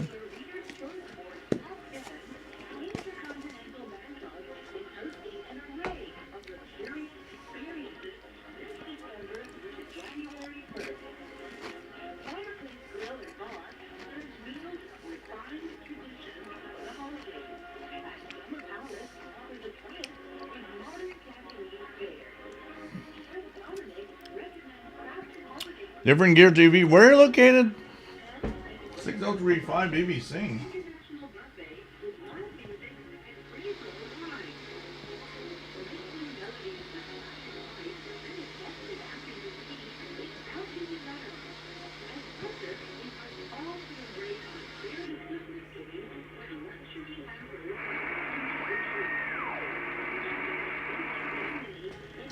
A: Different Gear TV. Where are you located? 6035 BBC.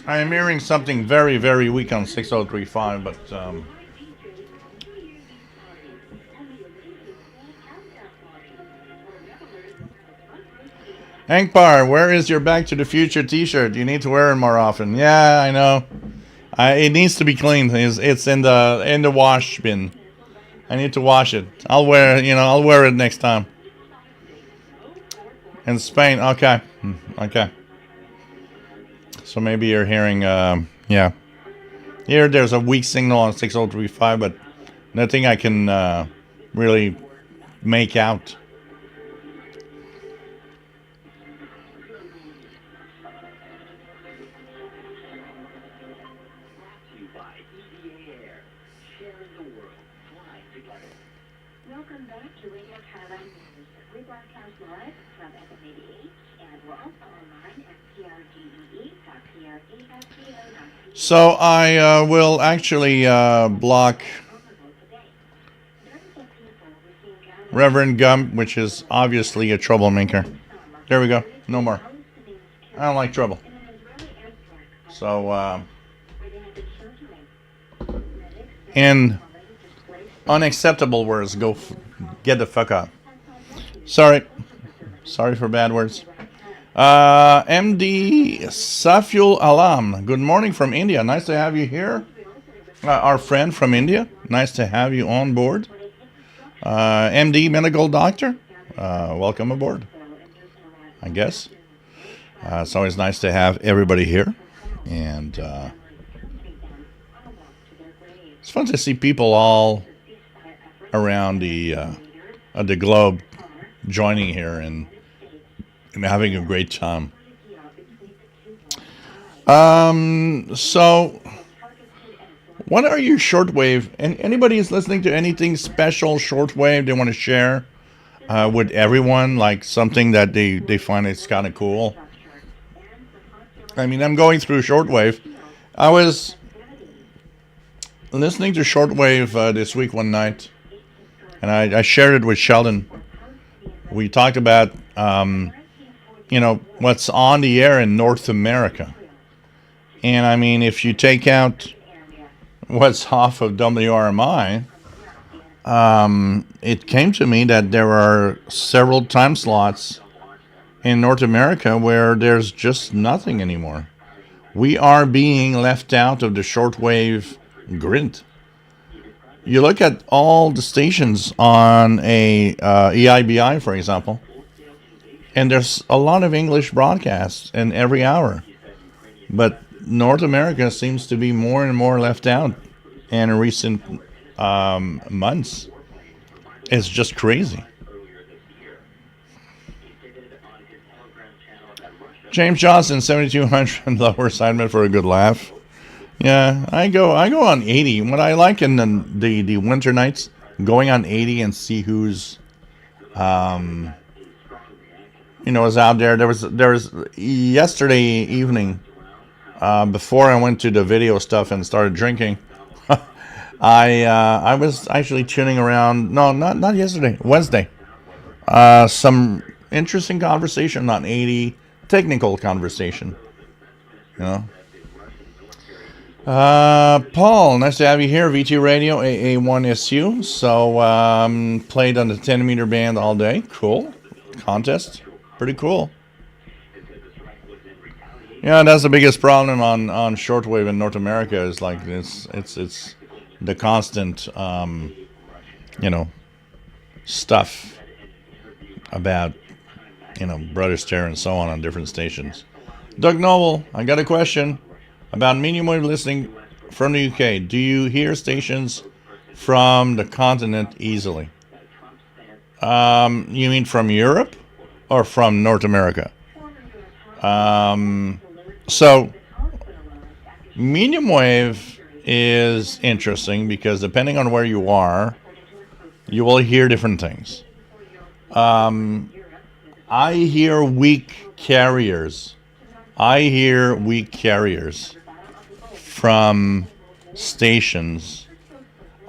A: I am hearing something very, very weak on 6035, but Hankpar, where is your Back to the Future t-shirt? You need to wear it more often. Yeah, I know. It needs to be cleaned. It's in the wash bin. I need to wash it. I'll wear it next time. In Spain, okay. Okay. So maybe you're hearing, yeah. Here there's a weak signal on 6035, but nothing I can really make out.
D: Welcome back to Radio Thailand News. We broadcast live from FM 88, and we're also online at prgee.prefco.co.
A: So I will actually block Reverend Gump, which is obviously a troublemaker. There we go. No more. I don't like trouble. So, in unacceptable words, get the fuck out. Sorry for bad words. MD Saful Alam, good morning from India. Nice to have you here. Our friend from India, nice to have you on board. MD Medical Doctor, welcome aboard, I guess. It's always nice to have everybody here. And it's fun to see people all around the globe joining here and having a great time. So what are your shortwave? And anybody is listening to anything special shortwave they want to share with everyone, like something that they find it's kind of cool? I mean, I'm going through shortwave. listening to Shortwave this week one night, and I shared it with Sheldon. We talked about, what's on the air in North America. And I mean, if you take out what's off of WRMI, it came to me that there are several time slots in North America where there's just nothing anymore. We are being left out of the shortwave grid. You look at all the stations on a EIBI, for example, and there's a lot of English broadcasts in every hour. But North America seems to be more and more left out in recent months. It's just crazy. James Johnson, 7200 lower assignment for a good laugh. Yeah, I go on 80. What I like in the winter nights, going on 80 and see who's is out there. There was yesterday evening, before I went to the video stuff and started drinking. I was actually tuning around. No, not yesterday. Wednesday. Some interesting conversation on 80. Technical conversation. Paul, nice to have you here. VT Radio, AA1SU. So, played on the 10-meter band all day. Cool. Contest. Pretty cool. Yeah, that's the biggest problem on shortwave in North America is like it's the constant, stuff about, Brothers Terror and so on different stations. Doug Noble, I got a question about medium wave listening from the UK. Do you hear stations from the continent easily? You mean from Europe or from North America? So medium wave is interesting because depending on where you are, you will hear different things. I hear weak carriers. From stations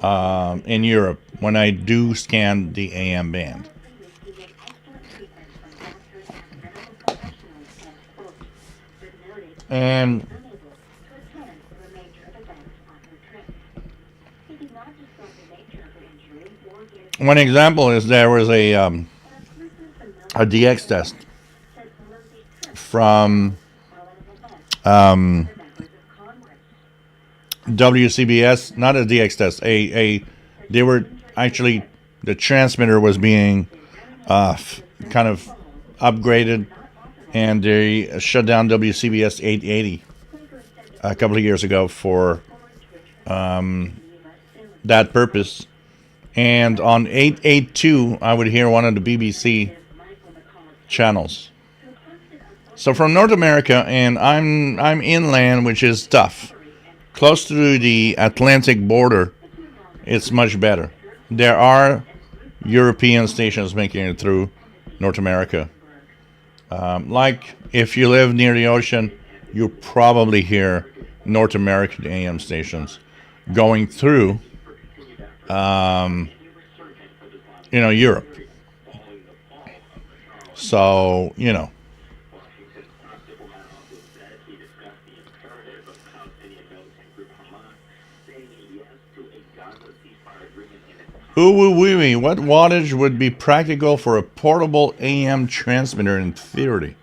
A: in Europe when I do scan the AM band. And one example is there was a DX test from WCBS, not a DX test. They were actually, the transmitter was being kind of upgraded, and they shut down WCBS 880 a couple of years ago for that purpose. And on 882, I would hear one of the BBC channels. So from North America, and I'm inland, which is tough. Close to the Atlantic border, it's much better. There are European stations making it through North America. Like if you live near the ocean, you probably hear North American AM stations going through, Europe. So, what wattage would be practical for a portable AM transmitter in theory?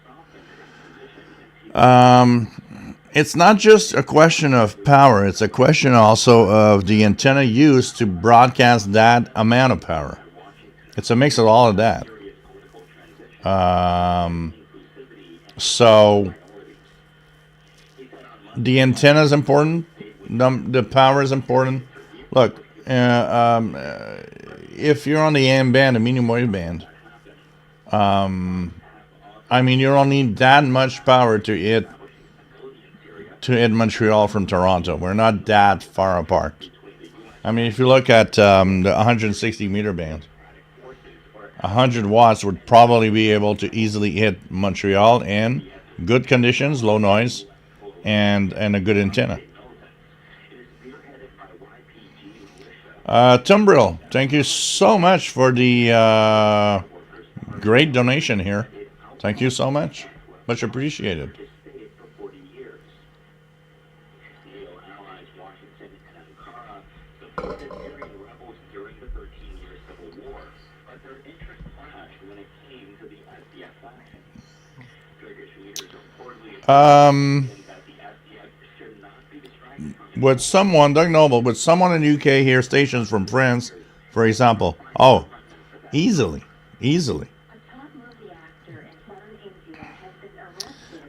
A: It's not just a question of power. It's a question also of the antenna used to broadcast that amount of power. It's a mix of all of that. So the antenna is important. The power is important. Look, if you're on the AM band, the medium wave band, you don't need that much power to hit Montreal from Toronto. We're not that far apart. If you look at the 160 meter band, 100 watts would probably be able to easily hit Montreal in good conditions, low noise, and a good antenna. Tumbril, thank you so much for the great donation here. Thank you so much. Much appreciated. Would someone, Doug Noble, would someone in the UK hear stations from France, for example? Oh, easily.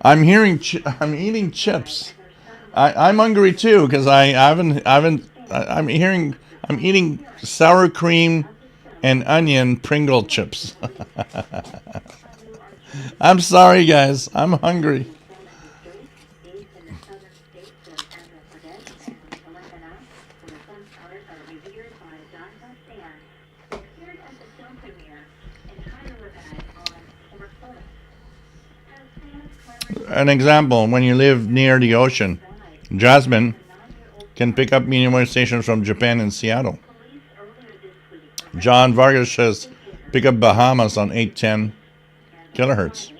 A: I'm hearing, I'm eating chips. I'm hungry too because I'm eating sour cream and onion Pringle chips. I'm sorry, guys. I'm hungry. An example, when you live near the ocean, Jasmine can pick up medium wave stations from Japan and Seattle. John Vargas says pick up Bahamas on 810 kilohertz.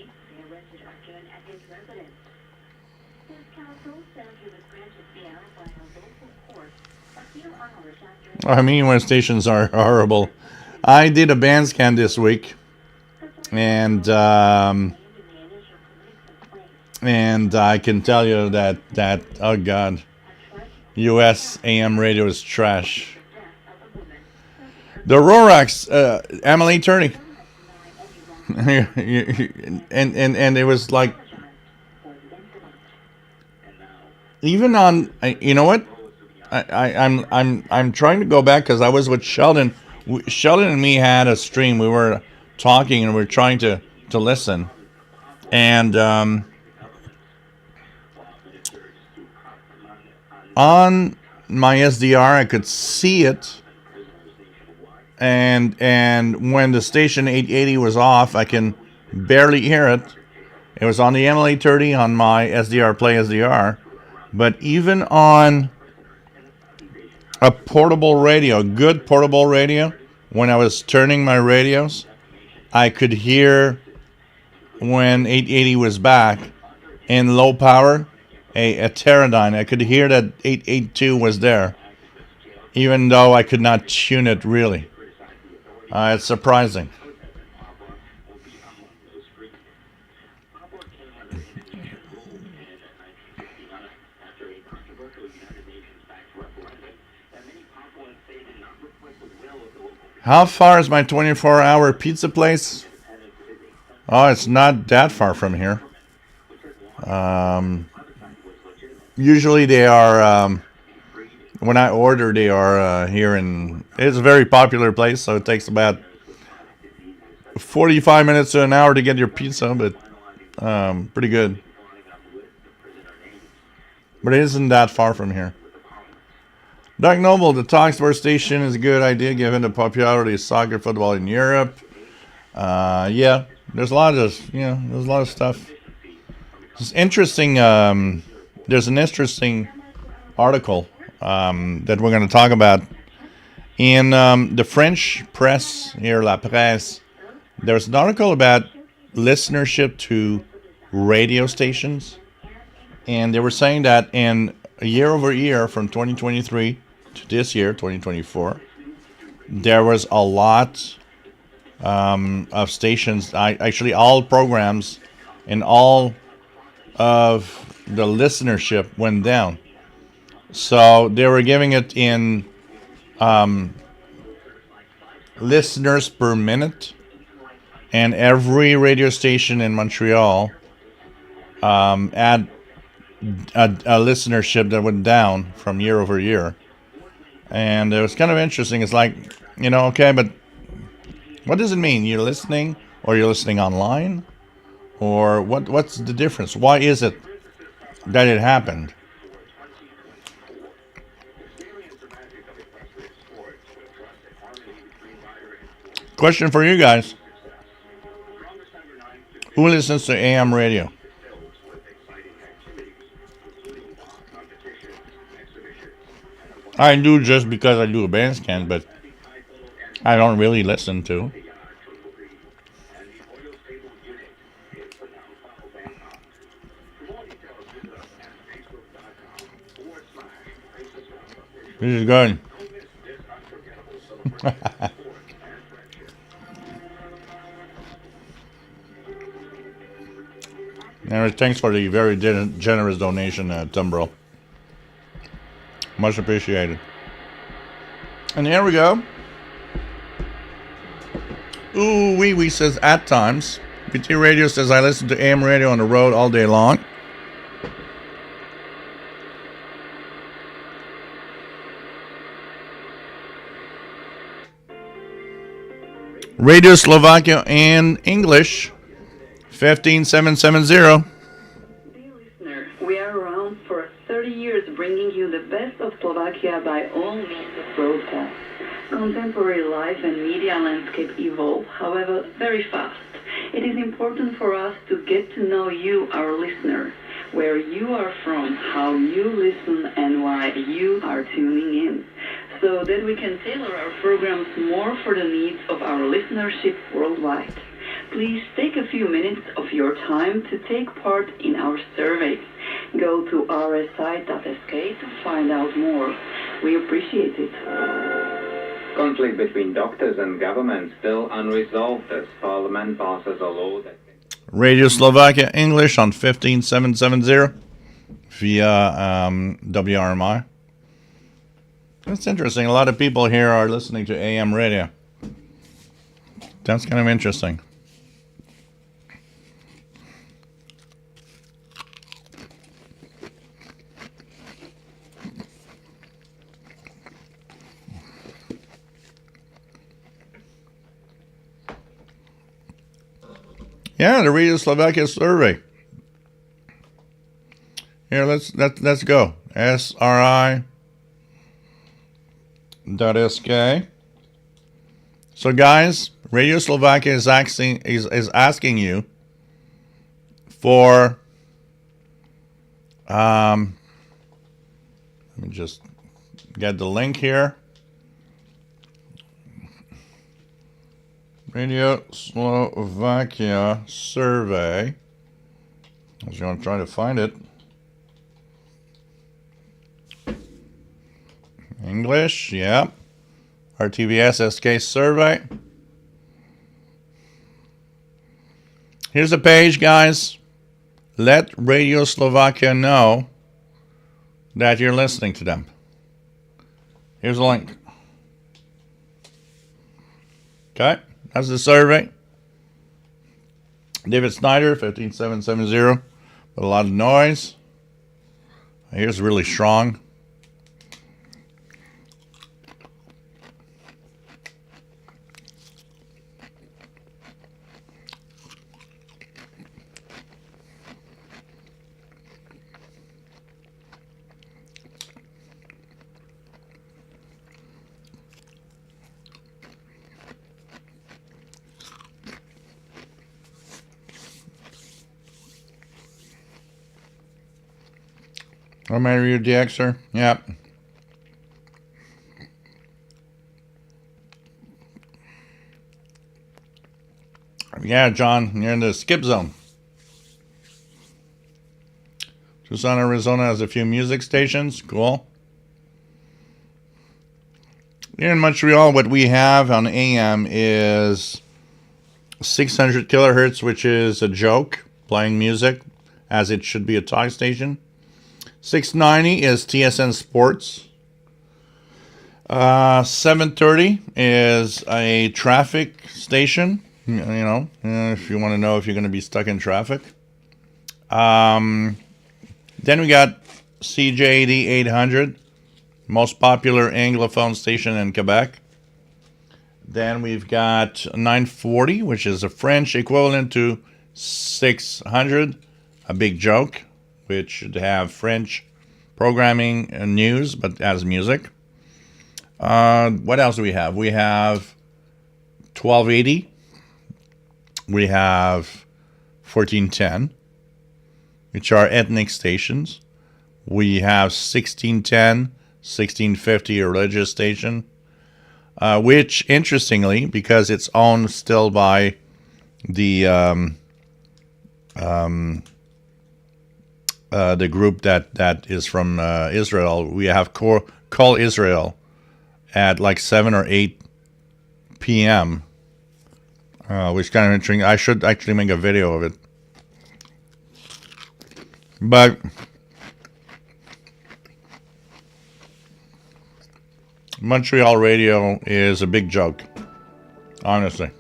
A: I mean, when stations are horrible. I did a band scan this week, and I can tell you that oh god, U.S. AM radio is trash. The Rorax MLA 30, and it was like, even on, you know what? I'm trying to go back because I was with Sheldon. Sheldon and me had a stream. We were talking and we were trying to listen, and on my SDR I could see it, and when the station 880 was off, I can barely hear it. It was on the MLA 30 on my SDR Play SDR, but even on a portable radio, good portable radio, when I was turning my radios, I could hear when 880 was back in low power, a Teradyne. I could hear that 882 was there, even though I could not tune it really. It's surprising. How far is my 24-hour pizza place? Oh, it's not that far from here. Usually they are, when I order, they are here in, it's a very popular place, so it takes about 45 minutes to an hour to get your pizza, but pretty good. But it isn't that far from here. Doug Noble, the Talk Sports station is a good idea given the popularity of soccer football in Europe. Yeah, there's a lot of stuff. It's interesting. There's an interesting article that we're going to talk about in the French press here, La Presse. There's an article about listenership to radio stations, and they were saying that in year over year, from 2023 to this year, 2024, there was a lot of stations. Actually, all programs and all of the listenership went down. So they were giving it in listeners per minute, and every radio station in Montreal had a listenership that went down from year over year. And it was kind of interesting. It's like, okay, but what does it mean? You're listening, or you're listening online, or what's the difference? Why is it that it happened? Question for you guys. Who listens to AM radio? I do just because I do a band scan, but I don't really listen to. This is good. And thanks for the very generous donation, Tumbro. Much appreciated. And here we go. Ooh, wee says at times. BT Radio says I listen to AM radio on the road all day long. Radio Slovakia and English 15770.
E: Dear listener, we are around for 30 years bringing you the best of Slovakia by all means of broadcast. Contemporary life and media landscape evolve, however, very fast. It is important for us to get to know you, our listener, where you are from, how you listen, and why you are tuning in, so that we can tailor our programs more for the needs of our listenership worldwide. Please take a few minutes of your time to take part in our survey. Go to rsi.sk to find out more. We appreciate it.
F: Conflict between doctors and government still unresolved as Parliament passes a law that...
A: Radio Slovakia English on 15770 via WRMI. That's interesting. A lot of people here are listening to AM radio. That's kind of interesting. Yeah, the Radio Slovakia survey. Here, let's go. SRI.sk. So, guys, Radio Slovakia is asking you for let me just get the link here. Radio Slovakia survey. I was going to try to find it. English, yeah. RTVS SK survey. Here's the page, guys. Let Radio Slovakia know that you're listening to them. Here's a link. Okay. That's the survey. David Snyder, 15770. With a lot of noise. Here's really strong. I'm a DXer. Yep. Yeah, John, you're in the skip zone. Tucson, Arizona has a few music stations. Cool. Here in Montreal, what we have on AM is 600 kilohertz, which is a joke, playing music, as it should be a talk station. 690 is TSN Sports. 730 is a traffic station. You know, if you want to know if you're going to be stuck in traffic. Then we got CJAD 800, most popular Anglophone station in Quebec. Then we've got 940, which is a French equivalent to 600, a big joke, which should have French programming and news, but as music. What else do we have? We have 1280. We have 1410, which are ethnic stations. We have 1610, 1650 religious station, which, interestingly, because it's owned still by the group that is from Israel, we have Call Israel at like 7 or 8 p.m., which is kind of interesting. I should actually make a video of it. But Montreal radio is a big joke, honestly.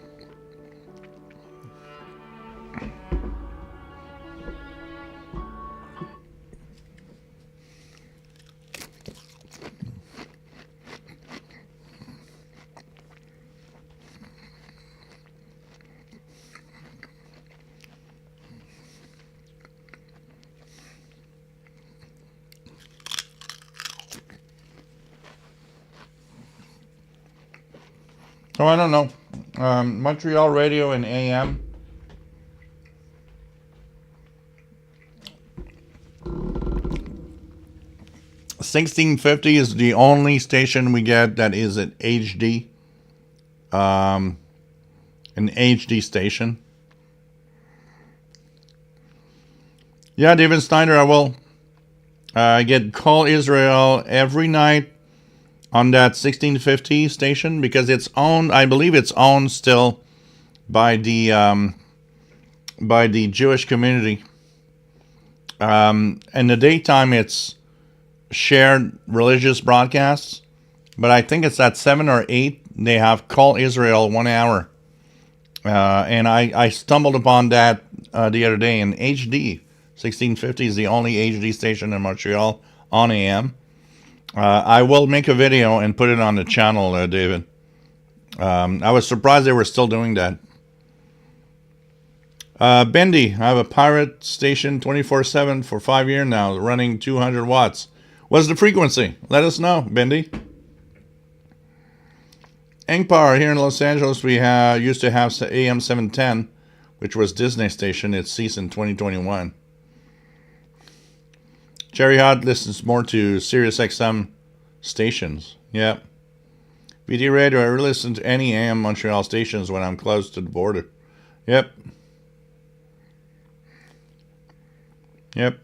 A: So I don't know. Montreal radio and AM. $16.50 is the only station we get that is at HD. An HD station. Yeah, David Snyder, I will. I get Call Israel every night on that 1650 station because it's owned, I believe it's owned still by the Jewish community. In the daytime it's shared religious broadcasts, but I think it's at 7 or 8 they have Call Israel 1 hour. And I stumbled upon that the other day in HD. 1650 is the only HD station in Montreal on AM. I will make a video and put it on the channel, David. I was surprised they were still doing that. Bendy, I have a pirate station 24/7 for 5 years now, running 200 watts. What's the frequency? Let us know, Bendy. Engpower here in Los Angeles, we used to have AM 710, which was Disney station. It ceased in 2021. Cherry Hot listens more to Sirius XM stations. Yep. BD Radio, I listen to any AM Montreal stations when I'm close to the border. Yep. Yep.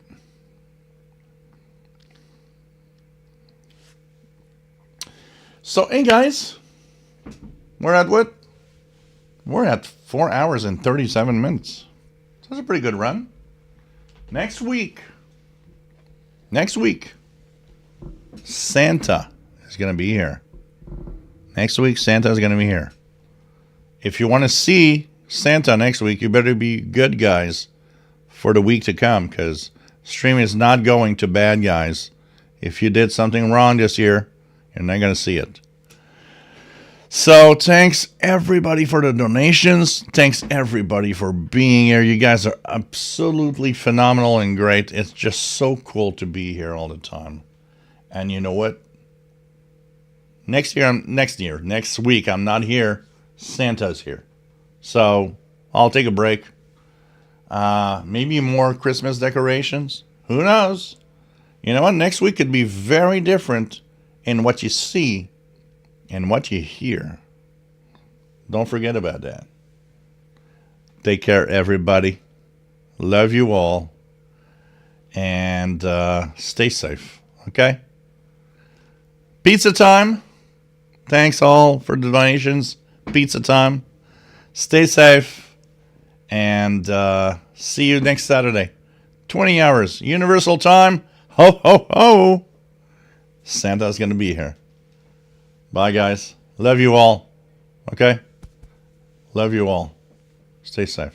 A: So, hey guys, we're at what? We're at 4 hours and 37 minutes. That's a pretty good run. Next week, Santa is going to be here. Next week, Santa is going to be here. If you want to see Santa next week, you better be good guys for the week to come, because stream is not going to bad guys. If you did something wrong this year, you're not going to see it. So thanks everybody for the donations. Thanks everybody for being here. You guys are absolutely phenomenal and great. It's just so cool to be here all the time. And you know what? Next week, I'm not here. Santa's here. So I'll take a break. Maybe more Christmas decorations. Who knows? You know what? Next week could be very different in what you see and what you hear. Don't forget about that. Take care, everybody. Love you all. And stay safe. Okay? Pizza time. Thanks all for the donations. Pizza time. Stay safe. And see you next Saturday. 20 hours. Universal time. Ho, ho, ho. Santa's going to be here. Bye, guys. Love you all. Okay? Love you all. Stay safe.